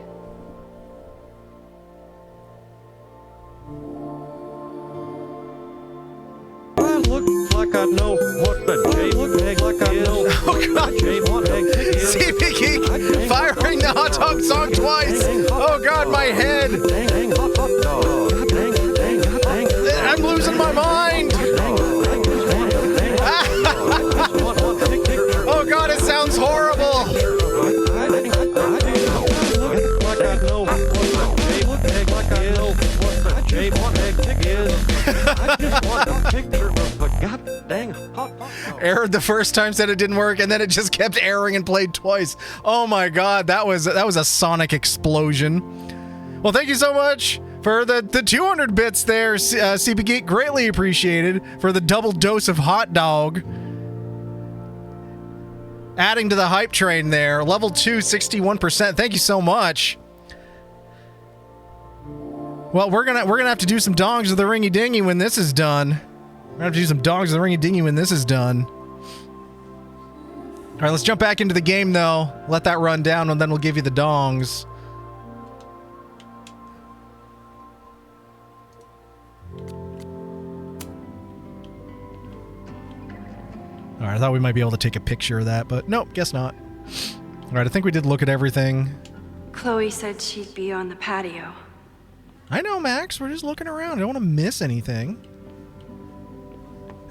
Looks like I know what the JPEG like I know. Oh god! CP Geek firing the hot dog song twice. Oh god, my head! I'm losing my mind. Oh god, it sounds horrible. Like I know what the JPEG like I know what the JPEG is. I just want a picture of a goddamn hot dog. Errored the first time, said it didn't work, and then it just kept erroring and played twice. Oh my god, that was a sonic explosion. Well, thank you so much for the 200 bits there, CP Geek. Greatly appreciated for the double dose of hot dog. Adding to the hype train there. Level 2, 61%. Thank you so much. Well, we're gonna have to do some dongs of the ringy dingy when this is done. We're gonna have to do some dongs of the ringy dingy when this is done. All right, let's jump back into the game though. Let that run down, and then we'll give you the dongs. All right, I thought we might be able to take a picture of that, but nope, guess not. All right, I think we did look at everything. Chloe said she'd be on the patio. I know, Max. We're just looking around. I don't want to miss anything.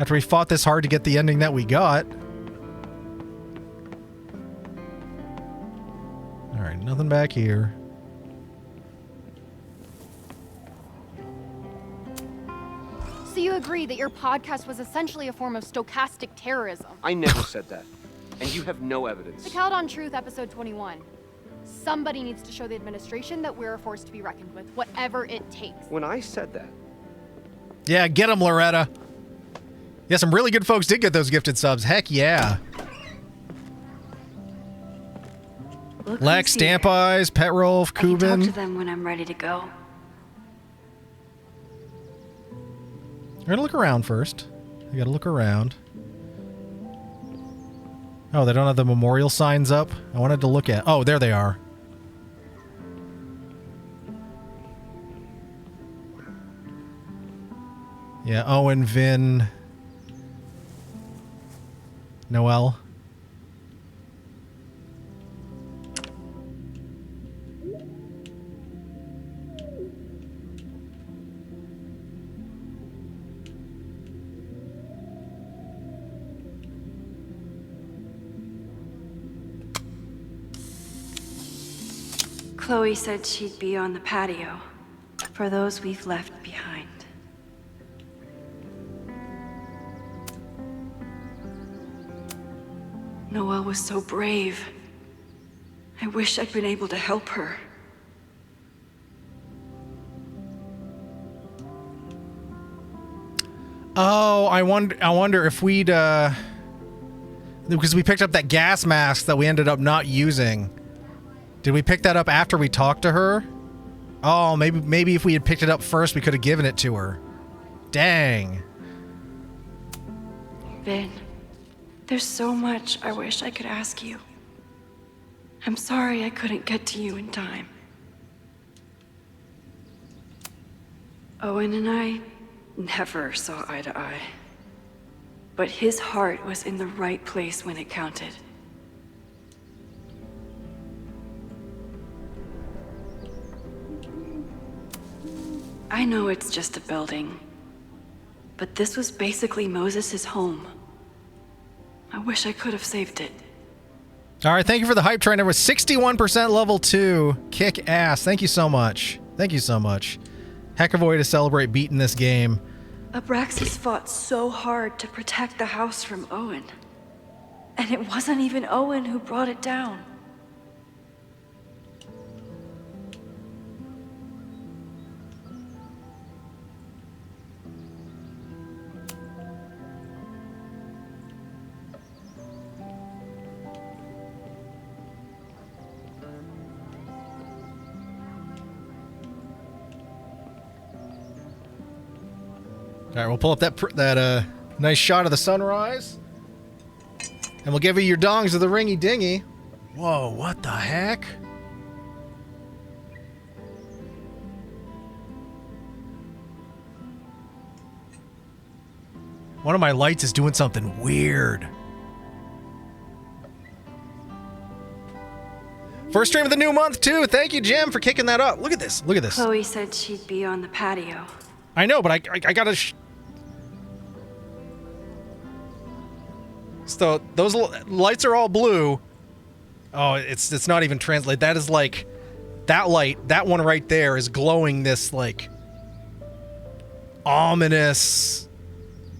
After we fought this hard to get the ending that we got. All right, nothing back here. So you agree that your podcast was essentially a form of stochastic terrorism? I never said that. And you have no evidence. The Caledon Truth, episode 21. Somebody needs to show the administration that we're a force to be reckoned with, whatever it takes. When I said that... Yeah, get them, Loretta. Yeah, some really good folks did get those gifted subs. Heck yeah. Look Lex, who's Stamp here. Eyes, Pet Rolf, I can talk Kubin. to them when I'm ready to go. We're gonna look around first. We gotta look around. Oh, they don't have the memorial signs up? I wanted to look at... Oh, there they are. Yeah, Owen, Vin... Noel. Chloe said she'd be on the patio for those we've left behind. Noelle was so brave. I wish I'd been able to help her. Oh, I wonder if we'd, because we picked up that gas mask that we ended up not using. Did we pick that up after we talked to her? Oh, maybe if we had picked it up first, we could have given it to her. Dang. Vin, there's so much I wish I could ask you. I'm sorry I couldn't get to you in time. Owen and I never saw eye to eye. But his heart was in the right place when it counted. I know it's just a building, but this was basically Moses' home. I wish I could have saved it. All right, thank you for the hype train. There was 61% level 2. Kick ass. Thank you so much. Thank you so much. Heck of a way to celebrate beating this game. Abraxas fought so hard to protect the house from Owen. And it wasn't even Owen who brought it down. All right, we'll pull up that Nice shot of the sunrise. And we'll give you your dongs of the ringy dingy. Whoa, what the heck? One of my lights is doing something weird. First stream of the new month, too. Thank you, Jim, for kicking that up. Look at this. Look at this. Chloe said she'd be on the patio. I know, but I gotta... So, those lights are all blue. Oh, it's not even translate. That is like... That light, that one right there is glowing this, like... ominous...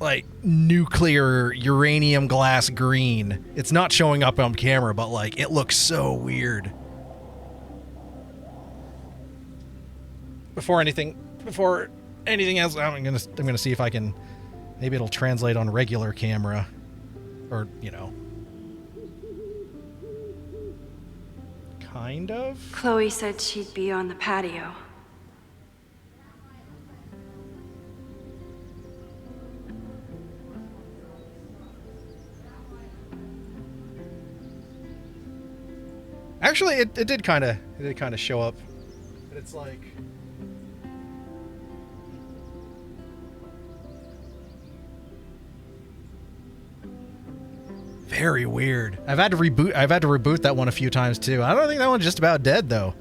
like, nuclear uranium glass green. It's not showing up on camera, but, like, it looks so weird. Before anything else, I'm gonna see if I can... Maybe it'll translate on regular camera. Or, you know. Kind of? Chloe said she'd be on the patio. Actually, it did kind of show up. But it's like... Very weird. I've had to reboot that one a few times too. I don't think that one's just about dead though.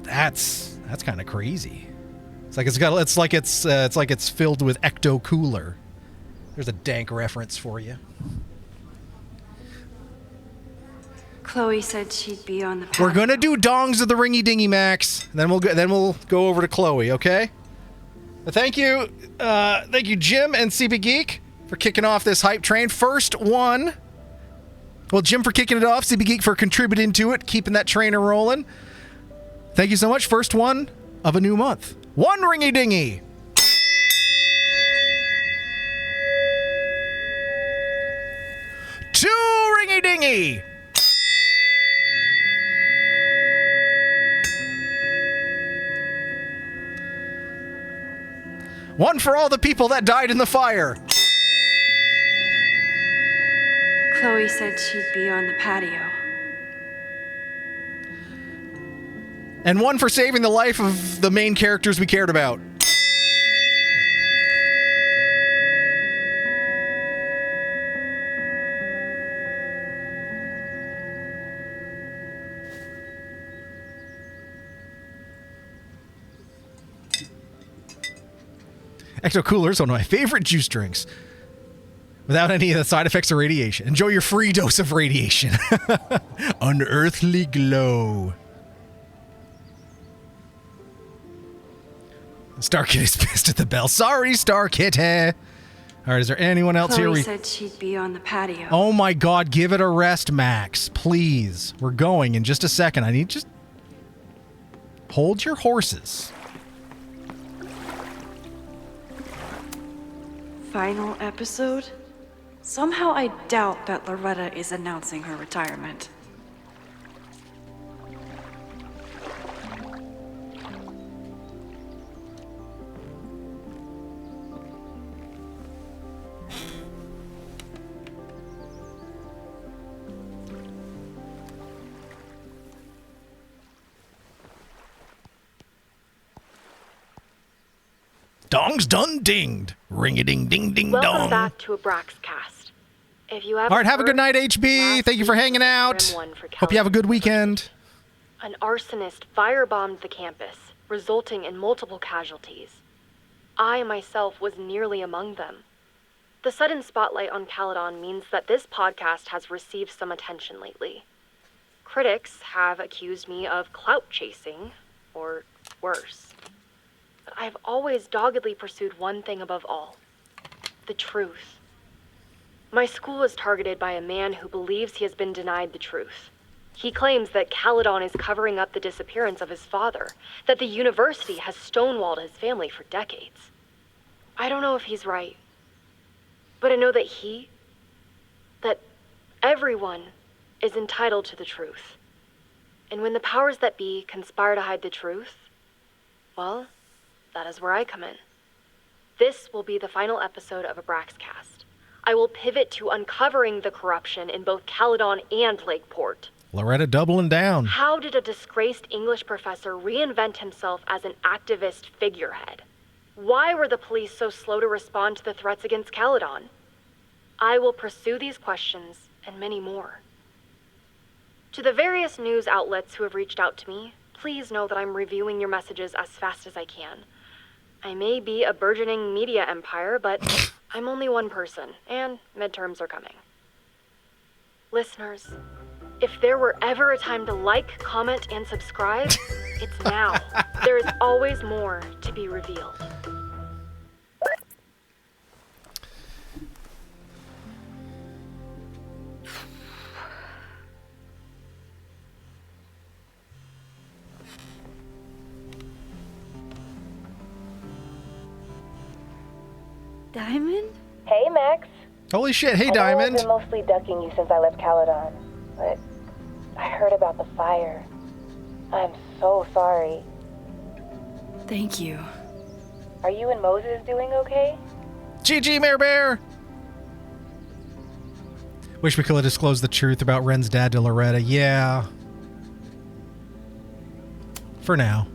That's kind of crazy. It's like it's filled with ecto cooler. There's a dank reference for you. Chloe said she'd be on the patio. We're gonna do dongs of the ringy dingy, Max. Then we'll go over to Chloe, okay? But thank you, Jim and CB Geek for kicking off this hype train. First one. Well, Jim for kicking it off, CB Geek for contributing to it, keeping that trainer rolling. Thank you so much. First one of a new month. One ringy dingy. Two ringy dingy. One for all the people that died in the fire. Chloe said she'd be on the patio. And one for saving the life of the main characters we cared about. Ecto Cooler is one of my favorite juice drinks. Without any of the side effects of radiation. Enjoy your free dose of radiation. Unearthly glow. Star Kid is pissed at the bell. Sorry, Star Kid. All right, is there anyone else Chloe here? said she'd be on the patio. Oh my God, give it a rest, Max. Please. We're going in just a second. I need just... Hold your horses. Final episode? Somehow I doubt that Loretta is announcing her retirement. Dong's done dinged. Ring-a-ding-ding-ding-dong. Welcome back to Abraxcast. If you All right, have a good night, HB. Thank you for hanging out. Hope you have a good weekend. An arsonist firebombed the campus, resulting in multiple casualties. I myself was nearly among them. The sudden spotlight on Caledon means that this podcast has received some attention lately. Critics have accused me of clout chasing, or worse. But I've always doggedly pursued one thing above all: the truth. My school is targeted by a man who believes he has been denied the truth. He claims that Caledon is covering up the disappearance of his father, that the university has stonewalled his family for decades. I don't know if he's right, but I know that everyone is entitled to the truth. And when the powers that be conspire to hide the truth, well, that is where I come in. This will be the final episode of Abraxcast. I will pivot to uncovering the corruption in both Caledon and Lakeport. Loretta doubling down. How did a disgraced English professor reinvent himself as an activist figurehead? Why were the police so slow to respond to the threats against Caledon? I will pursue these questions and many more. To the various news outlets who have reached out to me, please know that I'm reviewing your messages as fast as I can. I may be a burgeoning media empire, but I'm only one person, and midterms are coming. Listeners, if there were ever a time to like, comment, and subscribe, it's now. There is always more to be revealed. Diamond? Hey, Max. Holy shit, hey, I know Diamond. I've been mostly ducking you since I left Caledon, but I heard about the fire. I'm so sorry. Thank you. Are you and Moses doing okay? GG, Mayor Bear! Wish we could have disclosed the truth about Ren's dad to Loretta. Yeah. For now.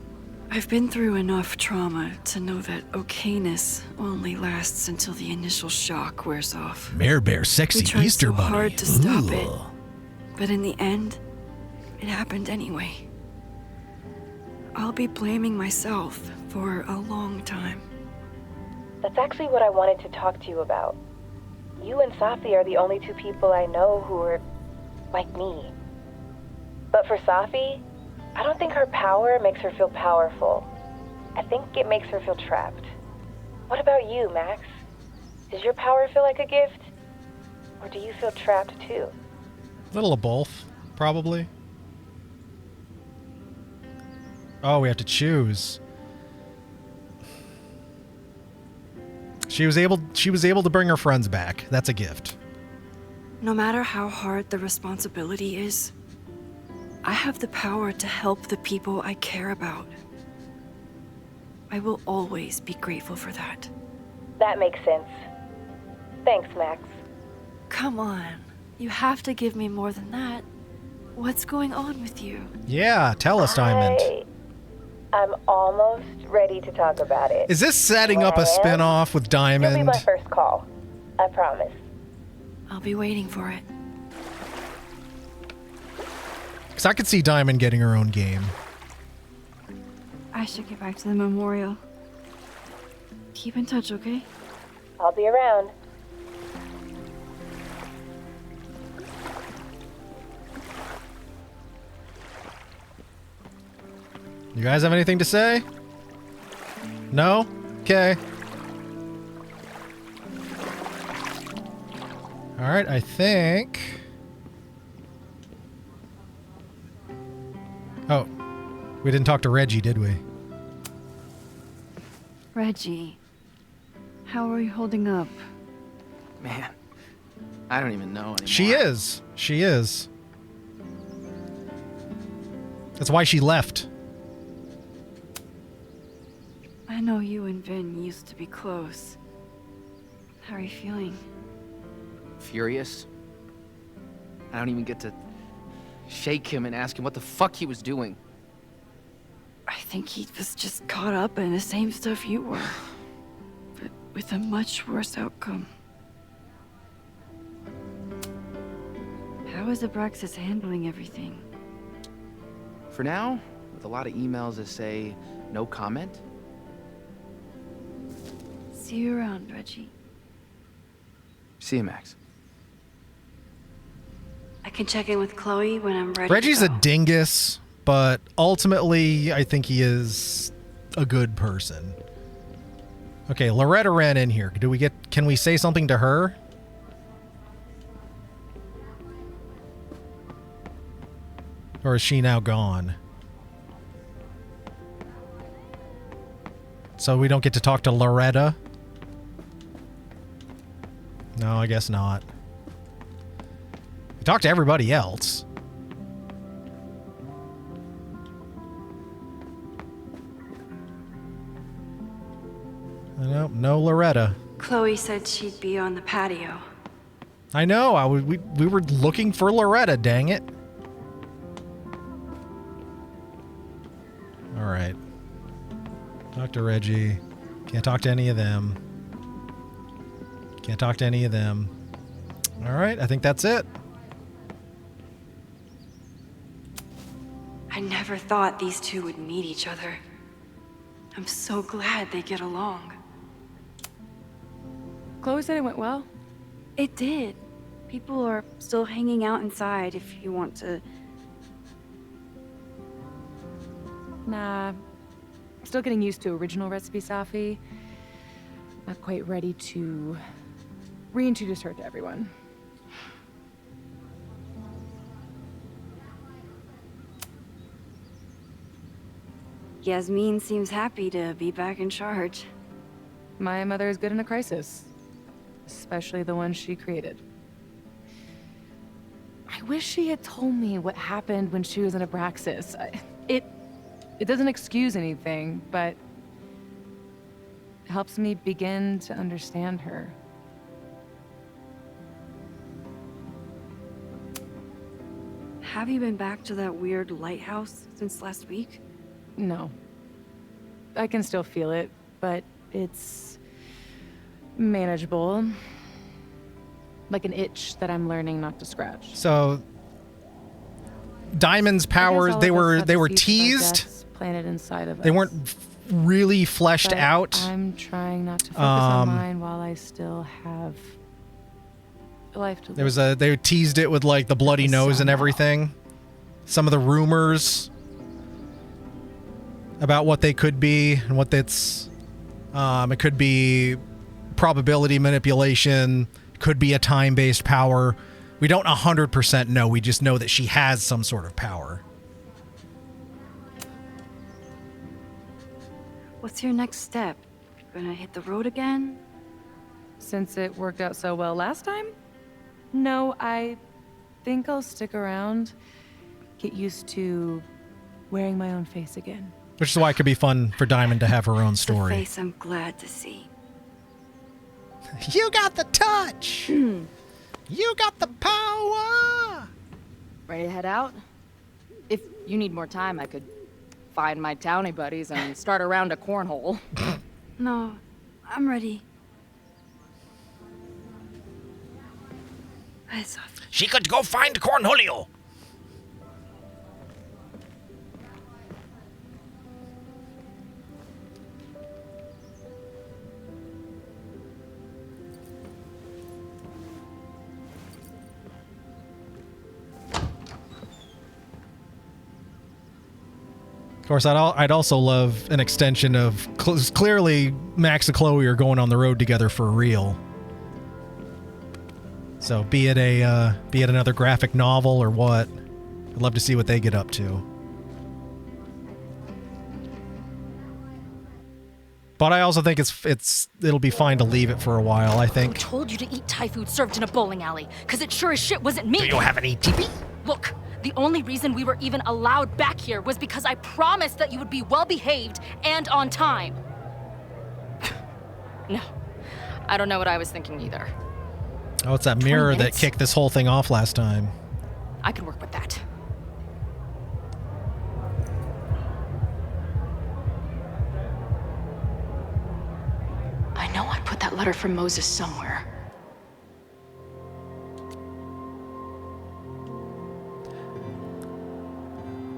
I've been through enough trauma to know that okayness only lasts until the initial shock wears off. Mayor Bear, sexy We tried Easter so bunny. hard to stop Ugh. it, but in the end, it happened anyway. I'll be blaming myself for a long time. That's actually what I wanted to talk to you about. You and Safi are the only two people I know who are like me. But for Safi, I don't think her power makes her feel powerful. I think it makes her feel trapped. What about you, Max? Does your power feel like a gift? Or do you feel trapped too? Little of both, probably. Oh, we have to choose. She was able to bring her friends back. That's a gift. No matter how hard the responsibility is, I have the power to help the people I care about. I will always be grateful for that. That makes sense. Thanks, Max. Come on. You have to give me more than that. What's going on with you? Yeah, tell us, Diamond. I'm almost ready to talk about it. Is this setting up a spin-off with You'll be Diamond? my first call. I promise. I'll be waiting for it. Because I could see Diamond getting her own game. I should get back to the memorial. Keep in touch, okay? I'll be around. You guys have anything to say? No? Okay. Alright, I think... Oh. We didn't talk to Reggie, did we? Reggie, how are you holding up? Man, I don't even know anymore. She is. She is. That's why she left. I know you and Vin used to be close. How are you feeling? Furious. I don't even get to shake him and ask him what the fuck he was doing. I think he was just caught up in the same stuff you were, but with a much worse outcome. How is Abraxas handling everything? For now, with a lot of emails that say no comment. See you around, Reggie. See you, Max. I can check in with Chloe when I'm ready. Reggie's a dingus, but ultimately, I think he is a good person. Okay, Loretta ran in here. Can we say something to her? Or is she now gone? So we don't get to talk to Loretta? No, I guess not. We talk to everybody else. Nope, no Loretta. Chloe said she'd be on the patio. I know. We were looking for Loretta, dang it. All right. Talk to Reggie. Can't talk to any of them. Can't talk to any of them. All right, I think that's it. I never thought these two would meet each other. I'm so glad they get along. Chloe said it went well. It did. People are still hanging out inside if you want to. Nah. Still getting used to original recipe Safi. Not quite ready to reintroduce her to everyone. Yasmin seems happy to be back in charge. My mother is good in a crisis. Especially the one she created. I wish she had told me what happened when she was in Abraxas. It doesn't excuse anything, but it helps me begin to understand her. Have you been back to that weird lighthouse since last week? No. I can still feel it, but it's manageable. Like an itch that I'm learning not to scratch. So Diamond's powers, they were teased. Planted inside of us. They weren't really fleshed But out. I'm trying not to focus on mine while I still have a life to live. They teased it with like the bloody nose and everything. Some of the rumors about what they could be and what it's it could be probability manipulation, could be a time-based power. We don't 100% know. We just know that she has some sort of power. What's your next step? Gonna hit the road again? Since it worked out so well last time? No, I think I'll stick around, get used to wearing my own face again. Which is why it could be fun for Diamond to have her own The story. face I'm glad to see. You got the touch! You got the power! Ready to head out? If you need more time, I could find my townie buddies and start a round of cornhole. No, I'm ready. She could go find Cornholio. Of course, I'd also love an extension of clearly Max and Chloe are going on the road together for real. So be it another graphic novel or what, I'd love to see what they get up to. But I also think it'll be fine to leave it for a while. I think. Who told you to eat Thai food served in a bowling alley? Cause it sure as shit wasn't me. Do you have any TP? Look, the only reason we were even allowed back here was because I promised that you would be well behaved and on time. No, I don't know what I was thinking either. Oh, it's that mirror 20 that minutes? kicked this whole thing off last time. I could work with that. I know I put that letter from Moses somewhere.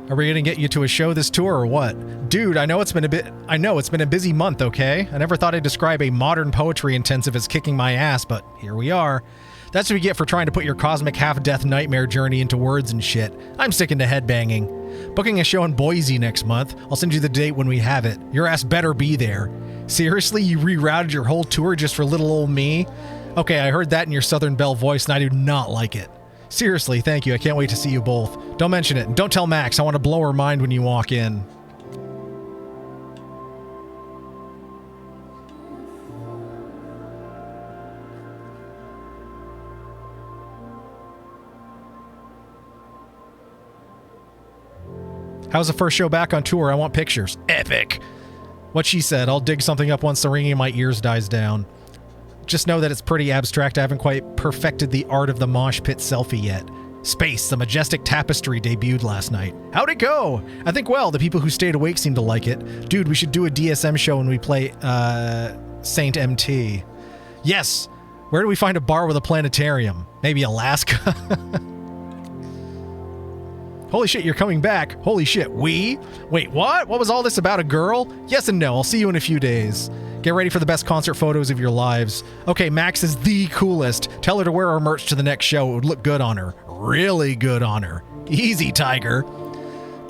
Are we gonna get you to a show this tour or what? Dude, I know it's been a busy month, okay? I never thought I'd describe a modern poetry intensive as kicking my ass, but here we are. That's what you get for trying to put your cosmic half-death nightmare journey into words and shit. I'm sticking to headbanging. Booking a show in Boise next month. I'll send you the date when we have it. Your ass better be there. Seriously, you rerouted your whole tour just for little old me? Okay, I heard that in your Southern Belle voice and I do not like it. Seriously, thank you. I can't wait to see you both. Don't mention it. And don't tell Max. I want to blow her mind when you walk in. How's the first show back on tour? I want pictures. Epic. What she said. I'll dig something up once the ringing in my ears dies down. Just know that it's pretty abstract. I haven't quite perfected the art of the mosh pit selfie yet. Space, the majestic tapestry debuted last night. How'd it go? I think, well, the people who stayed awake seem to like it. Dude, we should do a DSM show when we play, Saint MT. Yes! Where do we find a bar with a planetarium? Maybe Alaska? Holy shit, you're coming back. Holy shit, we? Wait, what? What was all this about, a girl? Yes and no, I'll see you in a few days. Get ready for the best concert photos of your lives. Okay, Max is the coolest. Tell her to wear our merch to the next show. It would look good on her. Really good on her. Easy, Tiger.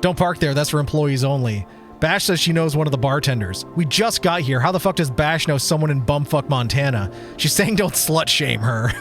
Don't park there. That's for employees only. Bash says she knows one of the bartenders. We just got here. How the fuck does Bash know someone in bumfuck Montana? She's saying don't slut shame her.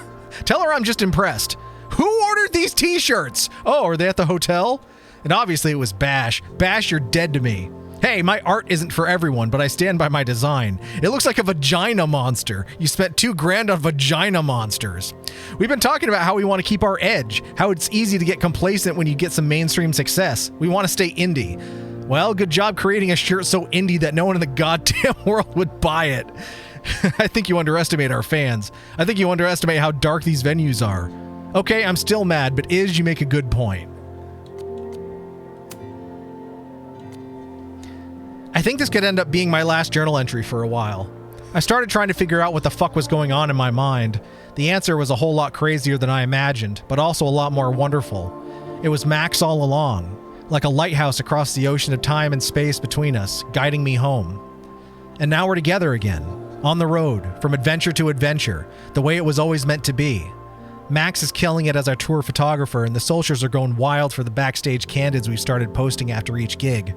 Tell her I'm just impressed. Who ordered these t-shirts? Oh, are they at the hotel? And obviously it was Bash. Bash, you're dead to me. Hey, my art isn't for everyone, but I stand by my design. It looks like a vagina monster. You spent $2,000 on vagina monsters. We've been talking about how we want to keep our edge, how it's easy to get complacent when you get some mainstream success. We want to stay indie. Well, good job creating a shirt so indie that no one in the goddamn world would buy it. I think you underestimate our fans. I think you underestimate how dark these venues are. Okay, I'm still mad, but you make a good point. I think this could end up being my last journal entry for a while. I started trying to figure out what the fuck was going on in my mind. The answer was a whole lot crazier than I imagined, but also a lot more wonderful. It was Max all along, like a lighthouse across the ocean of time and space between us, guiding me home. And now we're together again, on the road, from adventure to adventure, the way it was always meant to be. Max is killing it as our tour photographer, and the socials are going wild for the backstage candids we've started posting after each gig.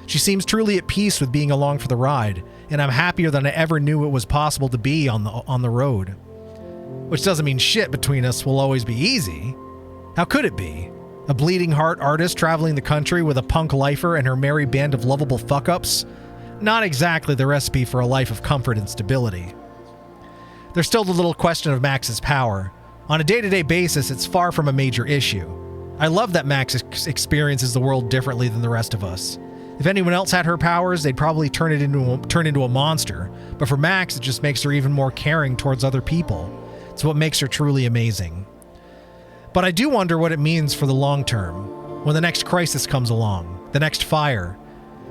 She seems truly at peace with being along for the ride, and I'm happier than I ever knew it was possible to be on the road. Which doesn't mean shit between us will always be easy. How could it be? A bleeding heart artist traveling the country with a punk lifer and her merry band of lovable fuck-ups? Not exactly the recipe for a life of comfort and stability. There's still the little question of Max's power. On a day-to-day basis, it's far from a major issue. I love that Max experiences the world differently than the rest of us. If anyone else had her powers, they'd probably turn into a monster. But for Max, it just makes her even more caring towards other people. It's what makes her truly amazing. But I do wonder what it means for the long term. When the next crisis comes along, the next fire.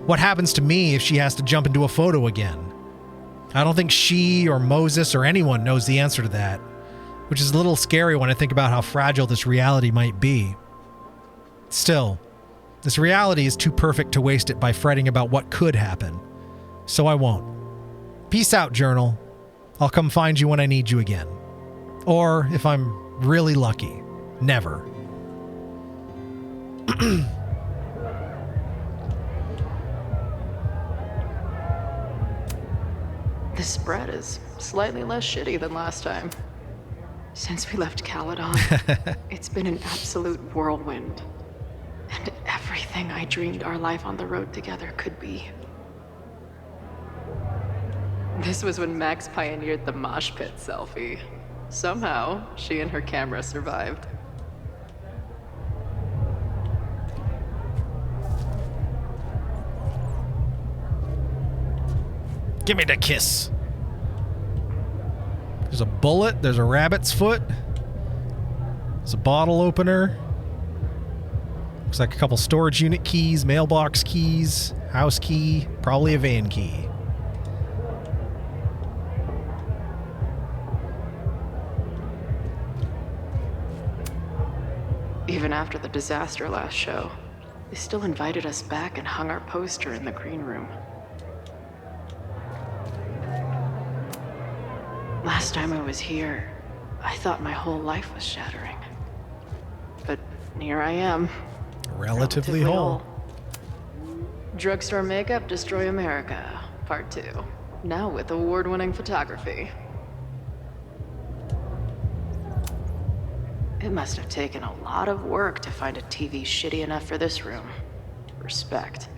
What happens to me if she has to jump into a photo again? I don't think she or Moses or anyone knows the answer to that. Which is a little scary when I think about how fragile this reality might be. Still, this reality is too perfect to waste it by fretting about what could happen. So I won't. Peace out, journal. I'll come find you when I need you again. Or, if I'm really lucky, never. This spread is slightly less shitty than last time. Since we left Caledon, it's been an absolute whirlwind. And everything I dreamed our life on the road together could be. This was when Max pioneered the mosh pit selfie. Somehow, she and her camera survived. Give me the kiss. There's a bullet, there's a rabbit's foot. There's a bottle opener. Looks like a couple storage unit keys, mailbox keys, house key, probably a van key. Even after the disaster last show, they still invited us back and hung our poster in the green room. Last time I was here, I thought my whole life was shattering. But here I am. Relatively whole. Drugstore makeup destroy America, part 2. Now with award-winning photography. It must have taken a lot of work to find a TV shitty enough for this room. Respect.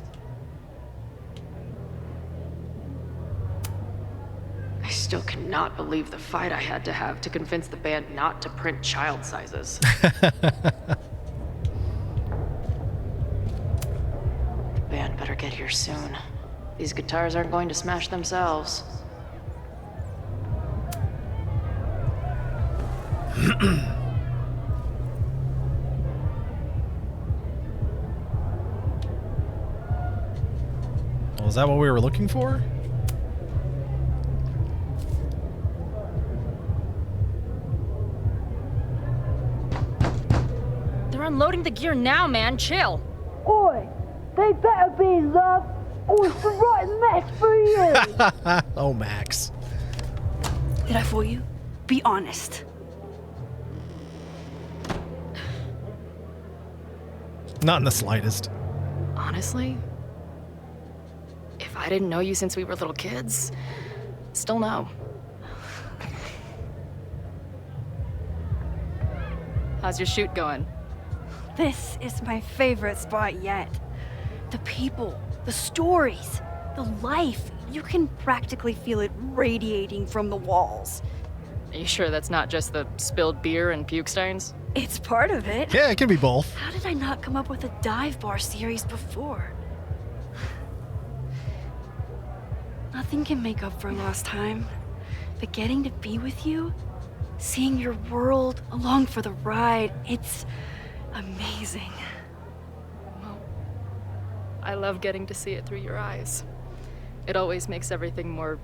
I still cannot believe the fight I had to have to convince the band not to print child sizes. The band better get here soon. These guitars aren't going to smash themselves. Well, is that what we were looking for? They're unloading the gear now, man. Chill. Oi, they better be in love, or it's the right mess for you. Oh, Max. Did I fool you? Be honest. Not in the slightest. Honestly, if I didn't know you since we were little kids, still no. How's your shoot going? This is my favorite spot yet. The people, the stories, the life. You can practically feel it radiating from the walls. Are you sure that's not just the spilled beer and puke stains? It's part of it. Yeah, it can be both. How did I not come up with a dive bar series before? Nothing can make up for lost time. But getting to be with you, seeing your world along for the ride, it's amazing. I love getting to see it through your eyes. It always makes everything more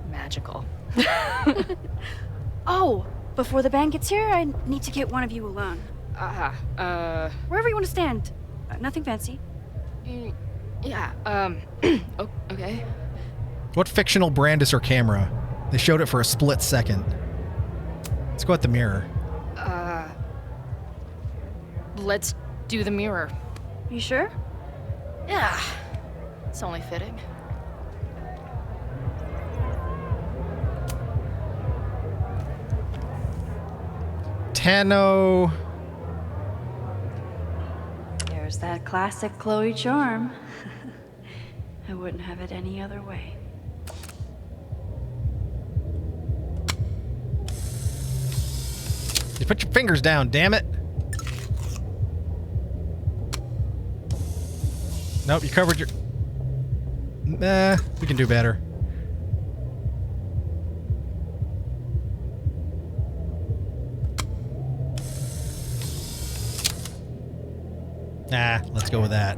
magical. Oh, before the band gets here, I need to get one of you alone. Wherever you want to stand. Nothing fancy. Yeah, okay. What fictional brand is her camera? They showed it for a split second. Let's go at the mirror. Let's do the mirror. You sure? Yeah. It's only fitting. Tano. There's that classic Chloe charm. I wouldn't have it any other way. You put your fingers down, damn it. Nope, you covered your... Nah, we can do better. Nah, let's go with that.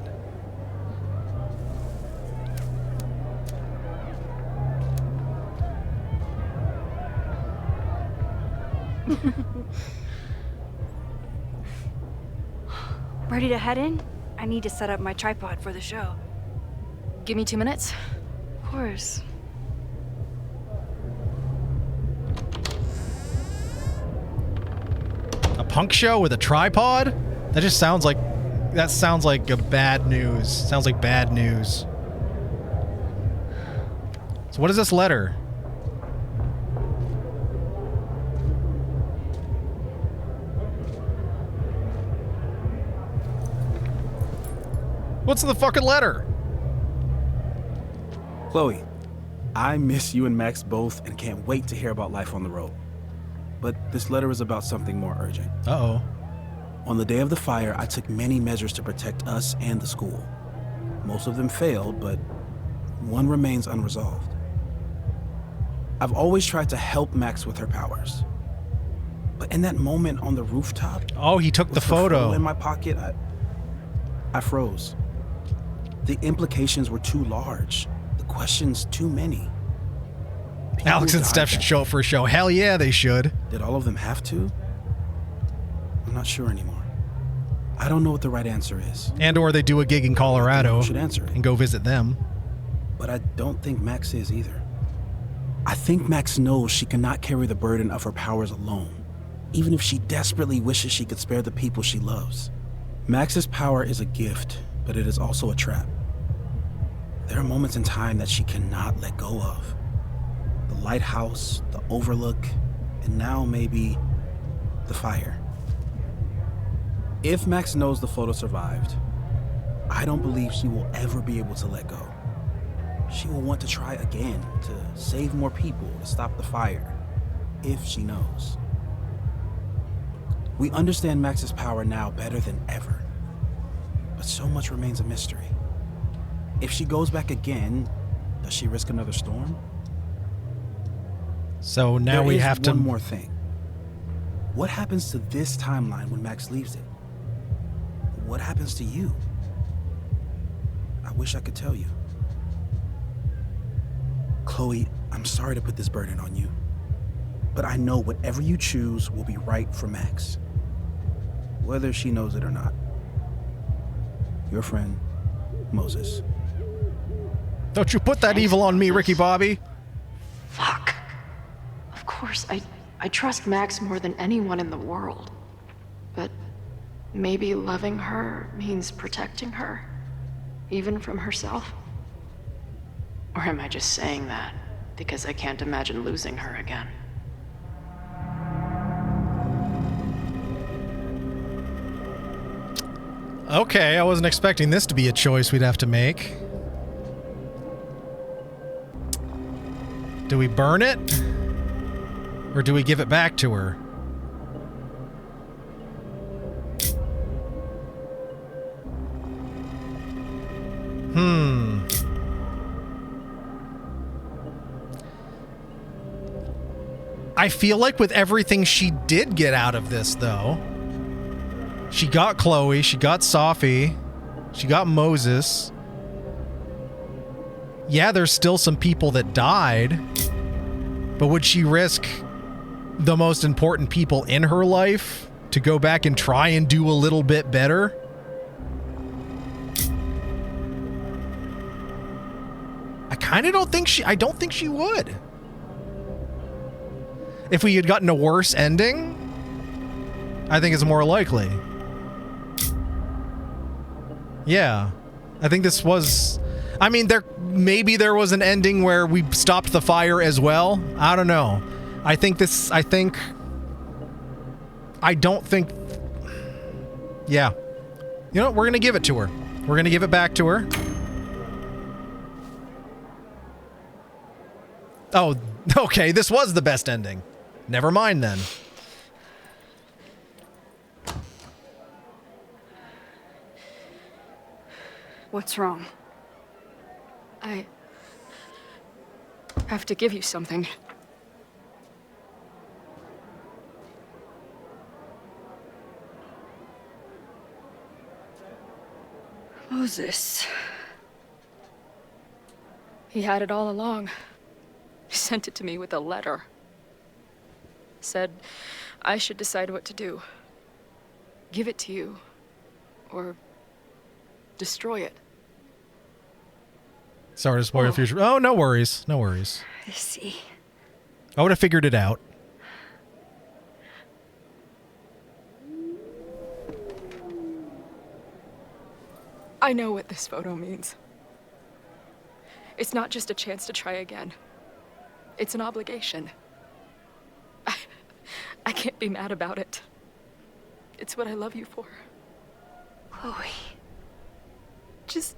Ready to head in? I need to set up my tripod for the show. Give me 2 minutes. Of course. A punk show with a tripod? That just sounds like... That sounds like a bad news. Sounds like bad news. So what is this letter? What's in the fucking letter? Chloe, I miss you and Max both and can't wait to hear about life on the road. But this letter is about something more urgent. Uh-oh. On the day of the fire, I took many measures to protect us and the school. Most of them failed, but one remains unresolved. I've always tried to help Max with her powers. But in that moment on the rooftop... Oh, he took the photo. In my pocket, I froze. The implications were too large. The questions too many. People Alex and died Steph should that show up for a show. Hell yeah, they should. Did all of them have to? I'm not sure anymore. I don't know what the right answer is. And or they do a gig in Colorado should answer it. And go visit them. But I don't think Max is either. I think Max knows she cannot carry the burden of her powers alone, even if she desperately wishes she could spare the people she loves. Max's power is a gift, but it is also a trap. There are moments in time that she cannot let go of. The lighthouse, the overlook, and now maybe the fire. If Max knows the photo survived, I don't believe she will ever be able to let go. She will want to try again, to save more people, to stop the fire, if she knows. We understand Max's power now better than ever, but so much remains a mystery. If she goes back again, does she risk another storm? So now we have to... One more thing. What happens to this timeline when Max leaves it? What happens to you? I wish I could tell you. Chloe, I'm sorry to put this burden on you, but I know whatever you choose will be right for Max, whether she knows it or not. Your friend, Moses. Don't you put that evil on me, Ricky Bobby. Fuck. Of course, I trust Max more than anyone in the world. But maybe loving her means protecting her, even from herself? Or am I just saying that because I can't imagine losing her again? Okay, I wasn't expecting this to be a choice we'd have to make. Do we burn it? Or do we give it back to her? I feel like with everything she did get out of this, though, she got Chloe, she got Safi, she got Moses. Yeah, there's still some people that died, but would she risk the most important people in her life to go back and try and do a little bit better? I don't think she would. If we had gotten a worse ending, I think it's more likely. Yeah. I think this was... I mean, maybe there was an ending where we stopped the fire as well. I don't know. I don't think... Yeah. You know what? We're going to give it to her. We're going to give it back to her. Oh, okay. This was the best ending. Never mind then. What's wrong? I have to give you something. Moses. He had it all along. He sent it to me with a letter. Said I should decide what to do. Give it to you, or destroy it. Sorry to spoil your future. Oh, no worries. No worries. I see. I would have figured it out. I know what this photo means. It's not just a chance to try again. It's an obligation. I can't be mad about it. It's what I love you for. Chloe. Just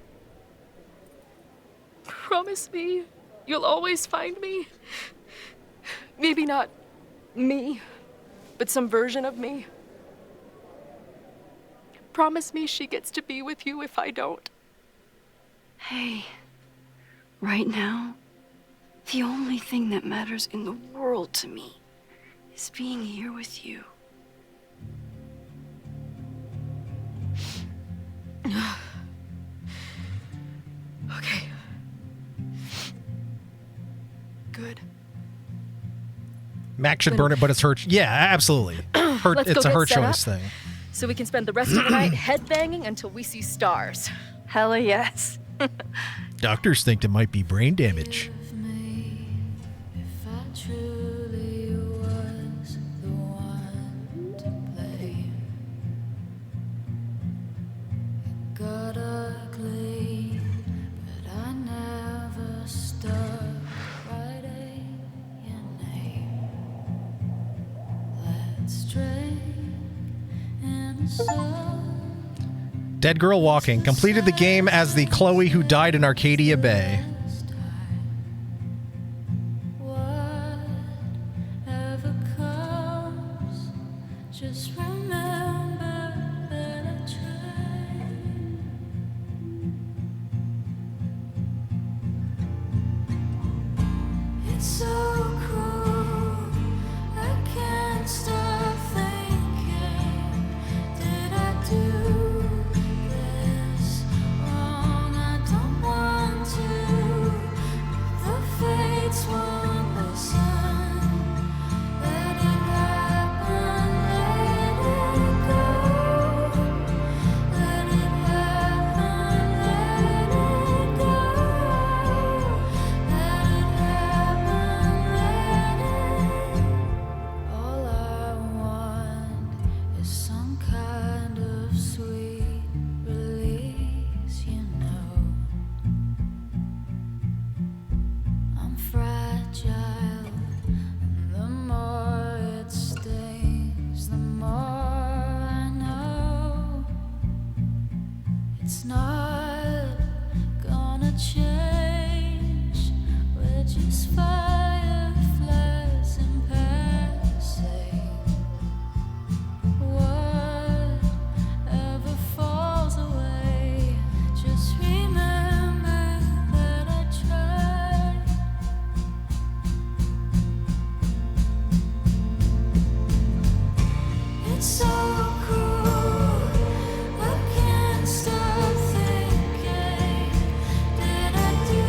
promise me you'll always find me. Maybe not me, but some version of me. Promise me she gets to be with you if I don't. Hey, right now, the only thing that matters in the world to me is being here with you. Okay. Good. Max should burn it, but it's her... Yeah, absolutely. It's a her choice thing. So we can spend the rest of the night headbanging until we see stars. Hella yes. Doctors think it might be brain damage. Dead Girl Walking completed the game as the Chloe who died in Arcadia Bay. Just remember that I tried. It's so cruel. I can't stop thinking. fireflies in passing. Whatever falls away, just remember that I tried. It's so cruel, I can't stop thinking. Did I do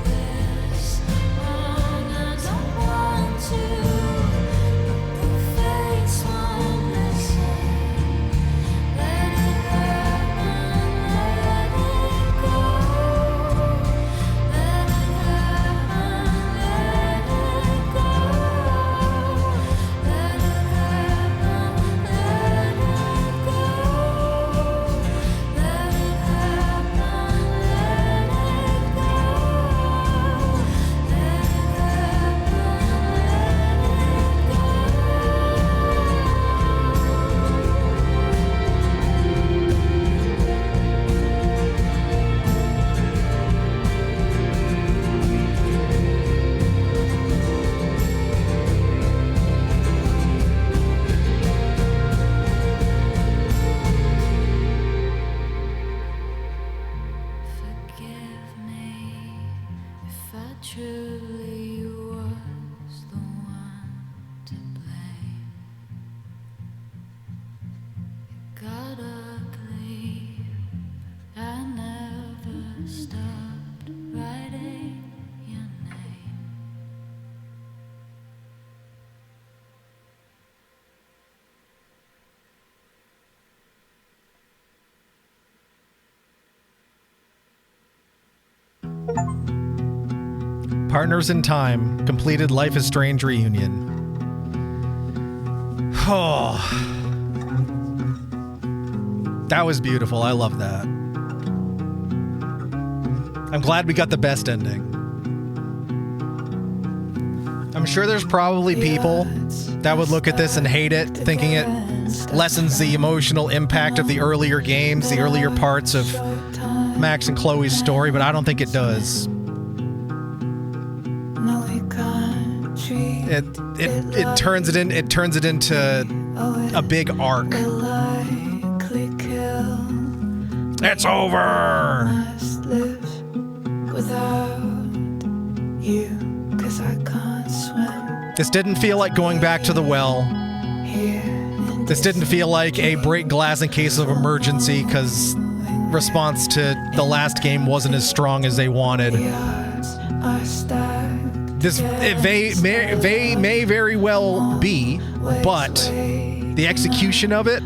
this wrong? I don't want to, but the fates won't listen. Let it happen, let it go. Let it happen, let it go. Let it happen, let it go. Let it happen, let Forgive me if I truly was the one to blame. It got ugly, but I never stopped writing your name. Partners in Time, completed Life is Strange reunion. Oh. That was beautiful. I love that. I'm glad we got the best ending. I'm sure there's probably people that would look at this and hate it, thinking it lessens the emotional impact of the earlier games, the earlier parts of Max and Chloe's story, but I don't think it does. It turns it into a big arc. It's over. This didn't feel like going back to the well. This didn't feel like a break glass in case of emergency, because response to the last game wasn't as strong as they wanted. This may very well be, but the execution of it,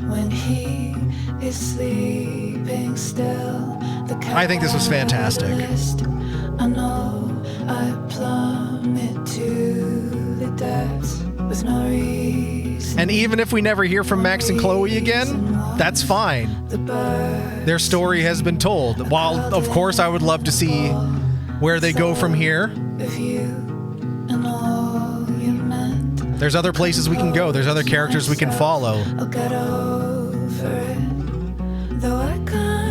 I think this was fantastic. And even if we never hear from Max and Chloe again, that's fine. Their story has been told. While, of course, I would love to see where they go from here. There's other places we can go. There's other characters we can follow.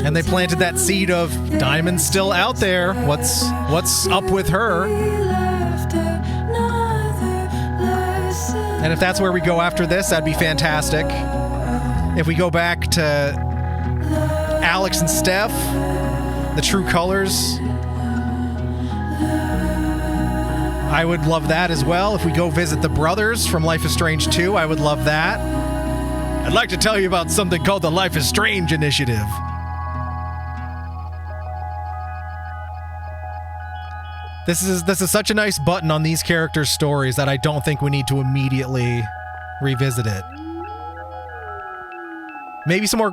And they planted that seed of Diamond's still out there. What's up with her? And if that's where we go after this, that'd be fantastic. If we go back to Alex and Steph, the true colors, I would love that as well. If we go visit the brothers from Life is Strange 2, I would love that. I'd like to tell you about something called the Life is Strange Initiative. This is such a nice button on these characters' stories that I don't think we need to immediately revisit it. Maybe some more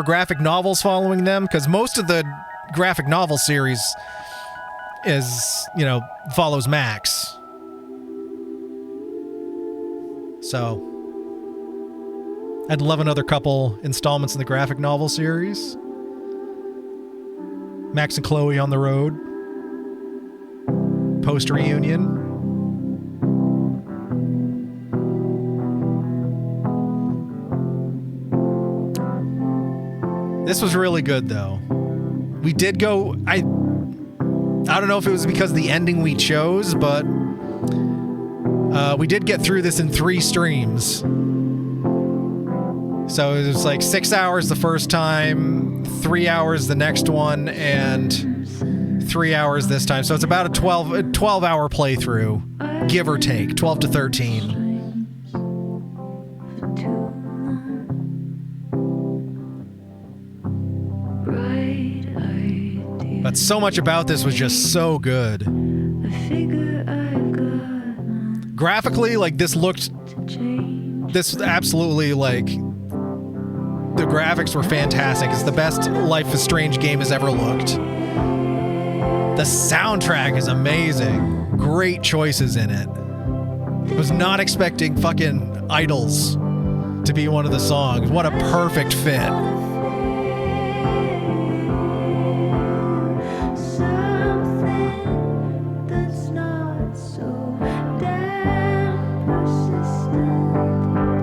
graphic novels following them, because most of the graphic novel series follows Max. So I'd love another couple installments in the graphic novel series. Max and Chloe on the road. Post reunion. This was really good, though. We did go. I don't know if it was because of the ending we chose, but we did get through this in 3 streams. So it was like 6 hours the first time, 3 hours the next one, and 3 hours this time. So it's about a 12-hour playthrough, give or take, 12 to 13. But so much about this was just so good. Graphically, like, this absolutely, like, the graphics were fantastic. It's the best Life is Strange game has ever looked. The soundtrack is amazing. Great choices in it. I was not expecting fucking Idols to be one of the songs. What a perfect fit.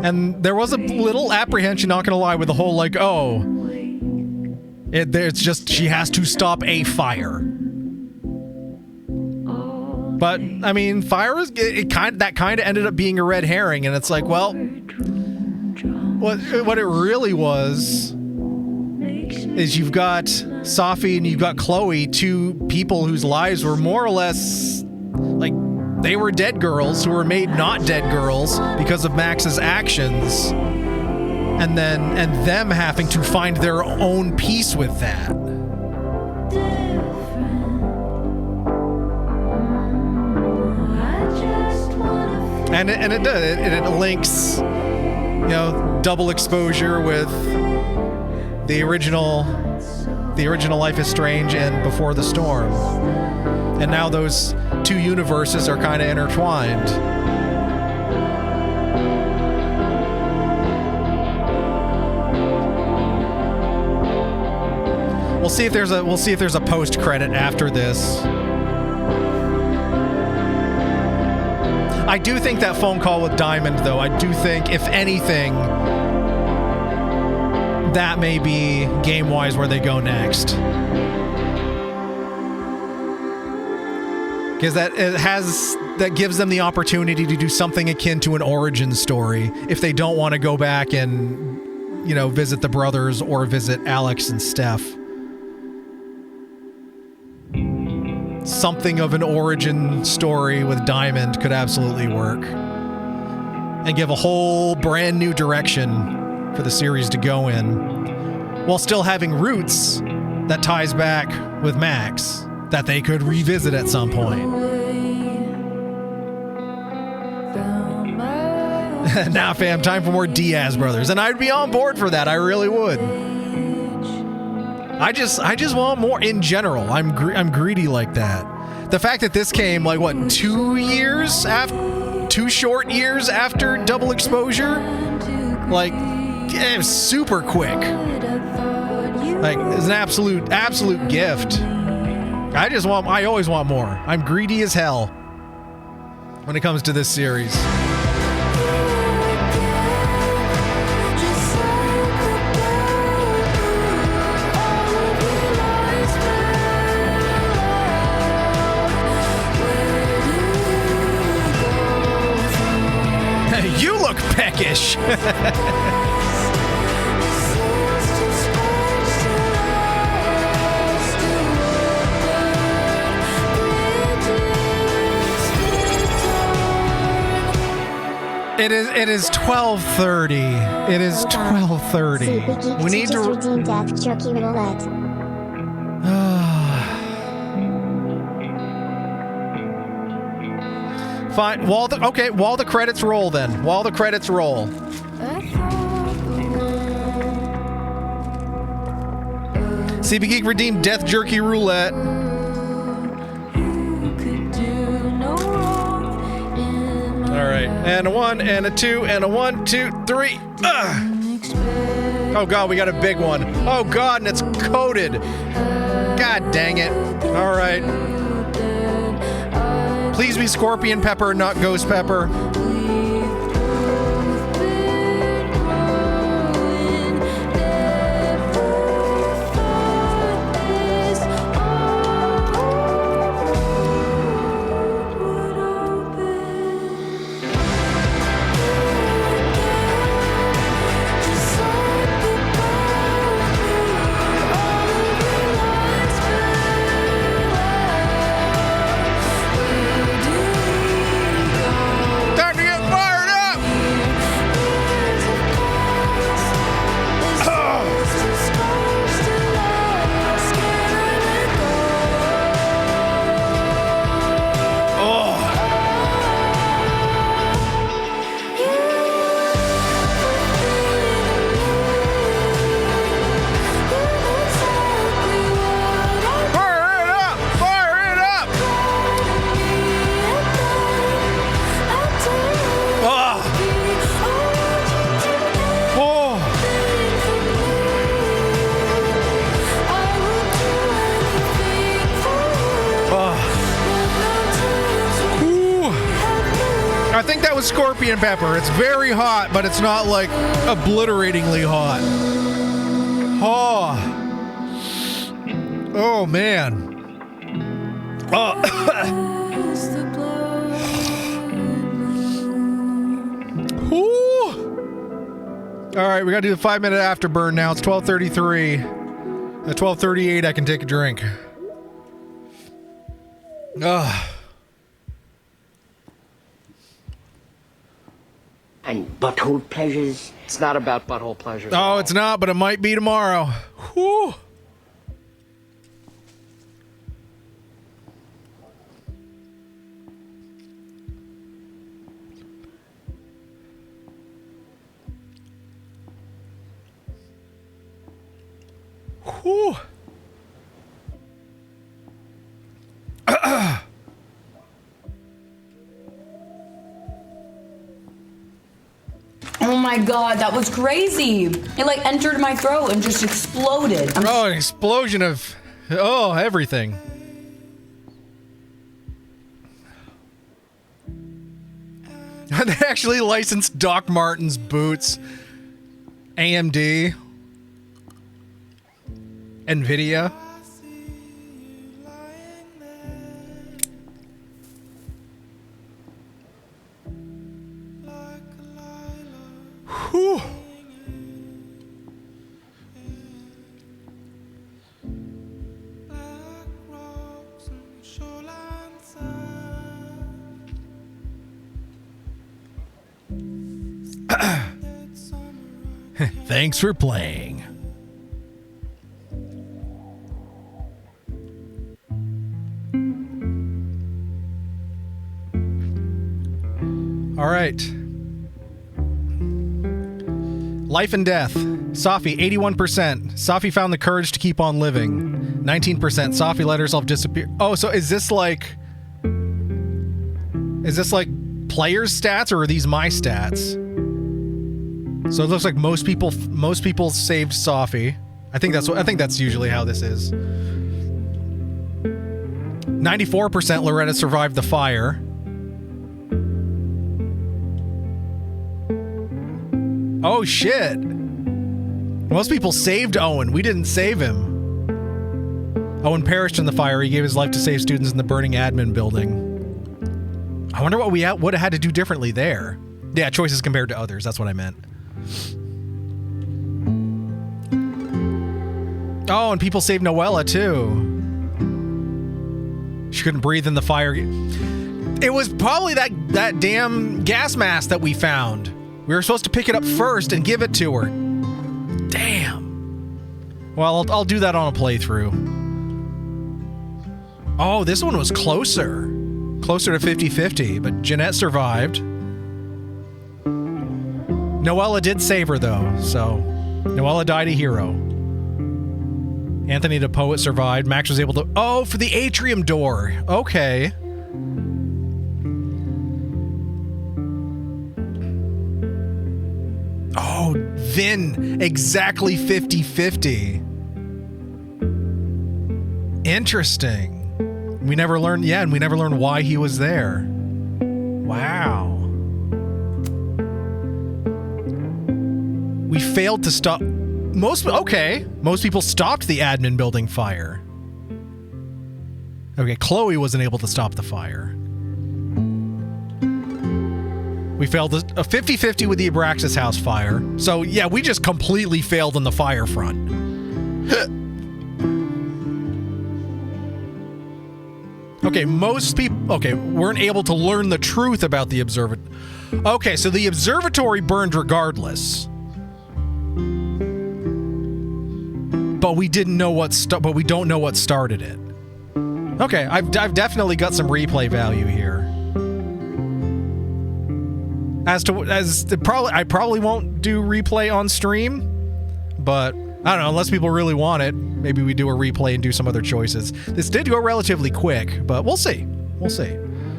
And there was a little apprehension, not gonna lie, with the whole, like, oh, it's just she has to stop a fire. But I mean, fire is that kind of ended up being a red herring, and it's like, well, what it really was is you've got Safi and you've got Chloe, 2 people whose lives were more or less like. They were dead girls who were made not dead girls because of Max's actions, and them having to find their own peace with that. And it does. It links, double exposure with the original Life is Strange and Before the Storm. And now those 2 universes are kind of intertwined. We'll see if there's a post credit after this. I do think that phone call with Diamond, though, I do think, if anything, that may be game-wise where they go next. Because that gives them the opportunity to do something akin to an origin story if they don't want to go back and, visit the brothers or visit Alex and Steph. Something of an origin story with Diamond could absolutely work. And give a whole brand new direction for the series to go in, while still having roots that ties back with Max that they could revisit at some point. Now, fam, time for more Diaz brothers, and I'd be on board for that. I really would. I just want more in general. I'm greedy like that. The fact that this came like 2 short years after Double Exposure, like, it was super quick. Like, it's an absolute gift. I always want more. I'm greedy as hell when it comes to this series. You look peckish. It is 12:30. It is 12:30. We need to redeem Death Jerky Roulette. Fine. While the credits roll then. While the credits roll. CB Geek redeemed Death Jerky Roulette. Alright. And a 1, and a 2, and a 1, 2, 3. Oh god, we got a big one. Oh god, and it's coated. God dang it. Alright. Please be scorpion pepper, not ghost pepper. coffee and pepper. It's very hot, but it's not like obliteratingly hot. Oh man. Oh. All right, we got to do the 5-minute afterburn now. It's 12:33. At 12:38, I can take a drink. And butthole pleasures? It's not about butthole pleasures. Oh, it's not, but it might be tomorrow. Whew. Whew. Oh my god, that was crazy. It like entered my throat and just exploded. An explosion of everything. They actually licensed Doc Martens boots. AMD. Nvidia. Whew. Thanks for playing. All right. Life and death. Safi, 81%. Safi found the courage to keep on living. 19%. Safi let herself disappear. Oh, so is this like players' stats, or are these my stats? So it looks like most people saved Safi. I think that's usually how this is. 94% Loretta survived the fire. Oh shit. Most people saved Owen. We didn't save him. Owen perished in the fire. He gave his life to save students in the burning admin building. I wonder what we would have had to do differently there. Yeah, choices compared to others. That's what I meant. Oh, and people saved Noella too. She couldn't breathe in the fire. It was probably that damn gas mask that we found. We were supposed to pick it up first and give it to her. Damn. Well, I'll do that on a playthrough. Oh, this one was closer. Closer to 50-50, but Jeanette survived. Noella did save her, though, so Noella died a hero. Anthony the Poet survived. Max was able to... Oh, for the atrium door. Okay. Oh, Vin. Exactly 50-50. Interesting. We never learned... Yeah, and we never learned why he was there. Wow. We failed to stop... Most people stopped the admin building fire. Okay, Chloe wasn't able to stop the fire. We failed a 50-50 with the Abraxas house fire. So, yeah, we just completely failed on the fire front. Okay, most people... Okay, weren't able to learn the truth about the observatory. Okay, so the observatory burned regardless. But we didn't know but we don't know what started it. Okay, I've definitely got some replay value here. I probably won't do replay on stream, but I don't know, unless people really want it, maybe we do a replay and do some other choices. This did go relatively quick, but we'll see. We'll see.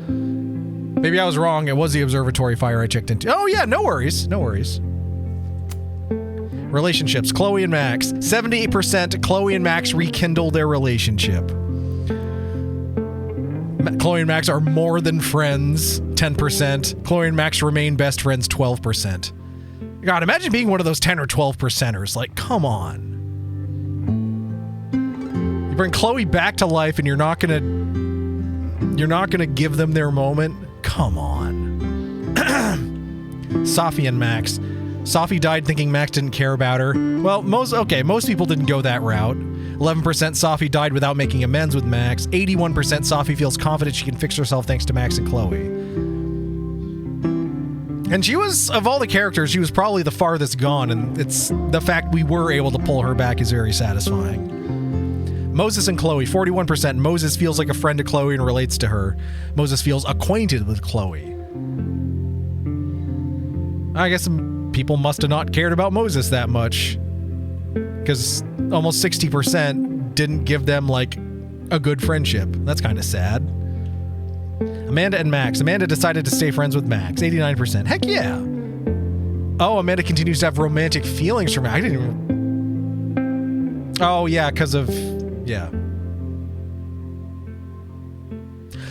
Maybe I was wrong. It was the observatory fire I checked into. Oh yeah, no worries. No worries. Relationships, Chloe and Max. 78% Chloe and Max rekindle their relationship. Chloe and Max are more than friends. 10%. Chloe and Max remain best friends, 12%. God, imagine being one of those 10 or 12%ers. Like, come on. You bring Chloe back to life and you're not gonna give them their moment? Come on. Safi and Max. Safi died thinking Max didn't care about her. Well, most people didn't go that route. 11% Safi died without making amends with Max. 81% Safi feels confident she can fix herself thanks to Max and Chloe. And she was, of all the characters, she was probably the farthest gone, and it's the fact we were able to pull her back is very satisfying. Moses and Chloe, 41%. Moses feels like a friend to Chloe and relates to her. Moses feels acquainted with Chloe. I guess some people must have not cared about Moses that much, because almost 60% didn't give them, like, a good friendship. That's kind of sad. Amanda and Max. Amanda decided to stay friends with Max. 89%. Heck yeah. Oh, Amanda continues to have romantic feelings for Max. I didn't even... Oh, yeah, because of... Yeah.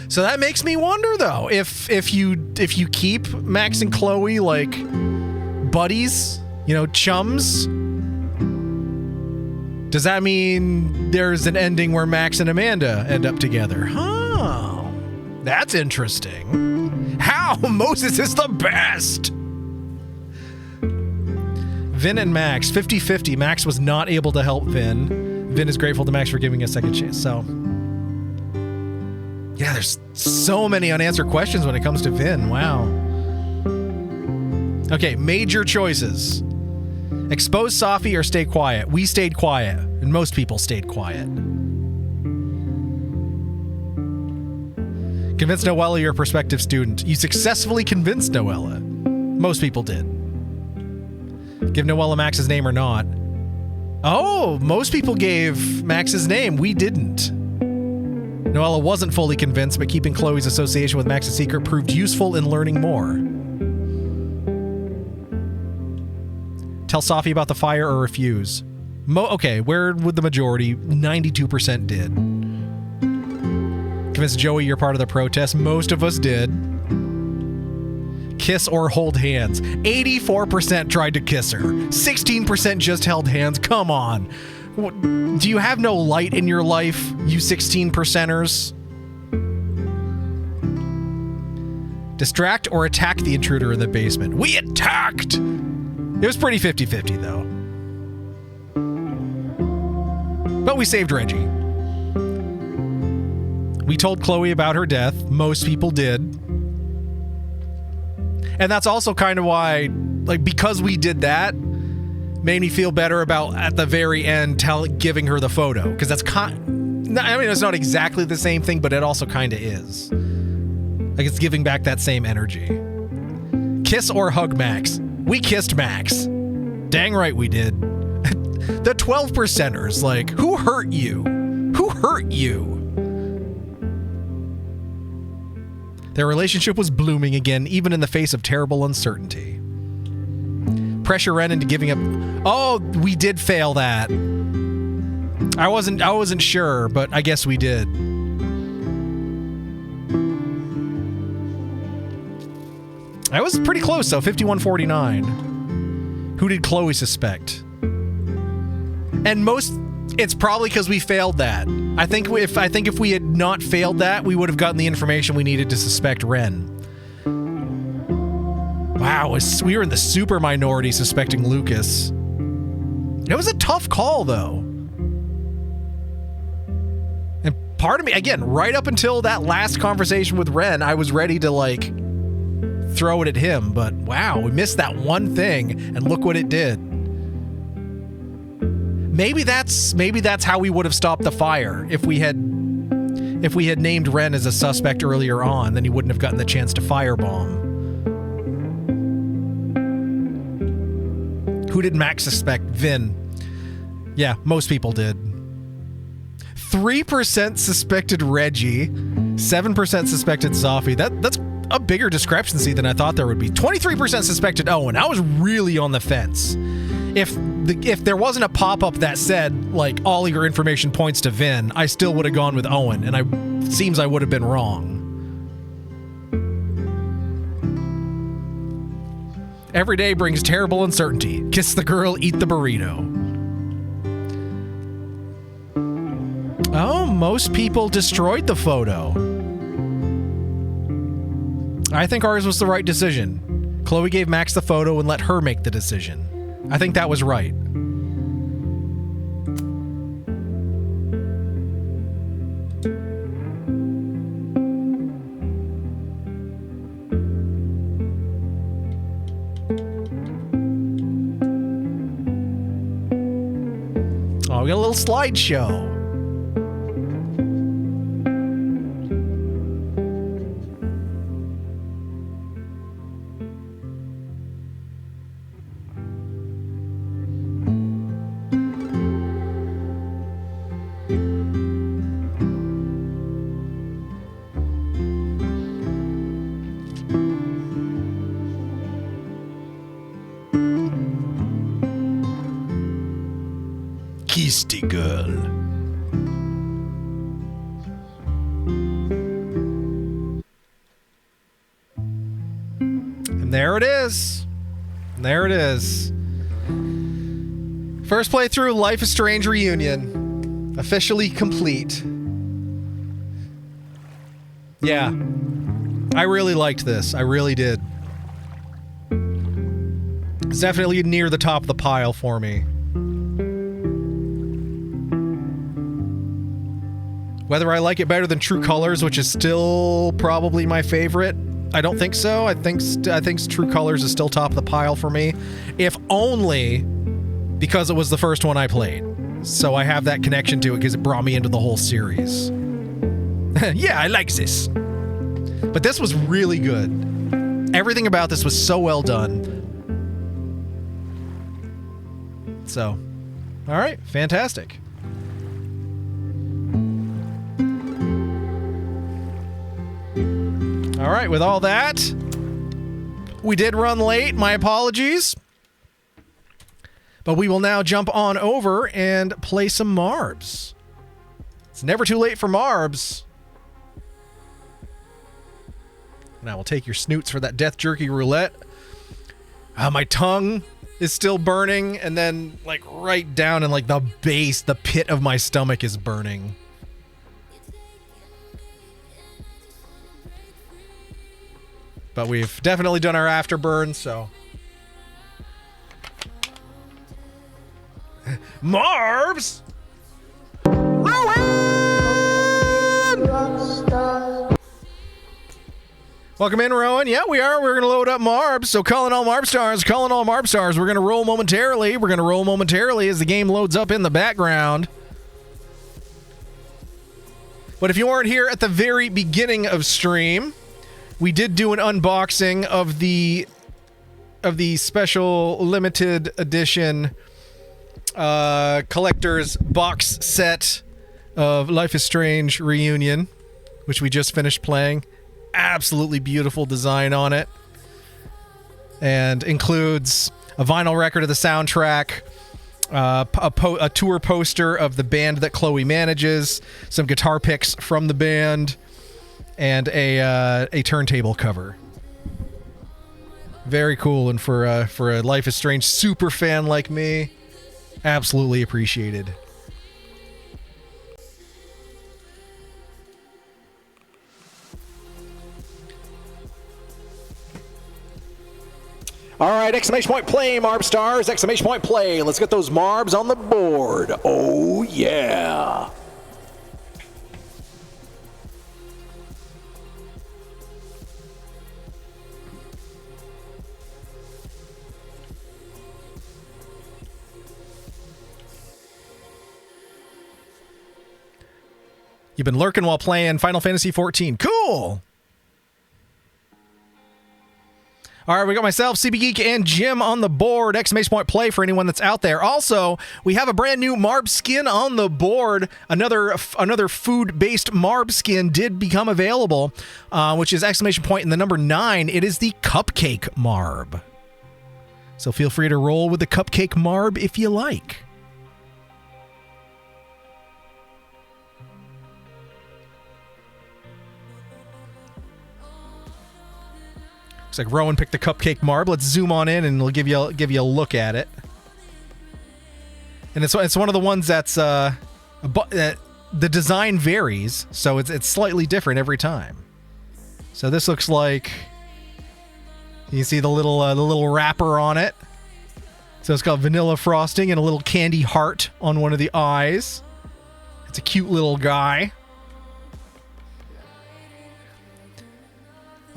So that makes me wonder, though, if you keep Max and Chloe, like, buddies, chums, does that mean there's an ending where Max and Amanda end up together? Huh. That's interesting. How? Moses is the best! Vin and Max, 50-50. Max was not able to help Vin. Vin is grateful to Max for giving a second chance. So, yeah, there's so many unanswered questions when it comes to Vin. Wow. Okay, major choices. Expose Safi or stay quiet. We stayed quiet, and most people stayed quiet. Convince Noella you're a prospective student. You successfully convinced Noella. Most people did. Give Noella Max's name or not. Oh, most people gave Max's name. We didn't. Noella wasn't fully convinced, but keeping Chloe's association with Max's secret proved useful in learning more. Tell Safi about the fire or refuse. Okay, where would the majority? 92% did. Convince Joey you're part of the protest. Most of us did. Kiss or hold hands. 84% tried to kiss her. 16% just held hands. Come on. Do you have no light in your life, you 16%ers? Distract or attack the intruder in the basement. We attacked! It was pretty 50-50, though. But we saved Reggie. We told Chloe about her death. Most people did. And that's also kind of why, like, because we did that, made me feel better about, at the very end, giving her the photo. Because that's I mean, it's not exactly the same thing, but it also kind of is. Like, it's giving back that same energy. Kiss or hug Max. We kissed Max. Dang right we did. The 12%ers, like, who hurt you? Who hurt you? Their relationship was blooming again, even in the face of terrible uncertainty. Pressure Ren into giving up. Oh, we did fail that. I wasn't sure, but I guess we did. I was pretty close, though. 51-49. Who did Chloe suspect? And it's probably because we failed that. I think if we had not failed that, we would have gotten the information we needed to suspect Ren. Wow, we were in the super minority suspecting Lucas. It was a tough call, though. And part of me, again, right up until that last conversation with Ren, I was ready to, like, throw it at him. But wow, we missed that one thing, and look what it did. Maybe that's how we would have stopped the fire. If we had named Ren as a suspect earlier on, then he wouldn't have gotten the chance to firebomb. Who did Max suspect? Vin. Yeah, most people did. 3% suspected Reggie. 7% suspected Safi. That's a bigger discrepancy than I thought there would be. 23% suspected Owen. I was really on the fence. If there wasn't a pop-up that said, like, all your information points to Vin, I still would have gone with Owen, and seems I would have been wrong. Every day brings terrible uncertainty. Kiss the girl, eat the burrito. Oh, most people destroyed the photo. I think ours was the right decision. Chloe gave Max the photo and let her make the decision. I think that was right. Oh, we got a little slideshow. Kissy girl. And there it is. There it is. First playthrough, Life is Strange Reunion. Officially complete. Yeah. I really liked this. I really did. It's definitely near the top of the pile for me. Whether I like it better than True Colors, which is still probably my favorite, I don't think so. I think True Colors is still top of the pile for me, if only because it was the first one I played. So I have that connection to it because it brought me into the whole series. Yeah, I like this. But this was really good. Everything about this was so well done. So, all right, fantastic. All right, with all that, we did run late. My apologies. But we will now jump on over and play some Marbs. It's never too late for Marbs. And I will take your snoots for that death jerky roulette. My tongue is still burning, and then like right down in like the base, the pit of my stomach is burning. But we've definitely done our afterburn, so. Marbs! Welcome in, Rowan. Yeah, we are. We're going to load up Marbs. So calling all Marb stars, calling all Marb stars. We're going to roll momentarily. We're going to roll momentarily as the game loads up in the background. But if you weren't here at the very beginning of stream, we did do an unboxing of the special limited edition collector's box set of Life is Strange Reunion, which we just finished playing. Absolutely beautiful design on it, and includes a vinyl record of the soundtrack, a tour poster of the band that Chloe manages, some guitar picks from the band, and a turntable cover. Very cool, and for a Life is Strange super fan like me, absolutely appreciated. All right, exclamation point play, Marb stars, exclamation point play. Let's get those Marbs on the board. Oh, yeah. You've been lurking while playing Final Fantasy XIV. Cool! All right, we got myself, CB Geek, and Jim on the board. Exclamation point play for anyone that's out there. Also, we have a brand new Marb skin on the board. Another food-based Marb skin did become available, which is exclamation point in the number 9. It is the Cupcake Marb. So feel free to roll with the Cupcake Marb if you like. Looks like Rowan picked the cupcake marb. Let's zoom on in and we'll give you a look at it. And it's one of the ones that's the design varies, so it's slightly different every time. So this looks like you see the little wrapper on it. So it's got vanilla frosting and a little candy heart on one of the eyes. It's a cute little guy.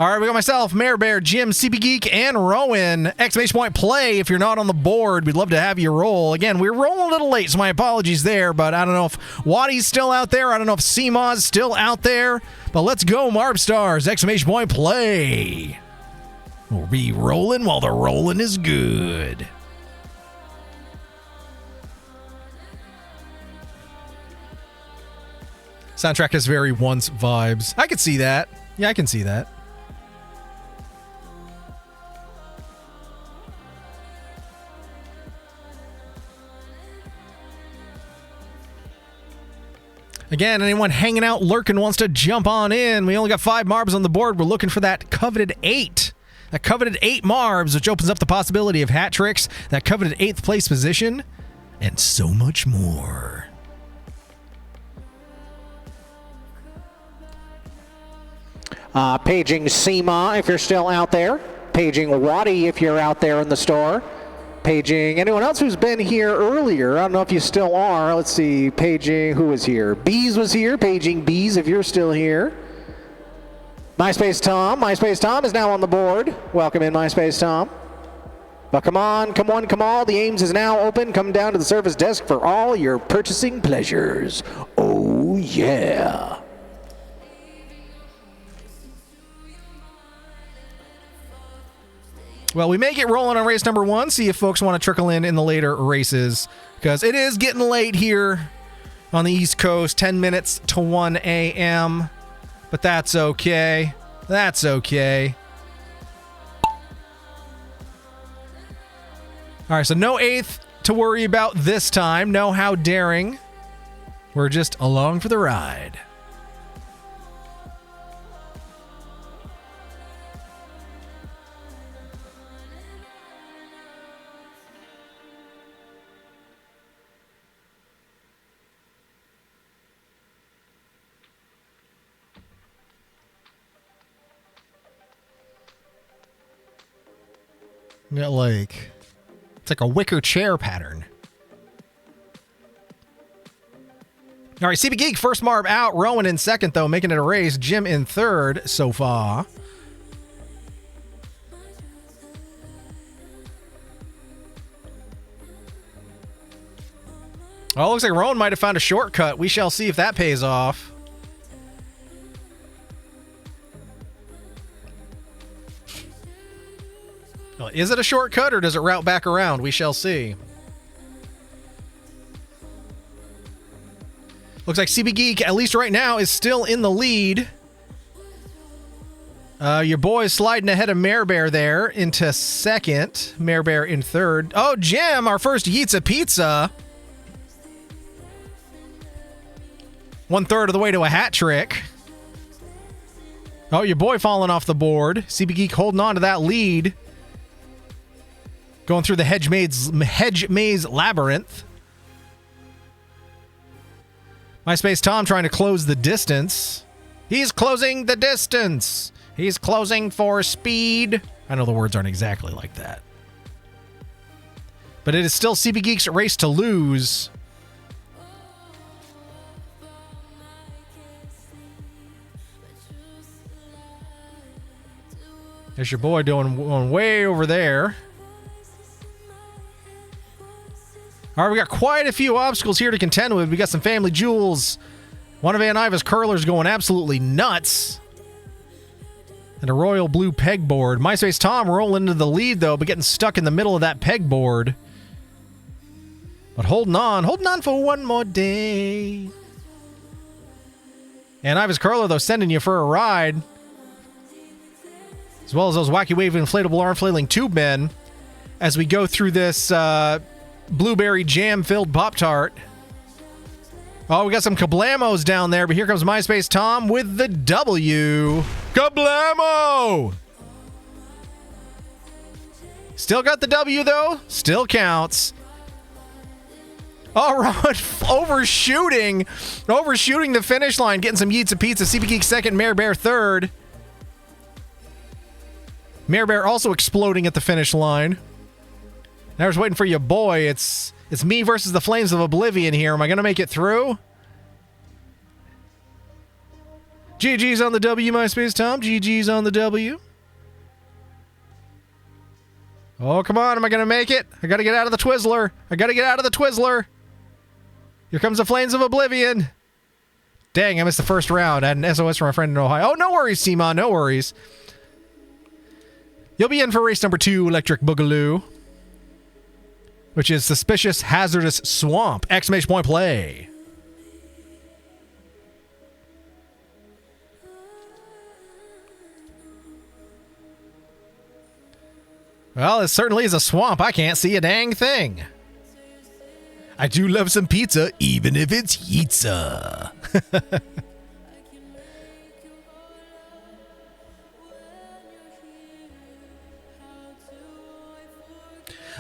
All right, we got myself, Mayor Bear, Jim, CB Geek, and Rowan. Exclamation point play if you're not on the board. We'd love to have you roll. Again, we're rolling a little late, so my apologies there, but I don't know if Waddy's still out there. I don't know if Seema's still out there, but let's go, Marb Stars. Exclamation point play. We'll be rolling while the rolling is good. Soundtrack has very once vibes. I could see that. Yeah, I can see that. Again, anyone hanging out, lurking, wants to jump on in. We only got 5 Marbs on the board. We're looking for that coveted 8. That coveted 8 Marbs, which opens up the possibility of hat tricks, that coveted 8th place position, and so much more. Paging Seema if you're still out there. Paging Waddy if you're out there in the store. Paging anyone else who's been here earlier. I don't know if you still are. Let's see. Paging who was here? Bees was here. Paging Bees if you're still here. MySpace Tom. MySpace Tom is now on the board. Welcome in, MySpace Tom. But come on, come one, come all. The Ames is now open. Come down to the service desk for all your purchasing pleasures. Oh, yeah. Well, we may get rolling on race number 1, see if folks want to trickle in the later races, because it is getting late here on the East Coast, 10 minutes to 1 a.m., but that's okay. That's okay. All right, so no 8th to worry about this time. No how daring. We're just along for the ride. Got it's like a wicker chair pattern. All right, CB Geek, first Marb out. Rowan in second, though, making it a race. Jim in third so far. Oh, looks like Rowan might have found a shortcut. We shall see if that pays off. Well, is it a shortcut or does it route back around? We shall see. Looks like CB Geek, at least right now, is still in the lead. Your boy is sliding ahead of Mare Bear there into second. Mare Bear in third. Oh, Jim, our first Yeetza Pizza. 1/3 of the way to a hat trick. Oh, your boy falling off the board. CB Geek holding on to that lead. Going through the hedge maze labyrinth. MySpace Tom trying to close the distance. He's closing the distance. He's closing for speed. I know the words aren't exactly like that. But it is still CB Geek's race to lose. There's your boy doing way over there. All right, we got quite a few obstacles here to contend with. We got some family jewels. One of Van Iva's curlers going absolutely nuts. And a royal blue pegboard. MySpace Tom rolling into the lead, though, but getting stuck in the middle of that pegboard. But holding on for one more day. And Iva's curler, though, sending you for a ride. As well as those wacky wave inflatable arm flailing tube men. As we go through this blueberry jam-filled Pop-Tart. Oh, we got some kablamos down there, but here comes MySpace Tom with the W. Kablamo! Still got the W, though. Still counts. All right, overshooting the finish line, getting some Yeets of Pizza. CB Geek second, Mare Bear third. Mare Bear also exploding at the finish line. Now I was waiting for you, boy. It's me versus the Flames of Oblivion here. Am I gonna make it through? GG's on the W, MySpace Tom. GG's on the W. Oh, come on. Am I gonna make it? I gotta get out of the Twizzler. Here comes the Flames of Oblivion. Dang, I missed the first round. I had an SOS from my friend in Ohio. Oh, no worries, Seema. No worries. You'll be in for race number 2, Electric Boogaloo, which is Suspicious Hazardous Swamp. Exclamation point play. Well, it certainly is a swamp. I can't see a dang thing. I do love some pizza, even if it's pizza.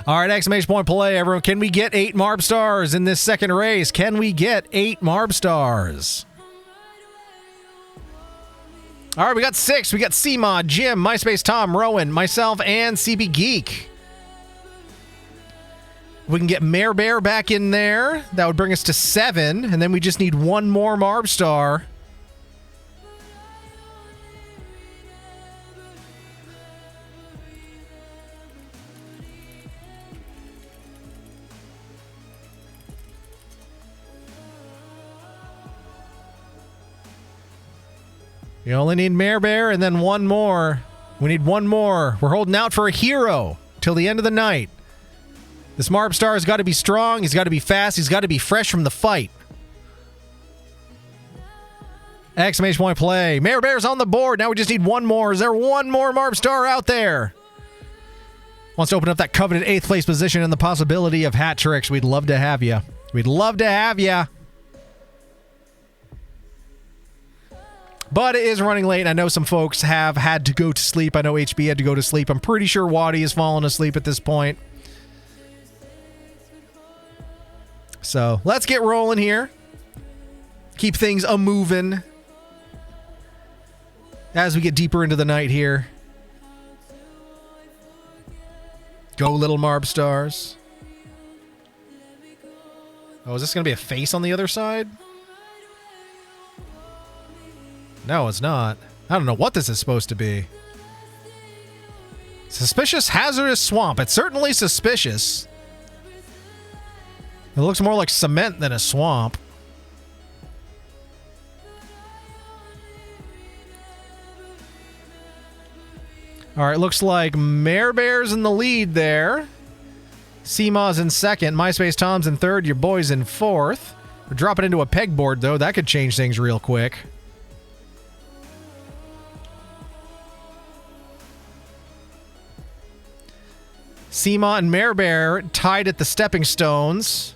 All right, exclamation point play, everyone. Can we get 8 Marb stars in this second race? Can we get 8 Marb stars? All right, we got 6. We got Seema, Jim, MySpace Tom, Rowan, myself, and CB Geek. We can get Mare Bear back in there. That would bring us to 7, and then we just need 1 more Marb star. You only need Mare Bear and then 1 more. We need 1 more. We're holding out for a hero till the end of the night. This Marb star has got to be strong. He's got to be fast. He's got to be fresh from the fight. Exclamation point play. Mare Bear's on the board. Now we just need 1 more. Is there 1 more Marb star out there? Wants to open up that coveted 8th place position and the possibility of hat tricks. We'd love to have you. We'd love to have you. But it is running late. I know some folks have had to go to sleep. I know HB had to go to sleep. I'm pretty sure Waddy has fallen asleep at this point. So let's get rolling here. Keep things a-moving as we get deeper into the night here. Go, little Marb stars. Oh, is this going to be a face on the other side? No, it's not. I don't know what this is supposed to be. Suspicious Hazardous Swamp. It's certainly suspicious. It looks more like cement than a swamp. All right, looks like Mare Bear's in the lead there. Seema's in second. MySpace Tom's in third. Your boy's in fourth. We're dropping into a pegboard, though. That could change things real quick. Seema and Mare Bear tied at the stepping stones.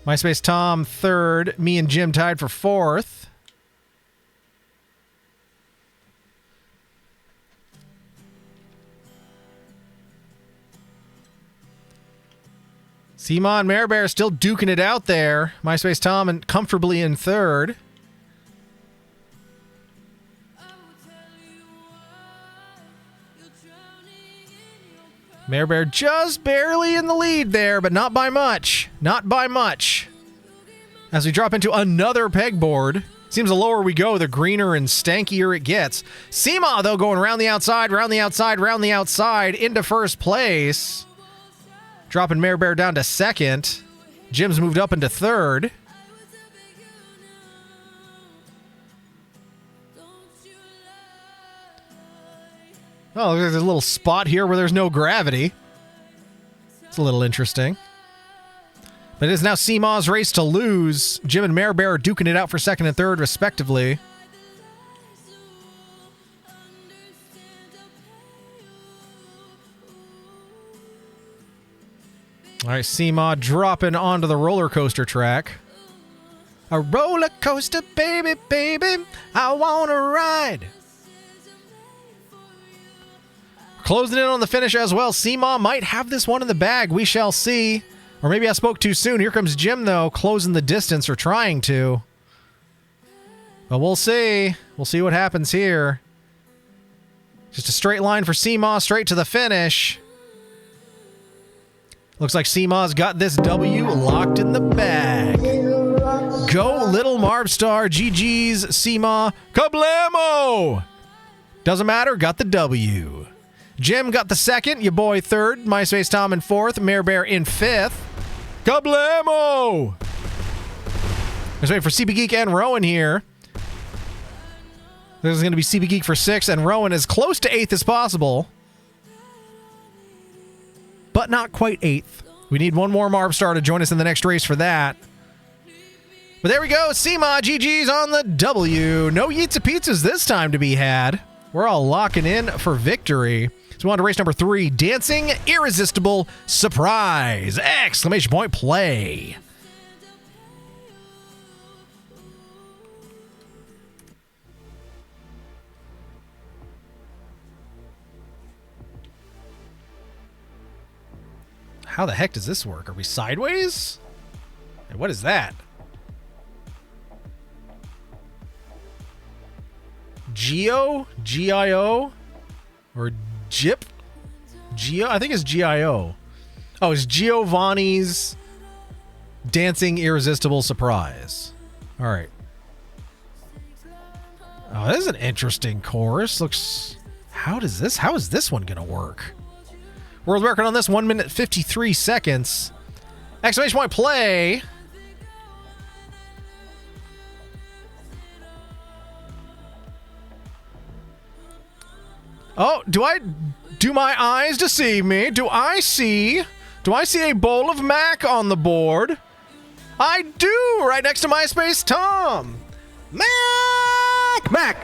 MySpace Tom third. Me and Jim tied for fourth. Seema and Mare Bear still duking it out there. MySpace Tom and comfortably in third. Mare Bear just barely in the lead there, but not by much. Not by much. As we drop into another pegboard. Seems the lower we go, the greener and stankier it gets. Seema, though, going around the outside, round the outside, round the outside, into first place. Dropping Mare Bear down to second. Jim's moved up into third. Oh, there's a little spot here where there's no gravity. It's a little interesting. But it is now Seema's race to lose. Jim and Mare Bear are duking it out for second and third, respectively. All right, Seema dropping onto the roller coaster track. A roller coaster, baby, baby, I want to ride. Closing in on the finish as well. Seema might have this one in the bag. We shall see. Or maybe I spoke too soon. Here comes Jim, though, closing the distance or trying to. But we'll see. We'll see what happens here. Just a straight line for Seema, straight to the finish. Looks like Seema's got this W locked in the bag. Go, Little Marbstar. GG's, Seema. Kablamo! Doesn't matter, got the W. Jim got the second, your boy third, MySpace Tom in fourth, Mare Bear in fifth. Kablamo! Let's wait for CB Geek and Rowan here. There's going to be CB Geek for sixth, and Rowan as close to eighth as possible. But not quite eighth. We need one more Marbstar to join us in the next race for that. But there we go, Seema, GG's on the W. No Yeetsa Pizzas this time to be had. We're all locking in for victory. So we're on to race number 3, Dancing Irresistible Surprise! Exclamation point play. How the heck does this work? Are we sideways? And what is that? Geo? G-I-O? Or Jip? Geo? I think it's G-I-O. Oh, it's Giovanni's Dancing Irresistible Surprise. All right. Oh, this is an interesting chorus. Looks... How is this one gonna work? World record on this, 1 minute 53 seconds. Exclamation point play. Oh, do my eyes deceive me? Do I see a bowl of Mac on the board? I do, right next to MySpace Tom. Mac.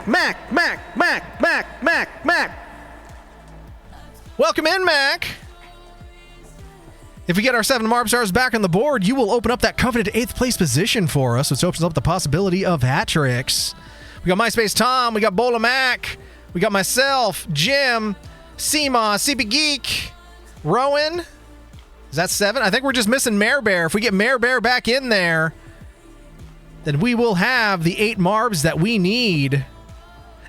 Welcome in, Mac. If we get our 7 Marbstars back on the board, you will open up that coveted 8th place position for us, which opens up the possibility of hat tricks. We got MySpace Tom, we got Bola Mac, we got myself, Jim, Seema, CB Geek, Rowan. Is that 7? I think we're just missing Mare Bear. If we get Mare Bear back in there, then we will have the 8 Marbs that we need.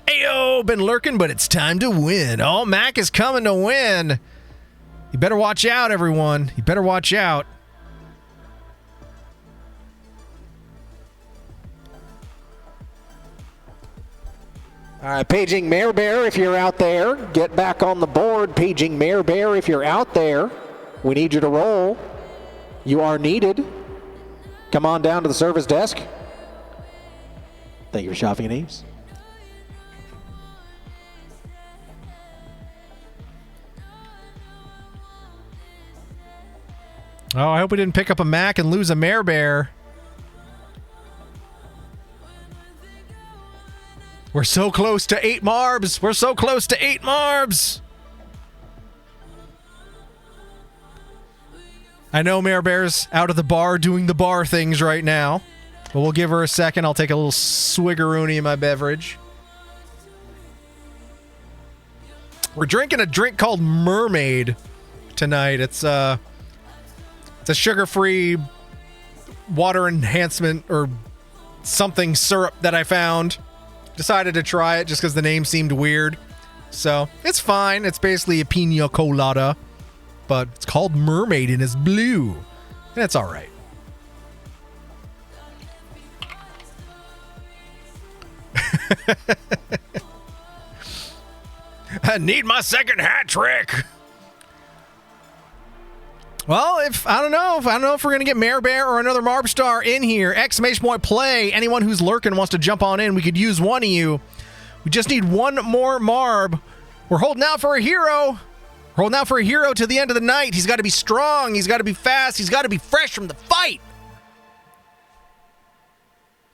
Ayo, been lurking, but it's time to win. Oh, Mac is coming to win. You better watch out, everyone. You better watch out. All right, paging Mare Bear if you're out there. Get back on the board. Paging Mare Bear if you're out there. We need you to roll. You are needed. Come on down to the service desk. Thank you for shopping at Ames. Oh, I hope we didn't pick up a Mac and lose a Mare Bear. We're so close to 8 Marbs. We're so close to 8 Marbs. I know Mare Bear's out of the bar doing the bar things right now. But we'll give her a second. I'll take a little swiggeroony in my beverage. We're drinking a drink called Mermaid tonight. It's a sugar-free water enhancement or something syrup that I found. Decided to try it just because the name seemed weird. So, it's fine. It's basically a pina colada. But it's called Mermaid and it's blue. And it's alright. I need my second hat trick. Well, I don't know if we're gonna get Mare Bear or another Marbstar in here. Exclamation point play. Anyone who's lurking wants to jump on in. We could use one of you. We just need one more Marb. We're holding out for a hero. We're holding out for a hero to the end of the night. He's got to be strong. He's got to be fast. He's got to be fresh from the fight.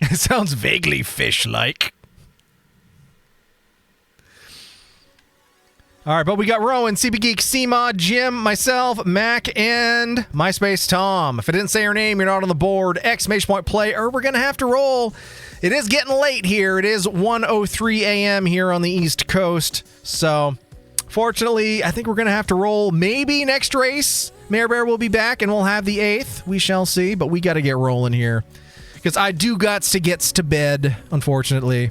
It sounds vaguely fish-like. All right, but we got Rowan, CB Geek, Seema, Jim, myself, Mac, and MySpace Tom. If I didn't say your name, you're not on the board. Exclamation point play, or we're going to have to roll. It is getting late here. It is 1:03 a.m. here on the East Coast. So Fortunately, I think we're going to have to roll maybe next race. Mayor Bear will be back and we'll have the 8th. We shall see, but we got to get rolling here. Because I do gots to gets to bed, unfortunately.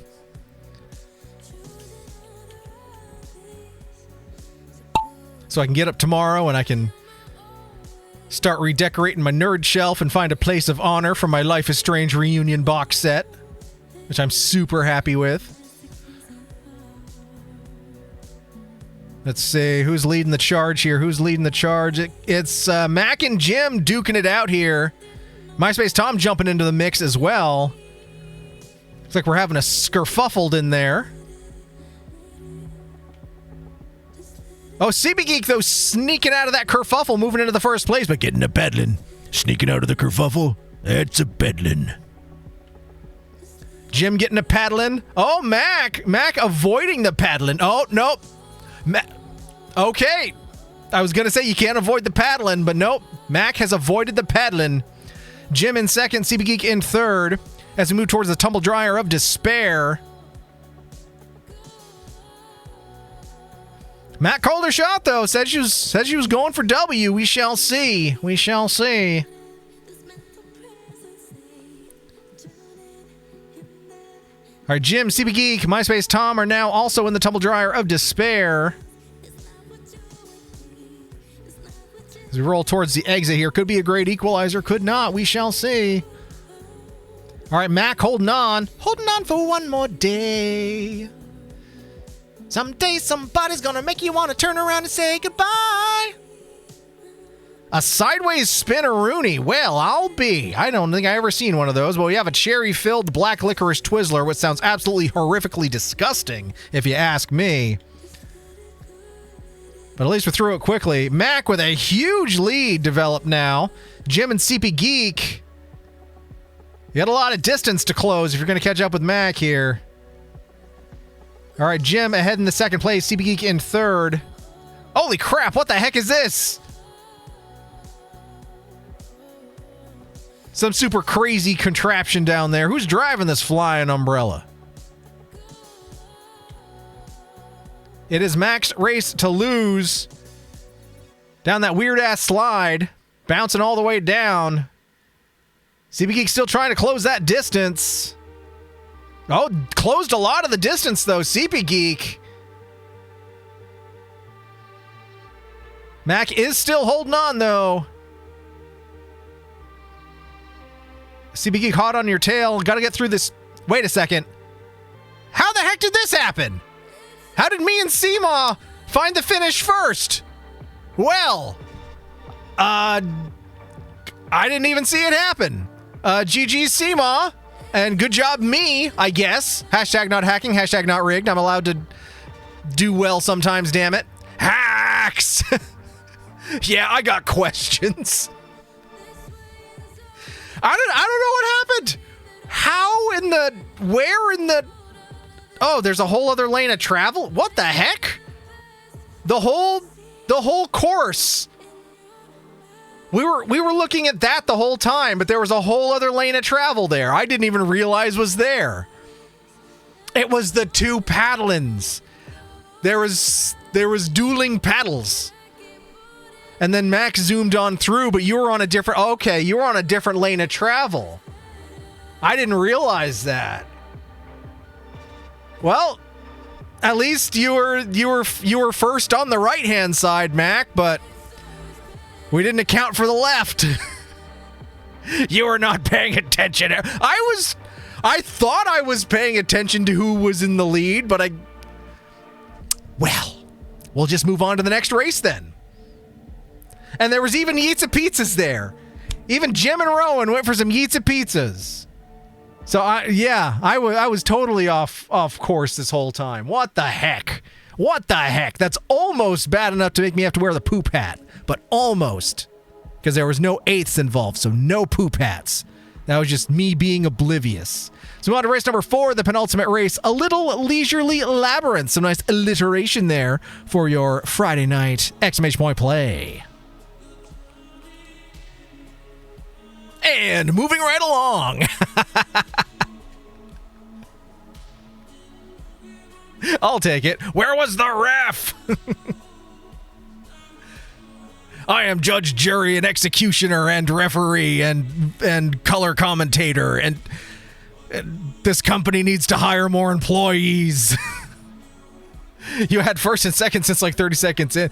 So I can get up tomorrow and I can start redecorating my nerd shelf and find a place of honor for my Life is Strange reunion box set, which I'm super happy with. Let's see, who's leading the charge here? Who's leading the charge? It's Mac and Jim duking it out here. MySpace Tom jumping into the mix as well. Looks like we're having a skerfuffled in there. Oh, CB Geek, though, sneaking out of that kerfuffle, moving into the first place, but getting a peddling. Sneaking out of the kerfuffle, that's a peddling. Jim getting a paddling. Oh, Mac avoiding the paddling. Oh, nope. Okay. I was going to say you can't avoid the paddling, but nope. Mac has avoided the paddling. Jim in second, CB Geek in third, as we move towards the tumble dryer of despair. Matt called her shot, though. Said she was going for W. We shall see. We shall see. All right, Jim, CB Geek, MySpace Tom are now also in the tumble dryer of despair. As we roll towards the exit here, could be a great equalizer, could not. We shall see. All right, Mac holding on for one more day. Someday somebody's gonna make you want to turn around and say goodbye. A sideways spin-a-rooney. Well, I'll be. I don't think I ever seen one of those. Well, we have a cherry-filled black licorice Twizzler, which sounds absolutely horrifically disgusting, if you ask me. But at least we're through it quickly. Mac with a huge lead developed now. Jim and CP Geek. You got a lot of distance to close if you're going to catch up with Mac here. All right, Jim ahead in the second place. CP Geek in third. Holy crap, what the heck is this? Some super crazy contraption down there. Who's driving this flying umbrella? It is Mac's race to lose. Down that weird-ass slide. Bouncing all the way down. CB Geek still trying to close that distance. Oh, closed a lot of the distance, though. CP Geek. Mac is still holding on, though. CB Geek hot on your tail. Got to get through this. Wait a second. How the heck did this happen? How did me and Seema find the finish first? Well, I didn't even see it happen. GG Seema, and good job me, I guess. Hashtag not hacking, hashtag not rigged. I'm allowed to do well sometimes, damn it. Hacks! Yeah, I got questions. I don't know what happened. Where in the... Oh, there's a whole other lane of travel? What the heck? The whole course. We were looking at that the whole time, but there was a whole other lane of travel there. I didn't even realize was there. It was the two paddlings. There was dueling paddles. And then Max zoomed on through, but you were on a different... Okay, you were on a different lane of travel. I didn't realize that. Well, at least you were first on the right-hand side, Mac, but we didn't account for the left. You were not paying attention. I thought I was paying attention to who was in the lead, but well, we'll just move on to the next race then. And there was even Yeetza Pizzas there. Even Jim and Rowan went for some Yeetza Pizzas. So I was totally off course this whole time. What the heck? What the heck? That's almost bad enough to make me have to wear the poop hat, but almost, because there was no eighths involved, so no poop hats. That was just me being oblivious. So we on to race number 4, the penultimate race, a little leisurely labyrinth. Some nice alliteration there for your Friday night exclamation point play. And moving right along. I'll take it. Where was the ref? I am judge, jury, and executioner, and referee, and color commentator, and this company needs to hire more employees. You had first and second since like 30 seconds in.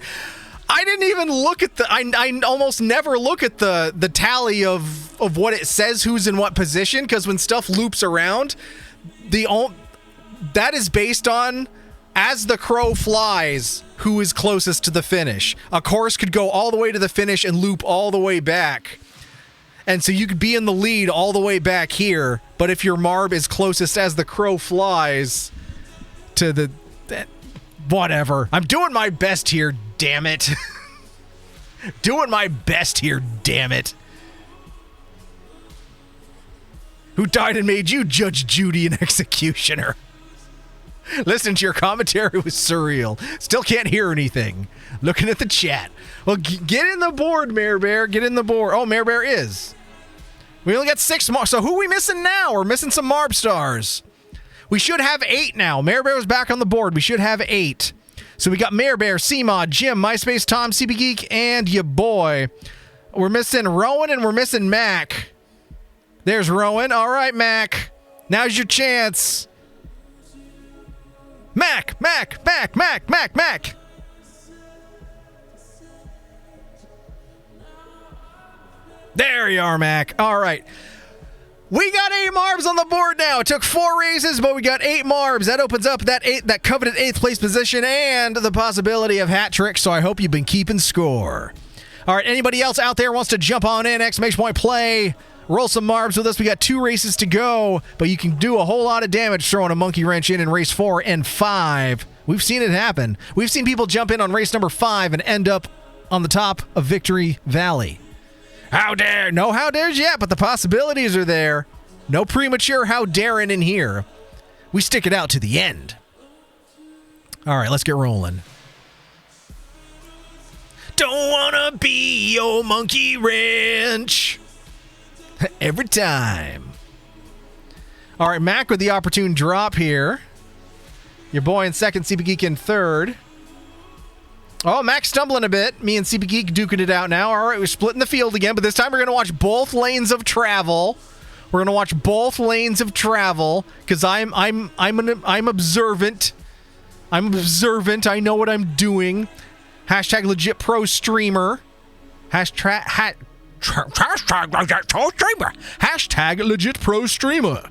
I didn't even look at I almost never look at the tally of what it says who's in what position, because when stuff loops around, that is based on as the crow flies who is closest to the finish. A course could go all the way to the finish and loop all the way back. And so you could be in the lead all the way back here, but if your Marb is closest as the crow flies to the... whatever. I'm doing my best here, damn it. Doing my best here, damn it. Who died and made you Judge Judy and executioner? Listening to your commentary was surreal. Still can't hear anything. Looking at the chat. Well, get in the board, Mayor Bear. Get in the board. Oh, Mayor Bear is. We only got 6 more. So who are we missing now? We're missing some Marb stars. We should have 8 now. Mayor Bear was back on the board. We should have 8. So we got Mayor Bear, C-Mod, Jim, MySpace, Tom, CB Geek, and ya boy. We're missing Rowan and we're missing Mac. There's Rowan. All right, Mac. Now's your chance. Mac. There you are, Mac. All right. We got 8 Marbs on the board now. It took 4 races, but we got 8 Marbs. That opens up that coveted 8th place position and the possibility of hat tricks, so I hope you've been keeping score. All right, anybody else out there wants to jump on in, exclamation point play, roll some Marbs with us. We got 2 races to go, but you can do a whole lot of damage throwing a monkey wrench in race 4 and 5. We've seen it happen. We've seen people jump in on race number 5 and end up on the top of Victory Valley. How dare? No how dares yet, but the possibilities are there. No premature how daring in here. We stick it out to the end. All right, let's get rolling. Don't wanna be your monkey wrench. Every time. All right, Mac with the opportune drop here. Your boy in second, CB Geek in third. Oh, Mac's stumbling a bit. Me and CB Geek duking it out now. All right, we're splitting the field again, but this time we're going to watch both lanes of travel. We're going to watch both lanes of travel because I'm observant. I'm observant. I know what I'm doing. Hashtag legit pro streamer. Hashtag legit pro streamer.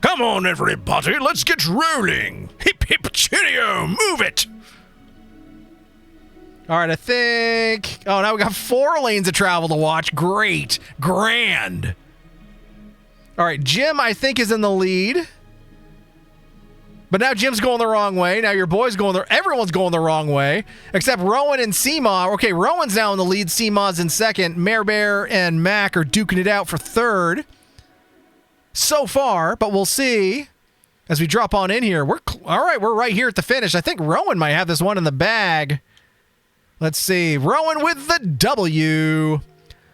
Come on, everybody. Let's get rolling. Hip, hip, cheerio. Move it. All right, I think... Oh, now we got 4 lanes of travel to watch. Great. Grand. All right, Jim, I think, is in the lead. But now Jim's going the wrong way. Now your boy's going the... Everyone's going the wrong way. Except Rowan and C-Mod. Okay, Rowan's now in the lead. C-Mod's in second. Mayor Bear and Mac are duking it out for third. So far, but we'll see as we drop on in here. All right, we're right here at the finish. I think Rowan might have this one in the bag. Let's see. Rowan with the W.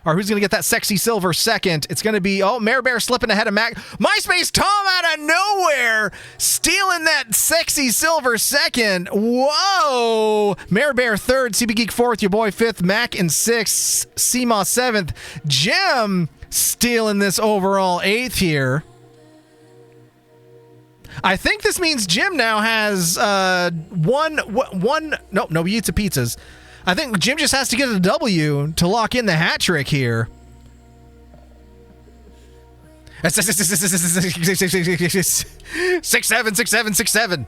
Or who's going to get that sexy silver second? It's going to be, Mayor Bear slipping ahead of Mac. MySpace Tom out of nowhere stealing that sexy silver second. Whoa. Mayor Bear third, CB Geek fourth, your boy fifth, Mac in sixth, CMOS seventh. Jim stealing this overall 8th here. I think this means Jim now has no eats of pizzas. I think Jim just has to get a W to lock in the hat trick here. 6-7.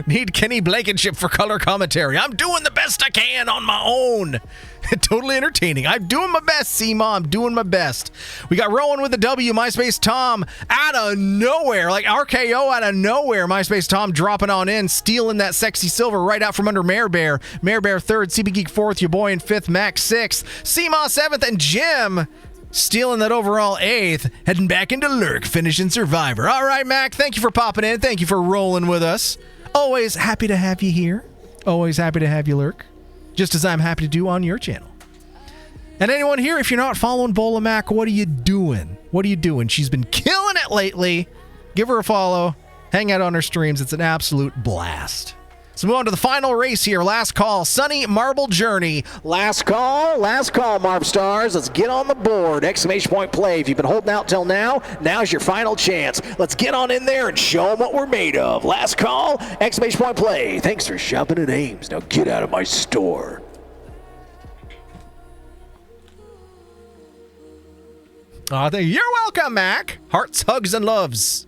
Need Kenny Blankenship for color commentary. I'm doing the best I can on my own. Totally entertaining. I'm doing my best, C-Mom. I'm doing my best. We got Rowan with the W. MySpace Tom out of nowhere. Like RKO out of nowhere. MySpace Tom dropping on in, stealing that sexy silver right out from under Mayor Bear. Mayor Bear third, CB Geek fourth, your boy in fifth, Max sixth, C-Mom seventh, and Jim stealing that overall 8th, heading back into Lurk, finishing Survivor. All right, Mac, thank you for popping in. Thank you for rolling with us. Always happy to have you here. Always happy to have you lurk. Just as I'm happy to do on your channel. And anyone here, if you're not following Bola Mac, what are you doing? What are you doing? She's been killing it lately. Give her a follow. Hang out on her streams. It's an absolute blast. Let's move on to the final race here. Last call, Sunny Marble Journey. Last call, Marv Stars. Let's get on the board. Exclamation point play. If you've been holding out till now, now's your final chance. Let's get on in there and show them what we're made of. Last call, exclamation point play. Thanks for shopping at Ames. Now get out of my store. You're welcome, Mac. Hearts, hugs, and loves.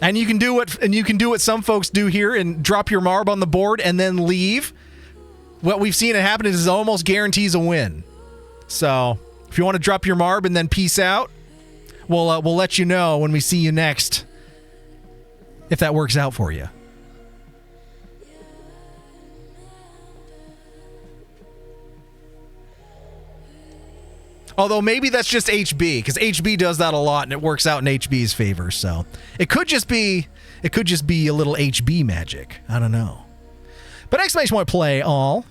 And you can do what some folks do here and drop your marb on the board and then leave. What we've seen it happen is it almost guarantees a win. So if you want to drop your marb and then peace out, we'll let you know when we see you next if that works out for you. Although maybe that's just HB, because HB does that a lot and it works out in HB's favor. So it could just be a little HB magic. I don't know. But exclamation point play all.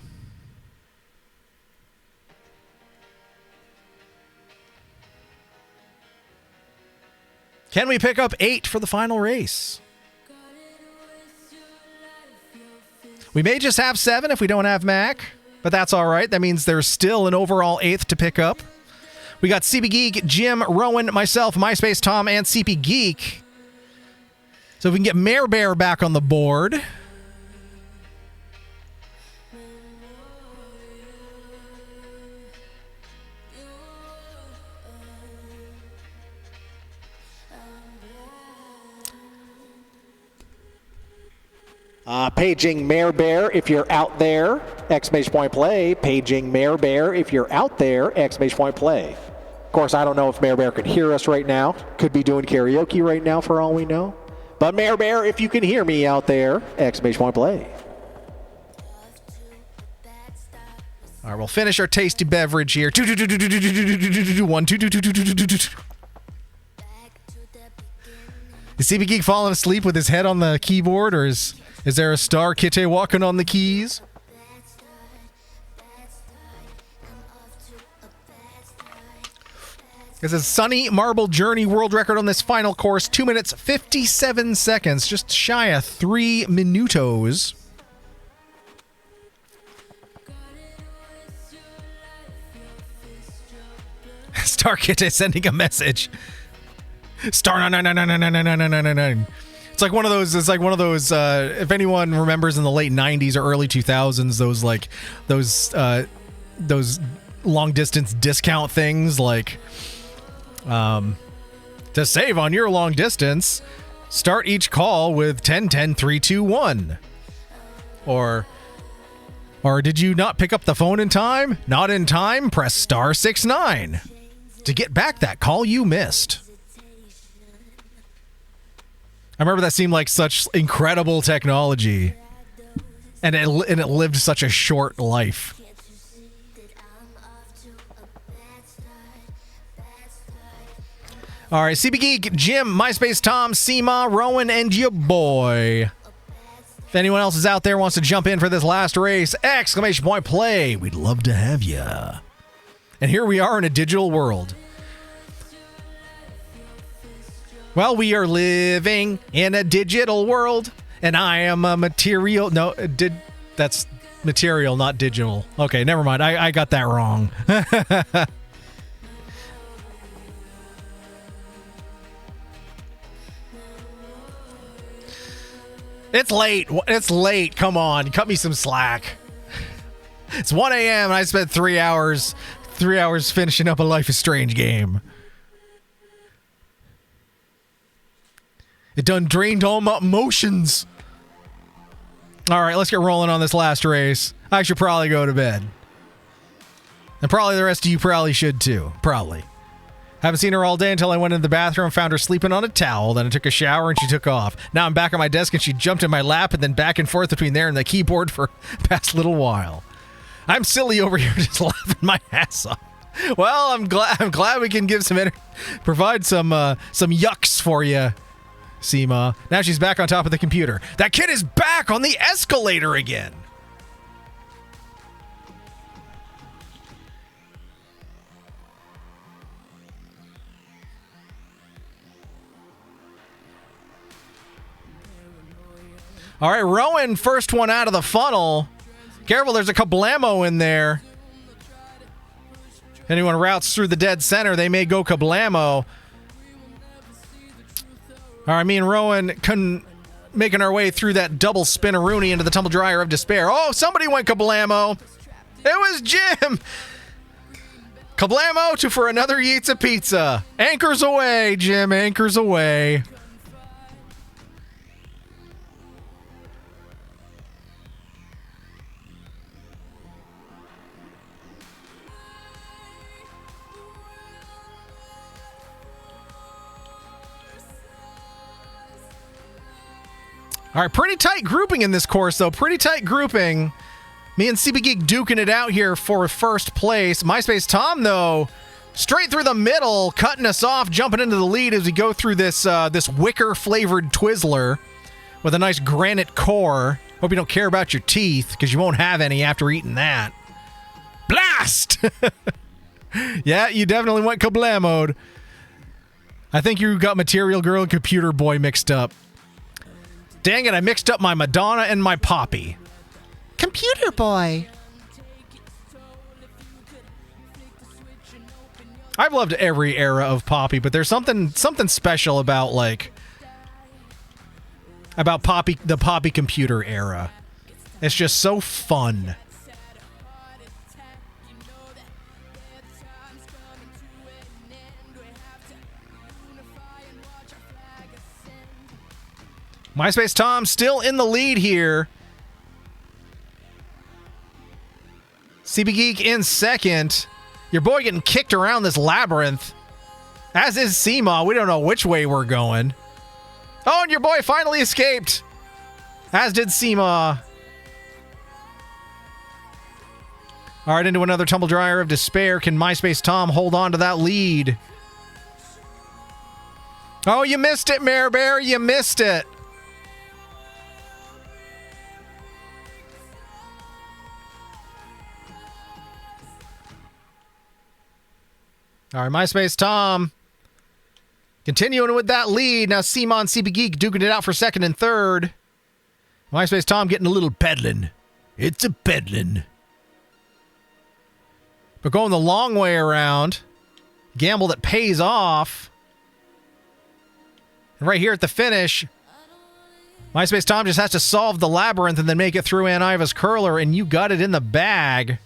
Can we pick up 8 for the final race? We may just have 7 if we don't have Mac, but that's all right. That means there's still an overall 8th to pick up. We got CP Geek, Jim, Rowan, myself, MySpace Tom, and CP Geek. So if we can get Mare Bear back on the board. Paging Mare Bear if you're out there, exclamation point play. Paging Mare Bear if you're out there, exclamation point play. Of course, I don't know if Mare Bear can hear us right now. Could be doing karaoke right now for all we know. But Mare Bear, if you can hear me out there, exclamation point play. All right, we'll finish our tasty beverage here. 1, 2. Is CB Geek falling asleep with his head on the keyboard, or is there a Star Kitty walking on the keys? This is Sunny Marble Journey world record on this final course, 2 minutes 57 seconds, just shy of 3 minutos. Star Kitty sending a message. Star 999999999. It's like one of those. It's like one of those. If anyone remembers in the late '90s or early 2000s, those long distance discount things, like to save on your long distance, start each call with 10-10-3-2-1. Or did you not pick up the phone in time? Not in time. Press star 6-9 to get back that call you missed. I remember that seemed like such incredible technology, and it lived such a short life. All right, CB Geek, Jim, MySpace Tom, Seema, Rowan, and your boy. If anyone else is out there wants to jump in for this last race, exclamation point play. We'd love to have you. And here we are in a digital world. Well, we are living in a digital world, and I am a material. No, that's material, not digital. Okay, never mind. I got that wrong. It's late. It's late. Come on, cut me some slack. It's 1 a.m. and I spent 3 hours finishing up a Life is Strange game. It done drained all my emotions. All right, let's get rolling on this last race. I should probably go to bed. And probably the rest of you probably should too. Probably. Haven't seen her all day until I went into the bathroom, found her sleeping on a towel, then I took a shower and she took off. Now I'm back at my desk and she jumped in my lap and then back and forth between there and the keyboard for the past little while. I'm silly over here just laughing my ass off. Well, I'm glad we can provide some yucks for you, Seema. Now she's back on top of the computer. That kid is back on the escalator again. All right, Rowan, first one out of the funnel. Careful, there's a kablamo in there. Anyone routes through the dead center, they may go kablamo. All right, me and Rowan making our way through that double spinneroonie into the tumble dryer of despair. Oh, somebody went kablamo. It was Jim. Kablamo to for another Yeats of Pizza. Anchors away, Jim, anchors away. All right, pretty tight grouping in this course, though. Pretty tight grouping. Me and CB Geek duking it out here for first place. MySpace Tom, though, straight through the middle, cutting us off, jumping into the lead as we go through this this wicker-flavored Twizzler with a nice granite core. Hope you don't care about your teeth, because you won't have any after eating that. Blast! Yeah, you definitely went kablamoed. I think you got Material Girl and Computer Boy mixed up. Dang it, I mixed up my Madonna and my Poppy. Computer Boy. I've loved every era of Poppy, but there's something special about Poppy, the Poppy computer era. It's just so fun. MySpace Tom still in the lead here. CB Geek in second. Your boy getting kicked around this labyrinth. As is Seema. We don't know which way we're going. Oh, and your boy finally escaped. As did Seema. All right, into another tumble dryer of despair. Can MySpace Tom hold on to that lead? Oh, you missed it, Mare Bear. You missed it. All right, MySpace Tom continuing with that lead. Now Seema and CB Geek duking it out for second and third. MySpace Tom getting a little peddling. It's a peddling. But going the long way around. Gamble that pays off. And right here at the finish, MySpace Tom just has to solve the labyrinth and then make it through Ann Iva's curler, and you got it in the bag.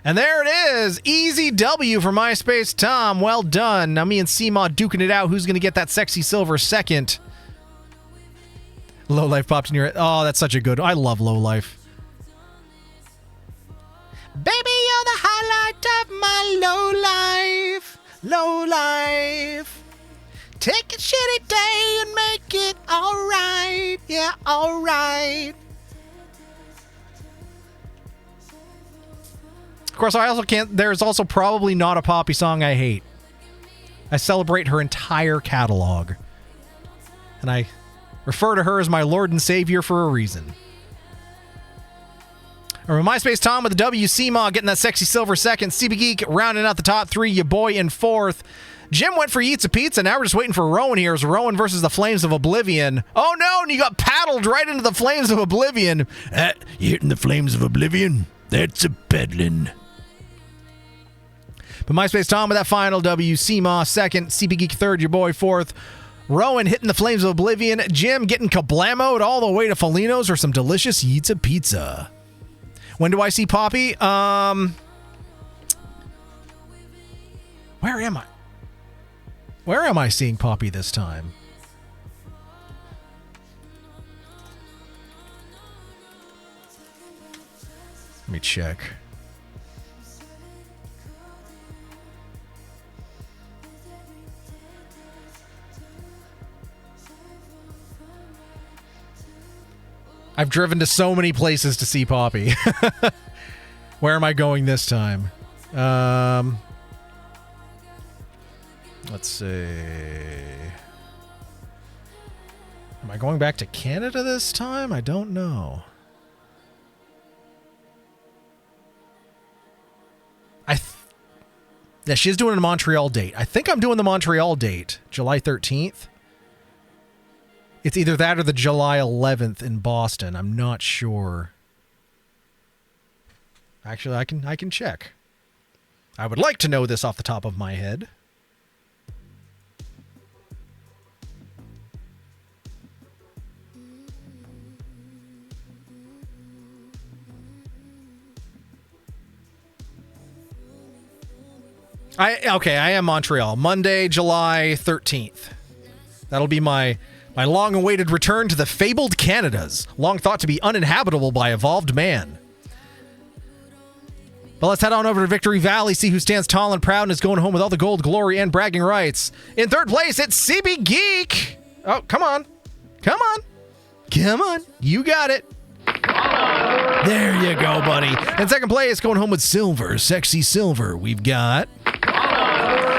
And there it is. Easy W for MySpace Tom. Well done. Now me and Seema duking it out. Who's going to get that sexy silver second? Low Life popped in your head. Oh, that's such a good. I love Low Life. Baby, you're the highlight of my low life. Low life. Take a shitty day and make it alright. Yeah, alright. Of course, I also can't. There's also probably not a Poppy song I hate. I celebrate her entire catalog. And I refer to her as my Lord and Savior for a reason. Or MySpace Tom with the W. Seema getting that sexy silver second. CB Geek rounding out the top three. Your boy in fourth. Jim went for Eats a Pizza. Now we're just waiting for Rowan here. It's Rowan versus the Flames of Oblivion. Oh no, and you got paddled right into the Flames of Oblivion. You hitting the Flames of Oblivion? That's a peddling. But MySpace Tom with that final W. Seema second. CB Geek third. Your boy fourth. Rowan hitting the Flames of Oblivion. Jim getting kablamoed all the way to Felino's or some delicious Eats a Pizza. When do I see Poppy? Where am I? Where am I seeing Poppy this time? Let me check. I've driven to so many places to see Poppy. Where am I going this time? Let's see. Am I going back to Canada this time? I don't know. Yeah, she's doing a Montreal date. I think I'm doing the Montreal date, July 13th. It's either that or the July 11th in Boston. I'm not sure. Actually, I can check. I would like to know this off the top of my head. I am Montreal. Monday, July 13th. That'll be my long-awaited return to the fabled Canadas, long thought to be uninhabitable by evolved man. But let's head on over to Victory Valley, see who stands tall and proud and is going home with all the gold, glory, and bragging rights. In third place, it's CB Geek. Oh, come on. Come on. Come on. You got it. There you go, buddy. In second place, going home with silver, sexy silver, we've got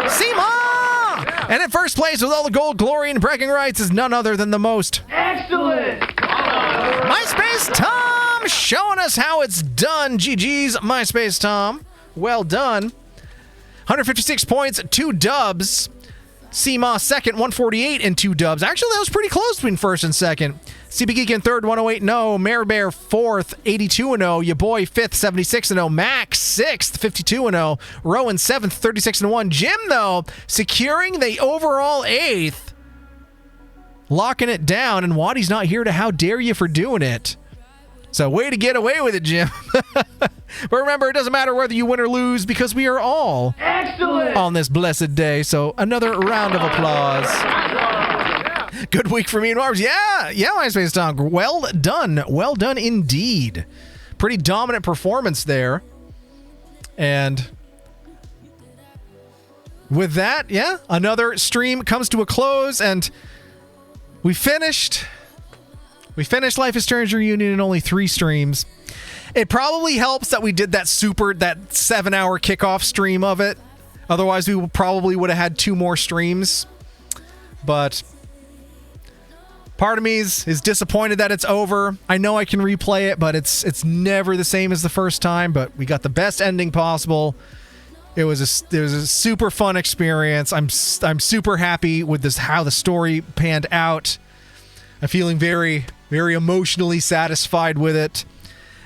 Seema! And in first place with all the gold, glory, and bragging rights is none other than the most excellent MySpace Tom, showing us how it's done. GG's, MySpace Tom. Well done. 156 points, 2 dubs. Seema second, 148 and 2 dubs. Actually, that was pretty close between first and second. CB Geek in third, 108-0. Mare Bear fourth, 82-0. Your boy fifth, 76-0. Max sixth, 52-0. Rowan seventh, 36-1. Jim, though, securing the overall eighth. Locking it down, and Waddy's not here to how dare you for doing it. So way to get away with it, Jim. But remember, it doesn't matter whether you win or lose because we are all excellent on this blessed day. So another round of applause. Good week for me and Mars. Yeah, MySpace Tom. Well done indeed. Pretty dominant performance there. And with that, yeah, another stream comes to a close, and we finished Life is Strange Reunion in only 3 streams. It probably helps that we did that 7-hour kickoff stream of it. Otherwise, we probably would have had 2 more streams. But part of me is disappointed that it's over. I know I can replay it, but it's never the same as the first time. But we got the best ending possible. It was a super fun experience. I'm super happy with this, how the story panned out. I'm feeling very, very emotionally satisfied with it.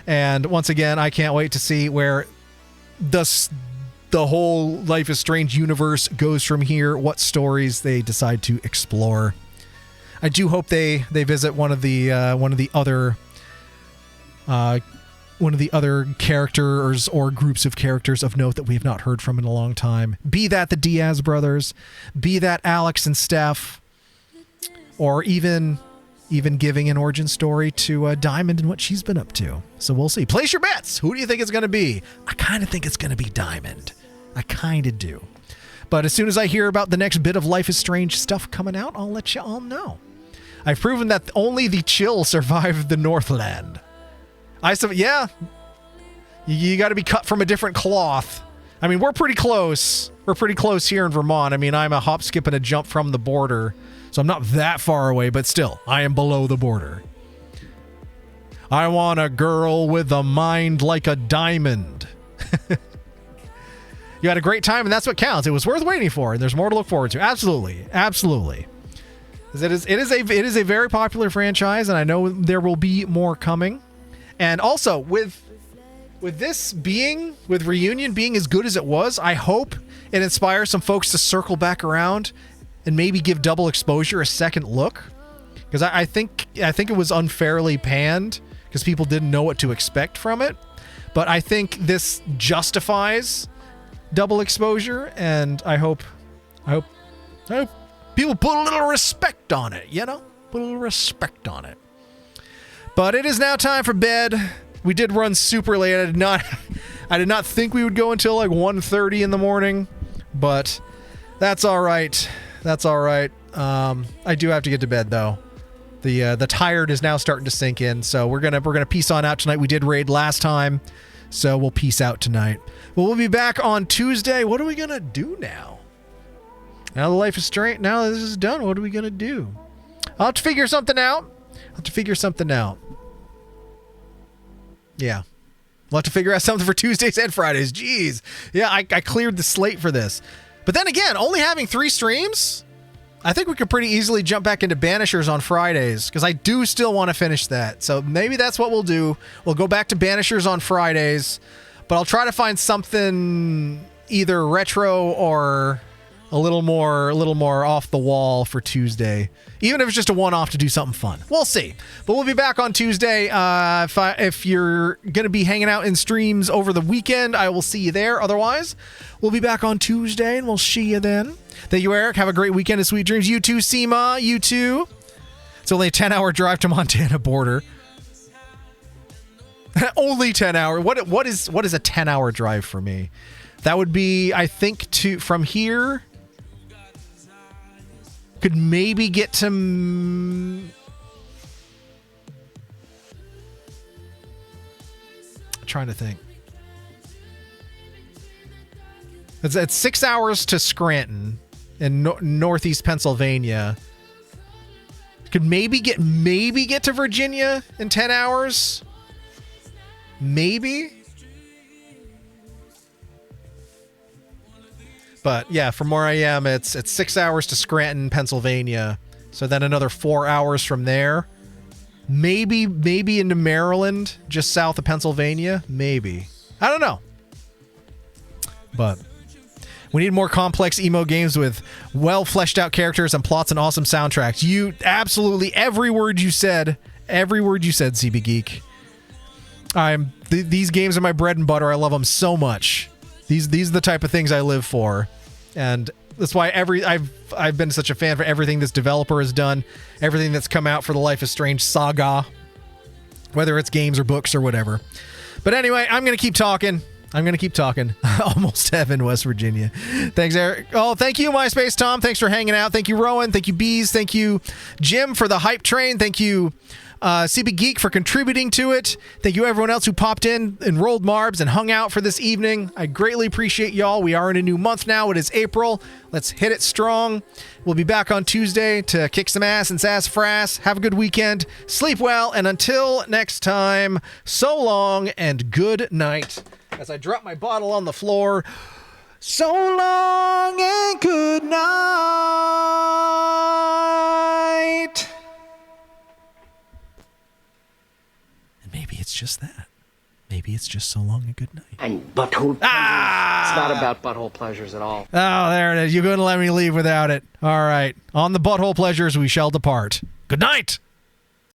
And once again, I can't wait to see where the whole Life is Strange universe goes from here, what stories they decide to explore. I do hope they visit one of the other characters or groups of characters of note that we have not heard from in a long time. Be that the Diaz brothers, be that Alex and Steph, or even giving an origin story to Diamond and what she's been up to. So we'll see. Place your bets. Who do you think it's going to be? I kind of think it's going to be Diamond. I kind of do. But as soon as I hear about the next bit of Life is Strange stuff coming out, I'll let you all know. I've proven that only the chill survive the Northland. Yeah. You got to be cut from a different cloth. I mean, we're pretty close. We're pretty close here in Vermont. I mean, I'm a hop, skip, and a jump from the border. So I'm not that far away, but still, I am below the border. I want a girl with a mind like a diamond. You had a great time, and that's what counts. It was worth waiting for, and there's more to look forward to. Absolutely. Absolutely. It is a very popular franchise, and I know there will be more coming. And also, with Reunion being as good as it was, I hope it inspires some folks to circle back around and maybe give Double Exposure a second look, because I think it was unfairly panned because people didn't know what to expect from it. But I think this justifies Double Exposure, and I hope people put a little respect on it. Put a little respect on it. But it is now time for bed. We did run super late. I did not think we would go until like 1:30 in the morning, but that's all right. That's all right. I do have to get to bed though. The tired is now starting to sink in, so we're gonna peace on out tonight. We did raid last time, so we'll peace out tonight. But we'll be back on Tuesday. What are we gonna do now? Now the Life is Strange. Now this is done. What are we gonna do? I'll have to figure something out. Yeah. We'll have to figure out something for Tuesdays and Fridays. Jeez. Yeah, I cleared the slate for this. But then again, only having 3 streams, I think we could pretty easily jump back into Banishers on Fridays, because I do still want to finish that. So maybe that's what we'll do. We'll go back to Banishers on Fridays, but I'll try to find something either retro or a little more off the wall for Tuesday. Even if it's just a one-off to do something fun. We'll see. But we'll be back on Tuesday. If you're going to be hanging out in streams over the weekend, I will see you there. Otherwise, we'll be back on Tuesday, and we'll see you then. Thank you, Eric. Have a great weekend of sweet dreams. You too, Seema. You too. It's only a 10-hour drive to Montana border. Only 10 hours. What is a 10-hour drive for me? That would be, I think, from here... Could maybe get to... trying to think. It's 6 hours to Scranton in northeast Pennsylvania. Could maybe get to Virginia in 10 hours. Maybe. But yeah, from where I am, it's 6 hours to Scranton, Pennsylvania. So then another 4 hours from there. Maybe into Maryland, just south of Pennsylvania. Maybe. I don't know. But we need more complex emo games with well fleshed out characters and plots and awesome soundtracks. You absolutely every word you said, CB Geek. These games are my bread and butter. I love them so much. These are the type of things I live for, and that's why I've been such a fan for everything this developer has done, everything that's come out for the Life is Strange saga, whether it's games or books or whatever. But anyway, I'm gonna keep talking. Almost Heaven, West Virginia. Thanks, Eric. Oh, thank you, MySpace Tom. Thanks for hanging out. Thank you, Rowan. Thank you, Bees. Thank you, Jim, for the hype train. Thank you, CB Geek, for contributing to it. Thank you, everyone else who popped in and rolled Marbs and hung out for this evening. I greatly appreciate y'all. We are in a new month now. It is April. Let's hit it strong. We'll be back on Tuesday to kick some ass and sassafras. Have a good weekend. Sleep well. And until next time, so long and good night. As I drop my bottle on the floor, so long and good night. And maybe it's just that. Maybe it's just so long and good night. And butthole pleasures. It's not about butthole pleasures at all. Oh, there it is. You're going to let me leave without it. All right. On the butthole pleasures, we shall depart. Good night.